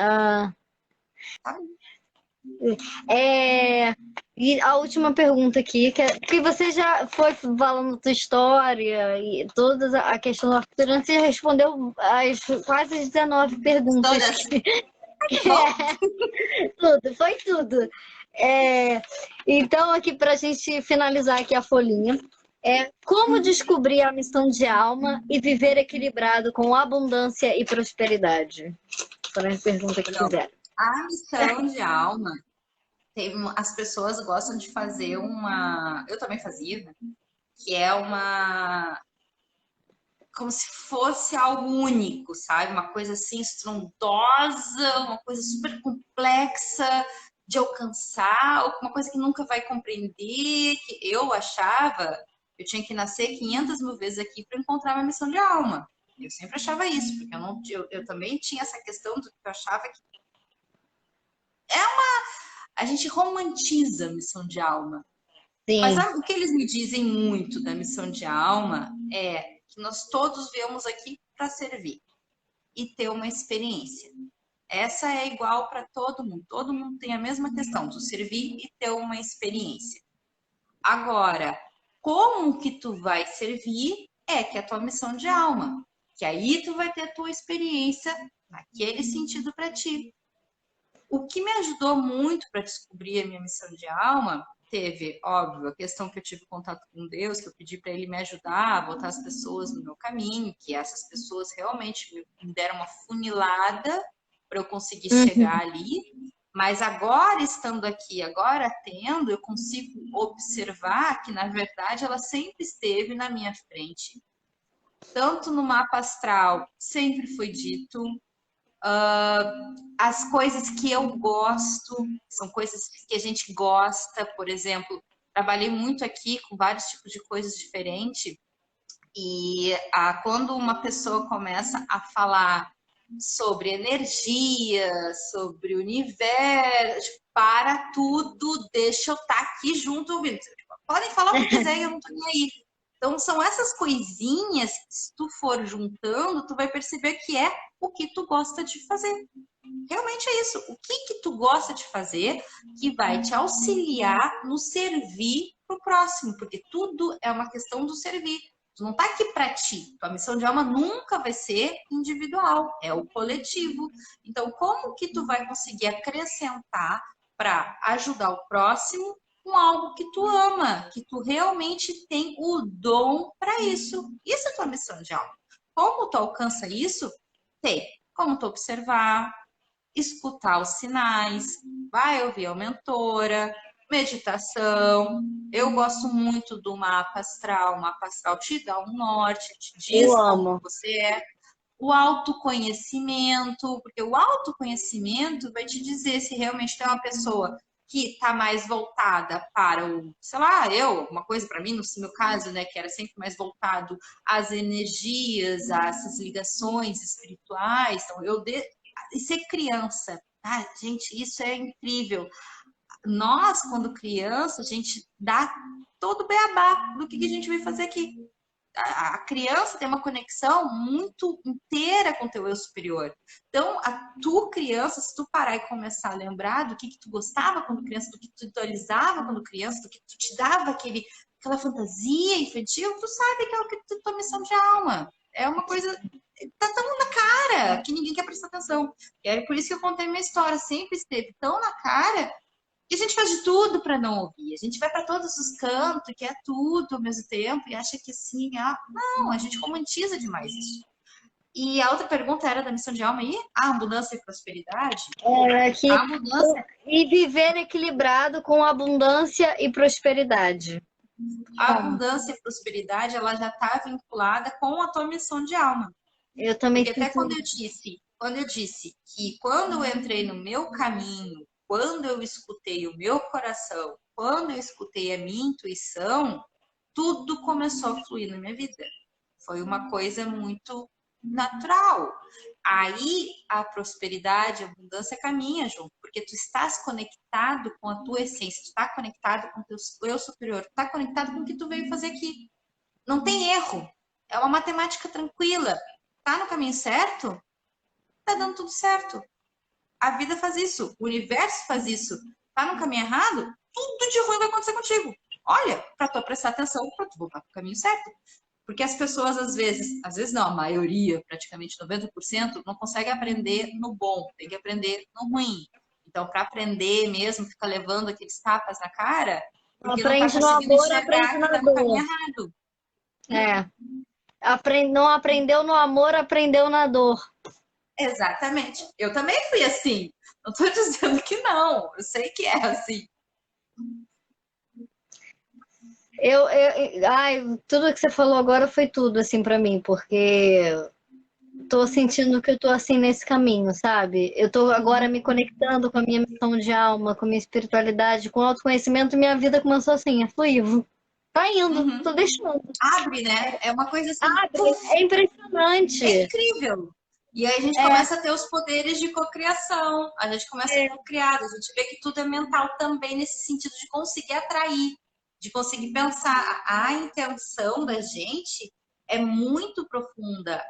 E a última pergunta aqui, que você já foi falando tua história e toda a questão da futura, você respondeu as quase 19 perguntas. Todas. Que bom. Tudo, foi tudo. Então, aqui para a gente finalizar aqui a folhinha, como descobrir a missão de alma e viver equilibrado com abundância e prosperidade? Foram as perguntas que fizeram. A missão de alma, as pessoas gostam de fazer uma. Eu também fazia, né? Que é uma. Como se fosse algo único, sabe? Uma coisa assim estrondosa, uma coisa super complexa de alcançar, uma coisa que nunca vai compreender, que eu achava, eu tinha que nascer 500 mil vezes aqui para encontrar uma missão de alma. Eu sempre achava isso, porque eu também tinha essa questão do que eu achava que a gente romantiza a missão de alma. Mas Sim. o que eles me dizem muito da missão de alma é que nós todos viemos aqui para servir e ter uma experiência. Essa é igual para todo mundo tem a mesma questão, de servir e ter uma experiência. Agora, como que tu vai servir que é a tua missão de alma, que aí tu vai ter a tua experiência naquele sentido para ti. O que me ajudou muito para descobrir a minha missão de alma teve, óbvio, a questão que eu tive contato com Deus, que eu pedi para Ele me ajudar a botar as pessoas no meu caminho, que essas pessoas realmente me deram uma funilada para eu conseguir chegar ali. Mas agora, estando aqui, agora tendo, eu consigo observar que, na verdade, ela sempre esteve na minha frente. Tanto no mapa astral, sempre foi dito, as coisas que eu gosto, são coisas que a gente gosta, por exemplo, trabalhei muito aqui com vários tipos de coisas diferentes, e quando uma pessoa começa a falar sobre energia, sobre o universo, para tudo, deixa eu estar aqui junto ouvindo. Podem falar o que quiser, eu não tô nem aí. Então, são essas coisinhas que, se tu for juntando, tu vai perceber que é o que tu gosta de fazer. Realmente é isso. O que tu gosta de fazer que vai te auxiliar no servir para o próximo, porque tudo é uma questão do servir. Tu não tá aqui para ti. Tua missão de alma nunca vai ser individual, é o coletivo. Então, como que tu vai conseguir acrescentar para ajudar o próximo com algo que tu ama, que tu realmente tem o dom para isso? Isso é tua missão de alma. Como tu alcança isso? Tem como tu observar, escutar os sinais, vai ouvir a mentora, meditação. Eu gosto muito do mapa astral. O mapa astral te dá um norte, te diz como você é. O autoconhecimento, porque o autoconhecimento vai te dizer se realmente tu é uma pessoa que está mais voltada para o, sei lá, uma coisa para mim, no meu caso, né, que era sempre mais voltado às energias, a essas ligações espirituais. Então, e ser criança, gente, isso é incrível. Nós, quando criança, a gente dá todo o beabá do que a gente veio fazer aqui. A criança tem uma conexão muito inteira com o teu eu superior. Então, a tua criança, se tu parar e começar a lembrar do que tu gostava quando criança, do que tu idealizava quando criança, do que tu te dava aquela fantasia infantil, tu sabe que é a tua missão de alma. É uma coisa, tá tão na cara que ninguém quer prestar atenção. E é por isso que eu contei minha história, sempre esteve tão na cara e a gente faz de tudo para não ouvir. A gente vai para todos os cantos, quer tudo ao mesmo tempo e acha que assim, não, a gente romantiza demais isso. E a outra pergunta era da missão de alma aí? A abundância e prosperidade? A abundância... E viver equilibrado com abundância e prosperidade. A abundância e prosperidade, ela já está vinculada com a tua missão de alma. Eu também. Porque até quando eu disse que quando eu entrei no meu caminho, quando eu escutei o meu coração, quando eu escutei a minha intuição, tudo começou a fluir na minha vida. Foi uma coisa muito natural. Aí a prosperidade, a abundância caminha junto, porque tu estás conectado com a tua essência, tu está conectado com o teu eu superior, tu está conectado com o que tu veio fazer aqui. Não tem erro. É uma matemática tranquila. Tá no caminho certo? Tá dando tudo certo. A vida faz isso, o universo faz isso. Tá no caminho errado? Tudo de ruim vai acontecer contigo. Olha, para tu prestar atenção, para tu voltar pro caminho certo. Porque as pessoas, às vezes não, a maioria, praticamente 90%, não consegue aprender no bom, tem que aprender no ruim. Então, para aprender mesmo, fica levando aqueles tapas na cara, porque aprende não tá conseguindo no amor, enxergar aprende que tá no caminho errado. Não aprendeu no amor, aprendeu na dor. Exatamente. Eu também fui assim. Não estou dizendo que não. Eu sei que é assim. Tudo que você falou agora foi tudo assim para mim, porque tô sentindo que eu tô assim nesse caminho, sabe? Eu tô agora me conectando com a minha missão de alma, com a minha espiritualidade, com o autoconhecimento, e minha vida começou assim, a fluir. Tá indo, tô deixando. Abre, né? É uma coisa assim. Abre, é impressionante. É incrível. E aí a gente começa a ter os poderes de cocriação. A gente começa a cocriar. A gente vê que tudo é mental também, nesse sentido de conseguir atrair, de conseguir pensar. A intenção da gente é muito profunda.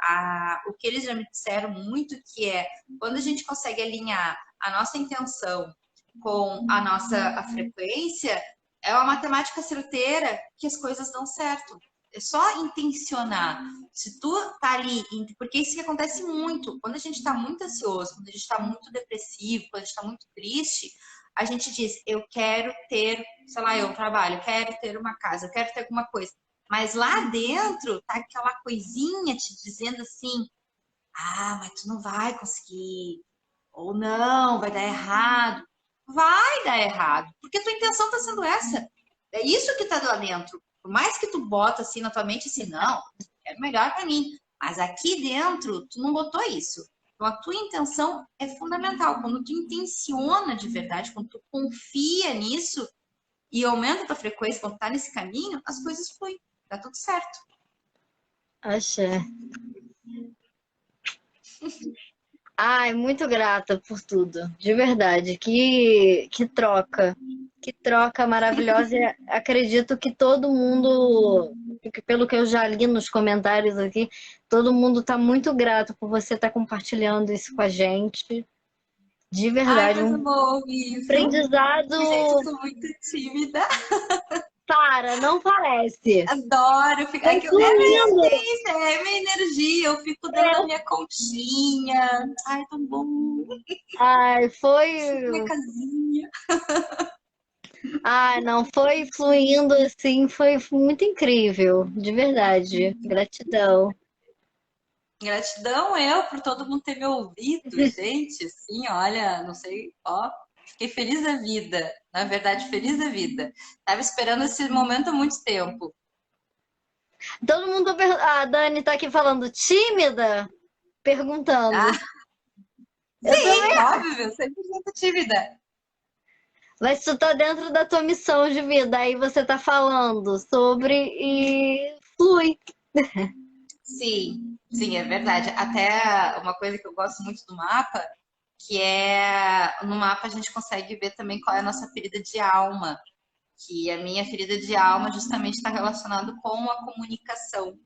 O que eles já me disseram muito que é quando a gente consegue alinhar a nossa intenção com a frequência, é uma matemática certeira que as coisas dão certo. É só intencionar. Se tu tá ali, porque isso que acontece muito, quando a gente tá muito ansioso, quando a gente tá muito depressivo, quando a gente tá muito triste, a gente diz, eu quero ter, sei lá, um trabalho, eu quero ter uma casa, eu quero ter alguma coisa. Mas lá dentro tá aquela coisinha te dizendo assim, mas tu não vai conseguir. Ou não, vai dar errado. Vai dar errado, porque tua intenção tá sendo essa. É isso que tá lá dentro. Por mais que tu bota assim na tua mente, assim, não, quero melhor para mim. Mas aqui dentro, tu não botou isso. Então, a tua intenção é fundamental. Quando tu intenciona de verdade, quando tu confia nisso e aumenta a tua frequência, quando tu tá nesse caminho, as coisas fluem. Dá tudo certo. Axé. Muito grata por tudo. De verdade. Que troca. Que troca maravilhosa. Acredito que todo mundo, pelo que eu já li nos comentários aqui, todo mundo está muito grato por você estar compartilhando isso com a gente. De verdade. Ai, bom, isso. Aprendizado. Gente, eu sou muito tímida. Para, não parece. Adoro ficar aqui. É minha energia. Eu fico dando a minha conchinha. Ai, tão bom. Foi. Minha casinha. Não, foi fluindo assim, foi muito incrível, de verdade. Gratidão. Gratidão por todo mundo ter me ouvido, gente. Assim, olha, não sei, fiquei feliz da vida. Na verdade, feliz da vida. Tava esperando esse momento há muito tempo. Todo mundo. A Dani tá aqui falando, tímida? Perguntando. Sim, óbvio, sempre muito tímida. Mas tu tá dentro da tua missão de vida, aí você tá falando sobre e flui. Sim, sim, é verdade. Até uma coisa que eu gosto muito do mapa, que é no mapa a gente consegue ver também qual é a nossa ferida de alma, que a minha ferida de alma justamente está relacionado com a comunicação.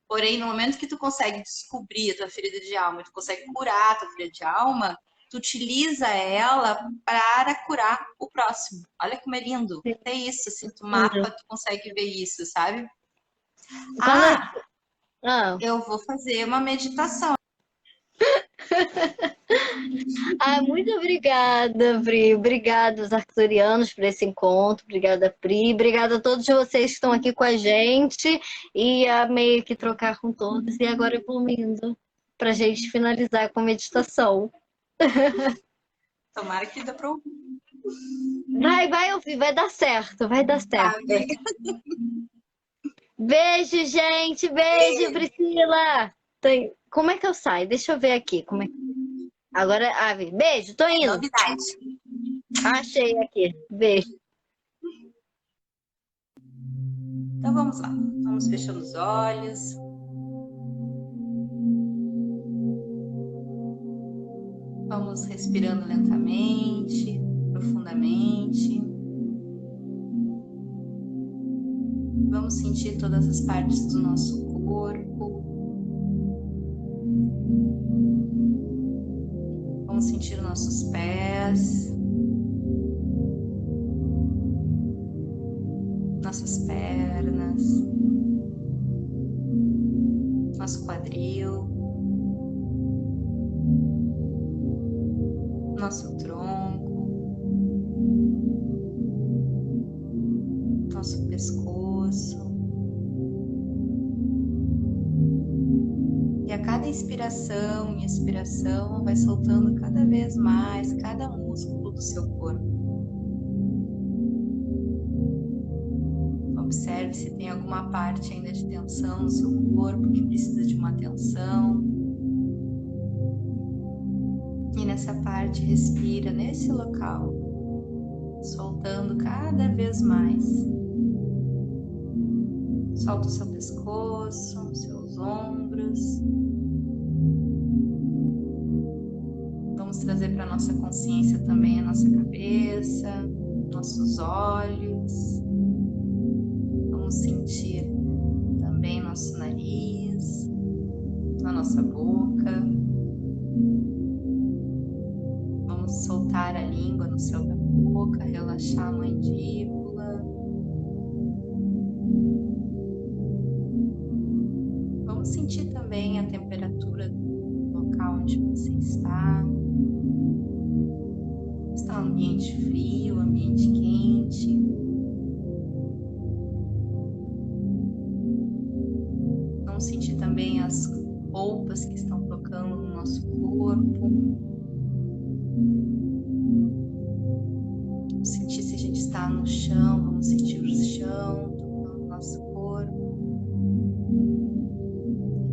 Porém, no momento que tu consegue descobrir a tua ferida de alma, tu consegue curar a tua ferida de alma, tu utiliza ela para curar o próximo. Olha como é lindo. É isso, assim, tu mapa, tu consegue ver isso, sabe? Quando... Ah, Ah, eu vou fazer uma meditação. muito obrigada, Pri. Obrigada aos arcturianos por esse encontro. Obrigada, Pri. Obrigada a todos vocês que estão aqui com a gente. E amei aqui trocar com todos. E agora evoluindo para a gente finalizar com meditação. Tomara que dê pra ouvir. Vai ouvir, vai dar certo, vai dar Tá, certo. amiga. Beijo, gente. Beijo, Priscila. Como é que eu saio? Deixa eu ver aqui. Como é... Agora, Ave. Beijo, tô indo. Novidade. Achei aqui. Beijo. Então vamos lá. Vamos fechando os olhos. Vamos respirando lentamente, profundamente. Vamos sentir todas as partes do nosso corpo. Vamos sentir nossos pés, nossas pernas, nosso quadril, nosso tronco, nosso pescoço. E a cada inspiração e expiração vai soltando cada vez mais cada músculo do seu corpo. Observe se tem alguma parte ainda de tensão no seu corpo que precisa de uma atenção. E nessa parte respira nesse local, soltando cada vez mais. Solta o seu pescoço, seus ombros. Vamos trazer para a nossa consciência também a nossa cabeça, nossos olhos. Vamos sentir também nosso nariz, a nossa boca. Vamos soltar a língua no céu da boca, relaxar a mandíbula. Vamos sentir também a temperatura do local onde você está. Está um ambiente frio, um ambiente quente. Vamos sentir também as roupas que estão tocando no nosso corpo. Vamos sentir se a gente está no chão, vamos sentir o chão tocando no nosso corpo.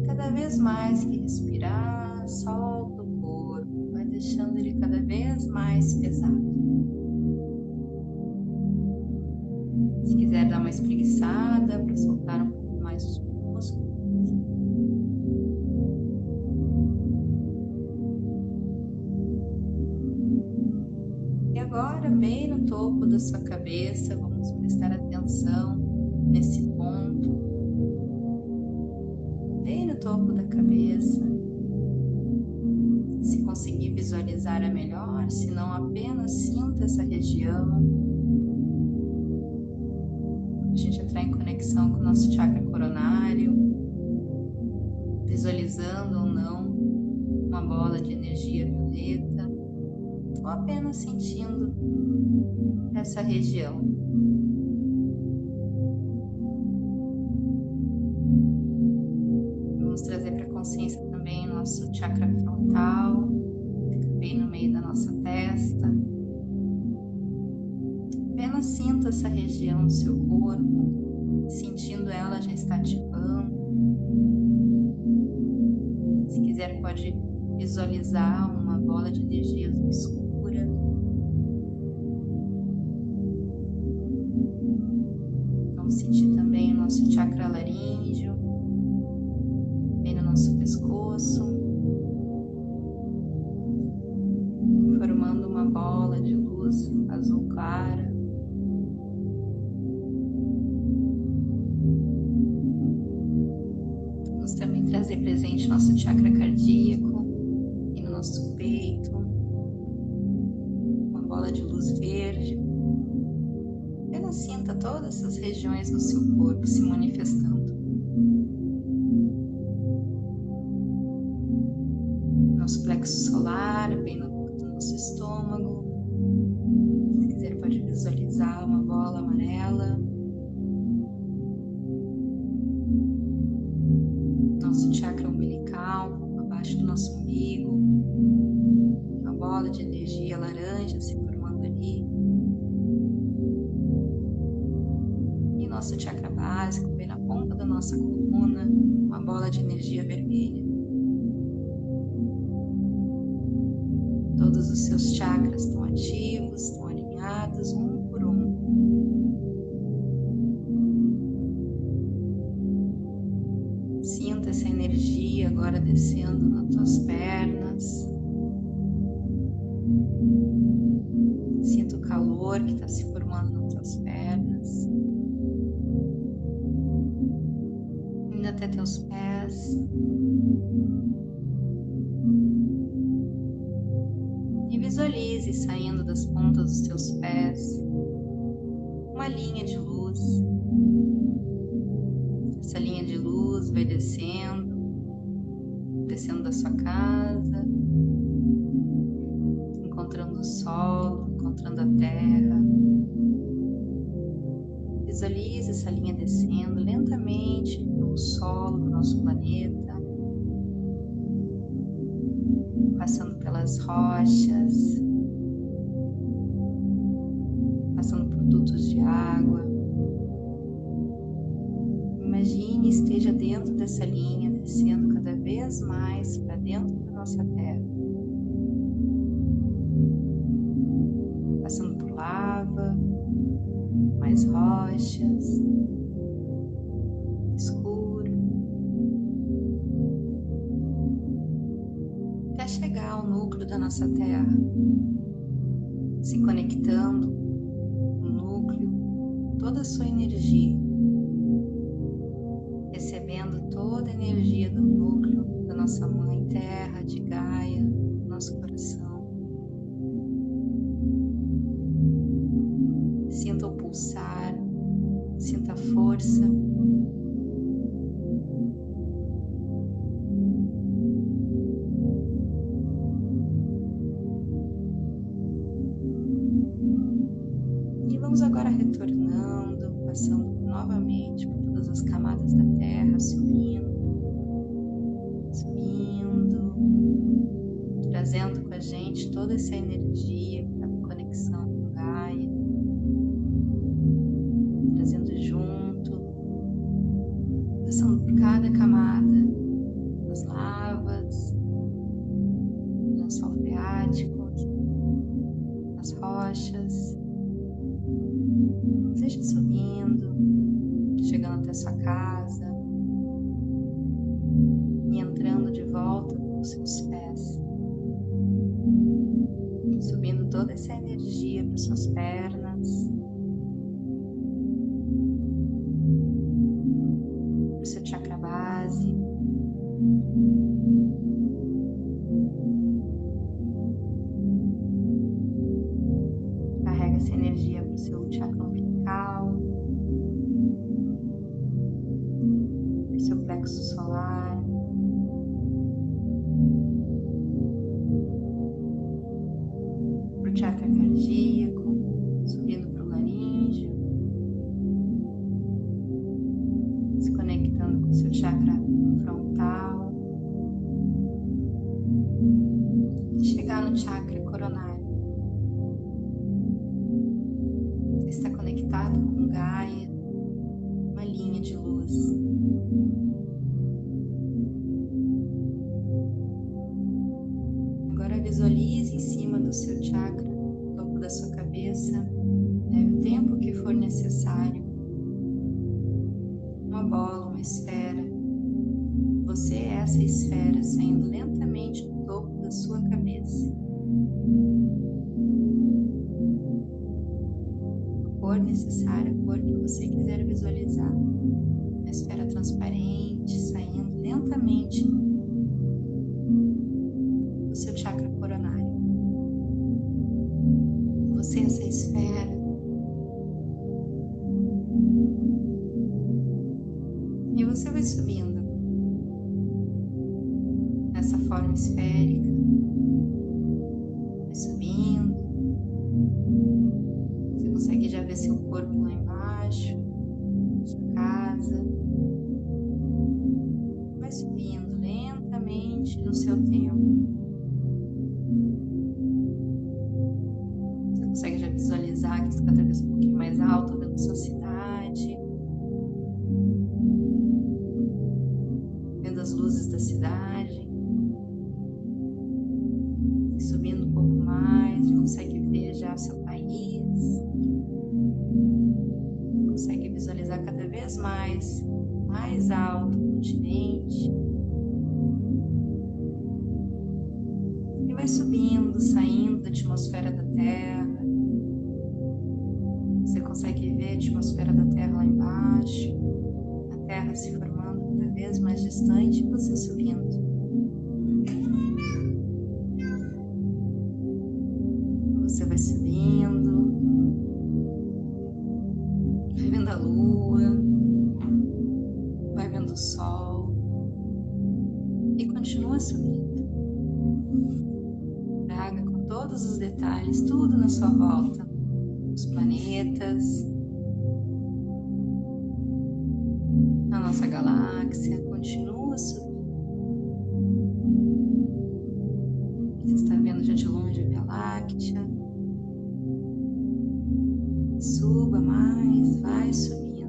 E cada vez mais que respirar, solta o corpo, vai deixando ele cada vez mais pesado. Se quiser dar uma espreguiçada para soltar um pouco mais os músculos. E agora, bem no topo da sua cabeça, vamos prestar atenção nesse ponto. Bem no topo da cabeça. Se conseguir visualizar é melhor, se não, apenas sinta essa região. A gente entrar em conexão com o nosso chakra coronário, visualizando ou não uma bola de energia violeta, ou apenas sentindo essa região. Vamos trazer para a consciência também nosso chakra frontal, fica bem no meio da nossa testa. Apenas sinta essa região no seu corpo, sentindo ela já está ativando. Se quiser, pode visualizar uma bola de energia escura. Vamos sentir também o nosso chakra laríngeo, bem no nosso pescoço, formando uma bola de luz azul clara. Vamos também trazer presente nosso chakra cardíaco e no nosso peito, uma bola de luz verde. Apenas sinta todas essas regiões do seu corpo se manifestando. Nosso plexo solar, bem no nosso estômago. Se quiser, pode visualizar uma bola amarela. Nosso chakra umbilical, abaixo do nosso umbigo. Uma bola de energia laranja se formando ali. E nosso chakra básico, bem na ponta da nossa coluna, uma bola de energia vermelha. Todos os seus chakras estão ativos, estão alinhados, um por um. Sinta essa energia agora descendo nas tuas pernas. Sinta o calor que está se formando nas tuas pernas. Indo até teus pés. E visualize saindo das pontas dos teus pés uma linha de luz. Essa linha de luz vai descendo, descendo da sua casa, encontrando o solo, encontrando a terra. Visualize essa linha descendo lentamente pelo solo do nosso planeta, passando pelas rochas, passando por dutos de água. Imagine, esteja dentro dessa linha, descendo cada vez mais para dentro da nossa terra. Passando por lava, mais rochas, escuro, até chegar ao núcleo da nossa terra, se conectando no núcleo, toda a sua energia, recebendo toda a energia do núcleo da nossa mãe terra, de Gaia, do nosso coração. Sinta o pulsar, sinta a força. E vamos agora retornando, passando novamente por todas as camadas da Terra, subindo, trazendo com a gente toda essa energia da conexão com Gaia, trazendo junto, passando por cada camada das lavas, do lençol freático, das rochas. Seja subindo, chegando até sua casa e entrando de volta nos seus pés, subindo toda essa energia para suas pernas, para o seu chakra base, carrega essa energia para o seu chakra umbilical, para o seu plexo solar, para o chakra cardíaco, subindo para o laríngeo, se conectando com o seu chakra frontal, e chegar no chakra coronário. Você está conectado com Gaia, uma linha de luz. Agora visualize em cima do seu chakra, no topo da sua cabeça, leve o tempo que for necessário esfera. Você é essa esfera saindo lentamente do topo da sua cabeça. A cor necessária, a cor que você quiser visualizar. Uma esfera transparente, saindo lentamente do seu chakra coronário. Você é essa esfera. E você vai subindo nessa forma esférica, vai subindo. Você consegue já ver seu corpo lá embaixo, sua casa. Vai subindo lentamente no seu tempo. Você consegue já visualizar que está cada vez um pouquinho mais alto dentro da sua cidade. Vendo as luzes da cidade. Subindo um pouco mais, já consegue ver já seu país. Consegue visualizar cada vez mais alto o continente. E vai subindo, saindo da atmosfera da Terra. Você consegue ver a atmosfera da Terra lá embaixo. A Terra se formando cada vez mais distante e você subindo. Você vai subindo, vai vendo a lua, vai vendo o sol e continua subindo. Traga com todos os detalhes, tudo na sua volta, os planetas, a nossa galáxia, continua subindo. Você está vendo já de longe a Via Láctea. Suba mais, vai subindo.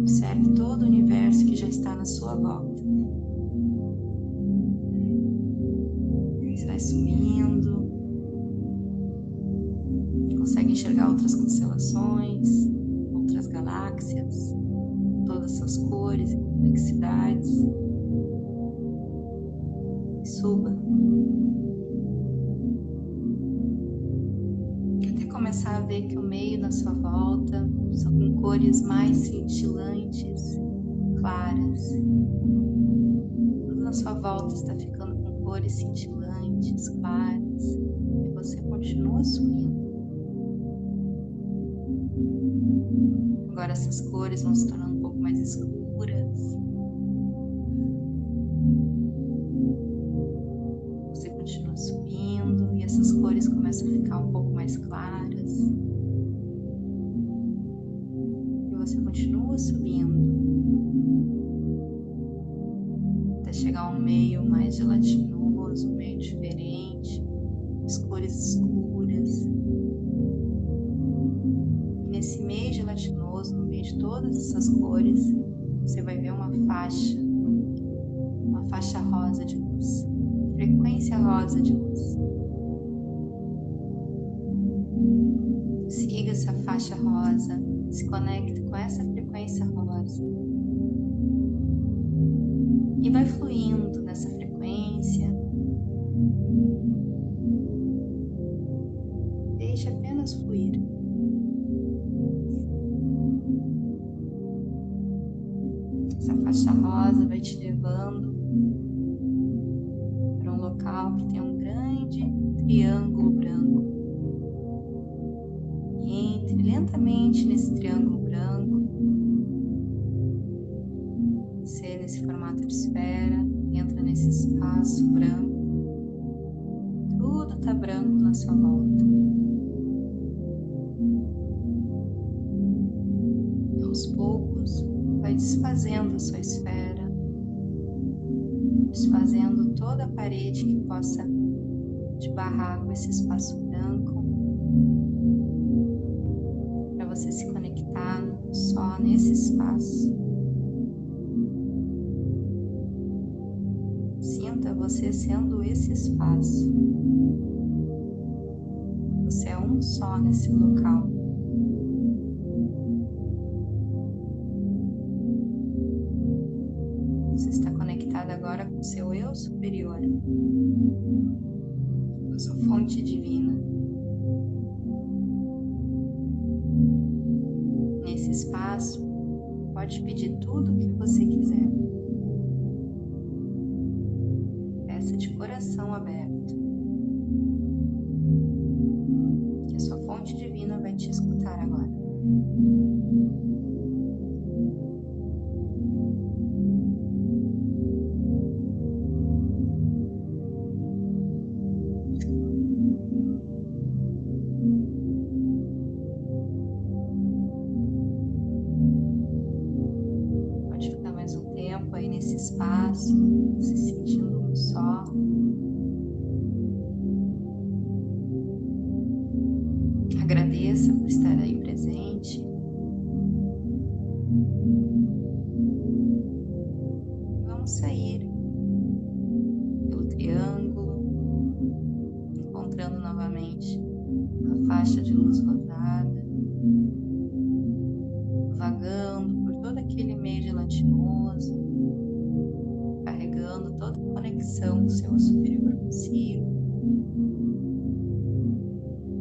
Observe todo o universo que já está na sua volta. Você vai subindo. Consegue enxergar outras constelações, outras galáxias, todas suas cores e complexidades. Suba. Começar a ver que o meio da sua volta são com cores mais cintilantes, claras. Tudo na sua volta está ficando com cores cintilantes, claras. E você continua subindo. Agora essas cores vão se tornando um pouco mais escuras. Você continua subindo e essas cores começam a ficar um pouco mais claras. E você continua subindo até chegar a um meio mais gelatinoso, um meio diferente, as cores escuras. E nesse meio gelatinoso, no meio de todas essas cores, você vai ver uma faixa rosa de luz, frequência rosa de luz. Siga essa faixa rosa, se conecte com essa frequência rosa e vai fluindo nessa frequência. Deixe apenas fluir. Essa faixa rosa vai te levando para um local que tem um grande triângulo branco. E entre lentamente nesse triângulo branco, você nesse formato de esfera, entra nesse espaço branco. Tudo está branco na sua volta. E aos poucos, vai desfazendo a sua esfera, desfazendo toda a parede que possa te barrar com esse espaço branco, para você se conectar só nesse espaço. Sinta você sendo esse espaço. Você é um só nesse local. agora com o seu eu superior, a sua fonte divina. Nesse espaço, pode pedir tudo o que você quiser. Peça de coração aberto, que a sua fonte divina vai te escutar agora. Pode ficar mais um tempo aí nesse espaço, se sentindo um só. Agradeça por estar aí presente. Vamos sair pelo triângulo, encontrando novamente a faixa de luz rosada, vagando por todo aquele meio gelatinoso, carregando toda a conexão do seu superior consigo.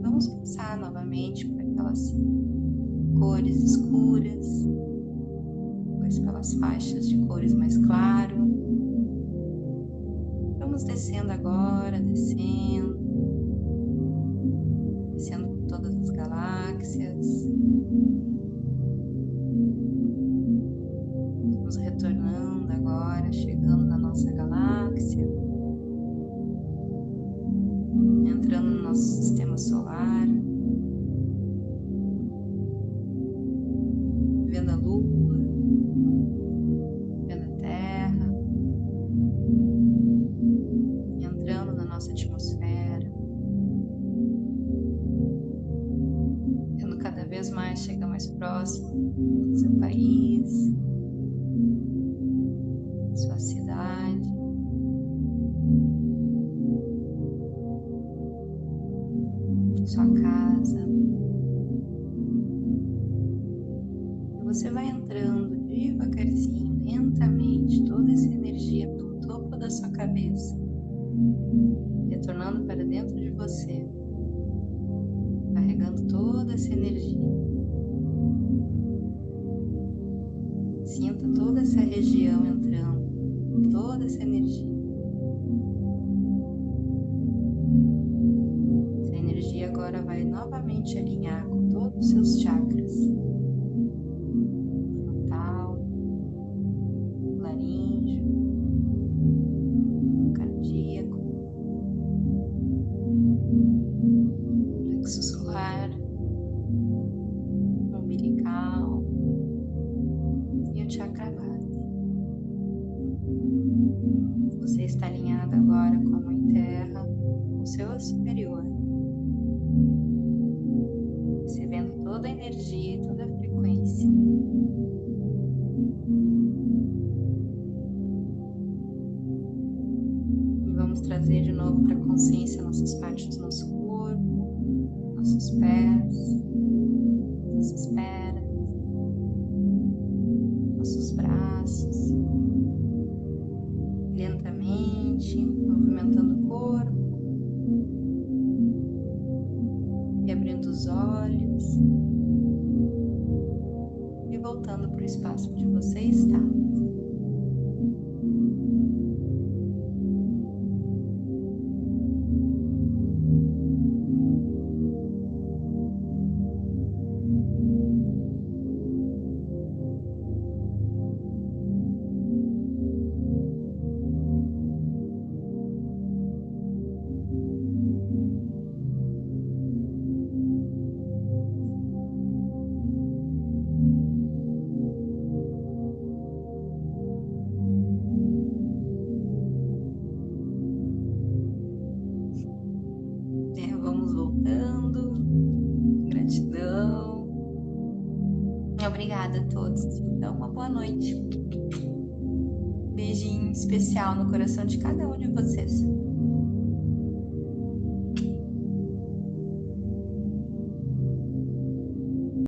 Vamos passar novamente por aquelas cores escuras, depois pelas faixas de cores mais claro. Vamos descendo agora, descendo por todas as galáxias. Vamos retornando agora, chegando na nossa galáxia, entrando no nosso sistema solar, vendo a Lua, vendo a Terra, entrando na nossa atmosfera, vendo cada vez mais chegar mais próximo do seu país, sua cidade, sua casa. E você vai entrando devagarzinho, lentamente, toda essa energia pelo topo da sua cabeça, retornando para dentro de você, carregando toda essa energia. Sinta toda essa região entrando, toda essa energia. Essa energia agora vai novamente alinhar com todos os seus chakras: frontal, laríngeo, cardíaco, plexo solar, umbilical e o chakra base. Você está alinhado agora com a Mãe Terra, com o seu eu superior, recebendo toda a energia e toda a frequência. E vamos trazer de novo para a consciência nossas partes do nosso corpo, nossos pés, nossas pernas, nossos braços, lentamente movimentando o corpo e abrindo os olhos e voltando para o espaço onde você está. Vamos voltando. Gratidão. Obrigada a todos. Então, uma boa noite. Beijinho especial no coração de cada um de vocês.